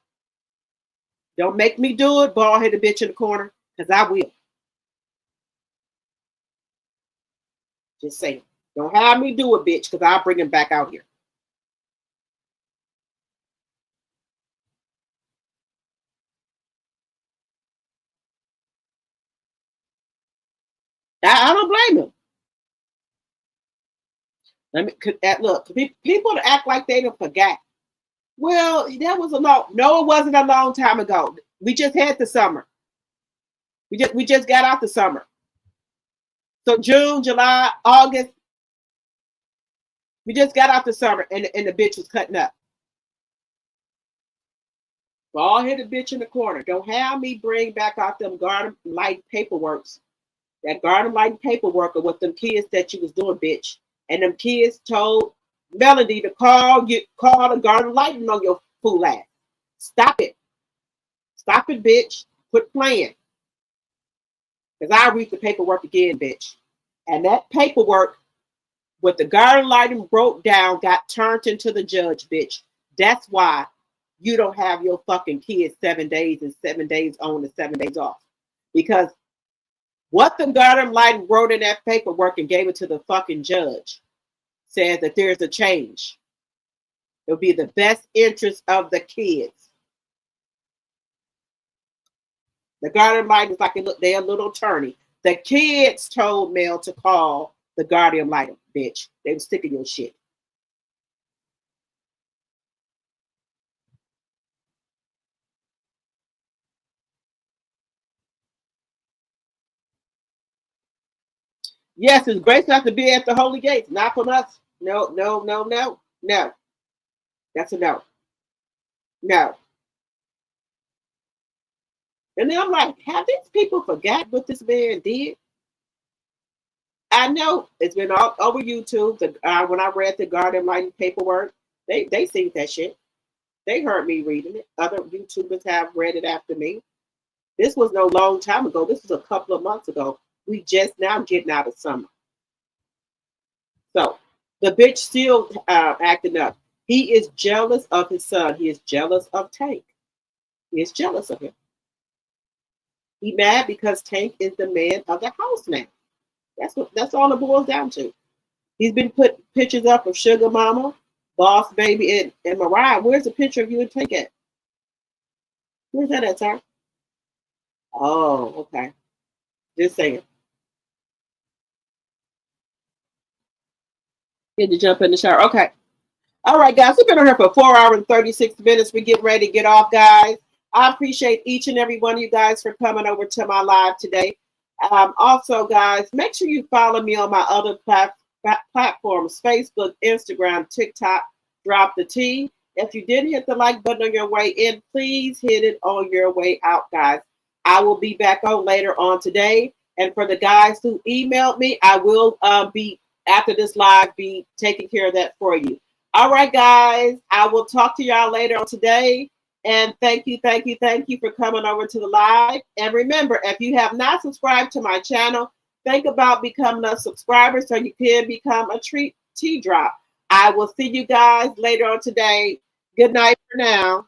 don't make me do it, bald-headed bitch in the corner, because I will. Just saying. Don't have me do it, bitch, because I'll bring him back out here. I don't blame him. Look, people act like they don't forget. Well, that was no, it wasn't a long time ago. We just had the summer. We just got out the summer. So June, July, August, we just got out the summer and the bitch was cutting up. Ball hit a bitch in the corner. Don't have me bring back out them garden light paperworks. That garden light paperwork of what them kids that you was doing, bitch. And them kids told Melody to call the garden lighting on your fool ass. Stop it. Stop it, bitch. Quit playing. Because I read the paperwork again, bitch. And that paperwork, what the garden lighting broke down, got turned into the judge, bitch. That's why you don't have your fucking kids 7 days and 7 days on and 7 days off. Because what the garden lighting wrote in that paperwork and gave it to the fucking judge says that there's a change. It'll be the best interest of the kids. The guardian lighting is like they're a little attorney. The kids told Mel to call the guardian lighting, bitch. They were sick of your shit. Yes, it's grace not to be at the holy gates. Not from us. No. That's a no. No. And then I'm like, have these people forgot what this man did? I know it's been all over YouTube. When I read the guardian lighting paperwork, they seen that shit. They heard me reading it. Other YouTubers have read it after me. This was no long time ago. This was a couple of months ago. We just now getting out of summer. So the bitch still acting up. He is jealous of his son. He is jealous of Tank. He is jealous of him. He mad because Tank is the man of the house now. That's all it boils down to. He's been putting pictures up of Sugar Mama, Boss Baby, and Mariah. Where's the picture of you and Tank at? Where's that at, sir? Oh, okay. Just saying. Get to jump in the shower. Okay. All right, guys. We've been on here for 4 hours and 36 minutes. We get ready to get off, guys. I appreciate each and every one of you guys for coming over to my live today. Also, guys, make sure you follow me on my other platforms, Facebook, Instagram, TikTok, Drop the T. If you didn't hit the like button on your way in, please hit it on your way out, guys. I will be back on later on today. And for the guys who emailed me, I will be, after this live, be taking care of that for you. All right, guys. I will talk to y'all later on today. And thank you for coming over to the live. And remember, if you have not subscribed to my channel, think about becoming a subscriber so you can become a tea drop. I will see you guys later on today. Good night for now.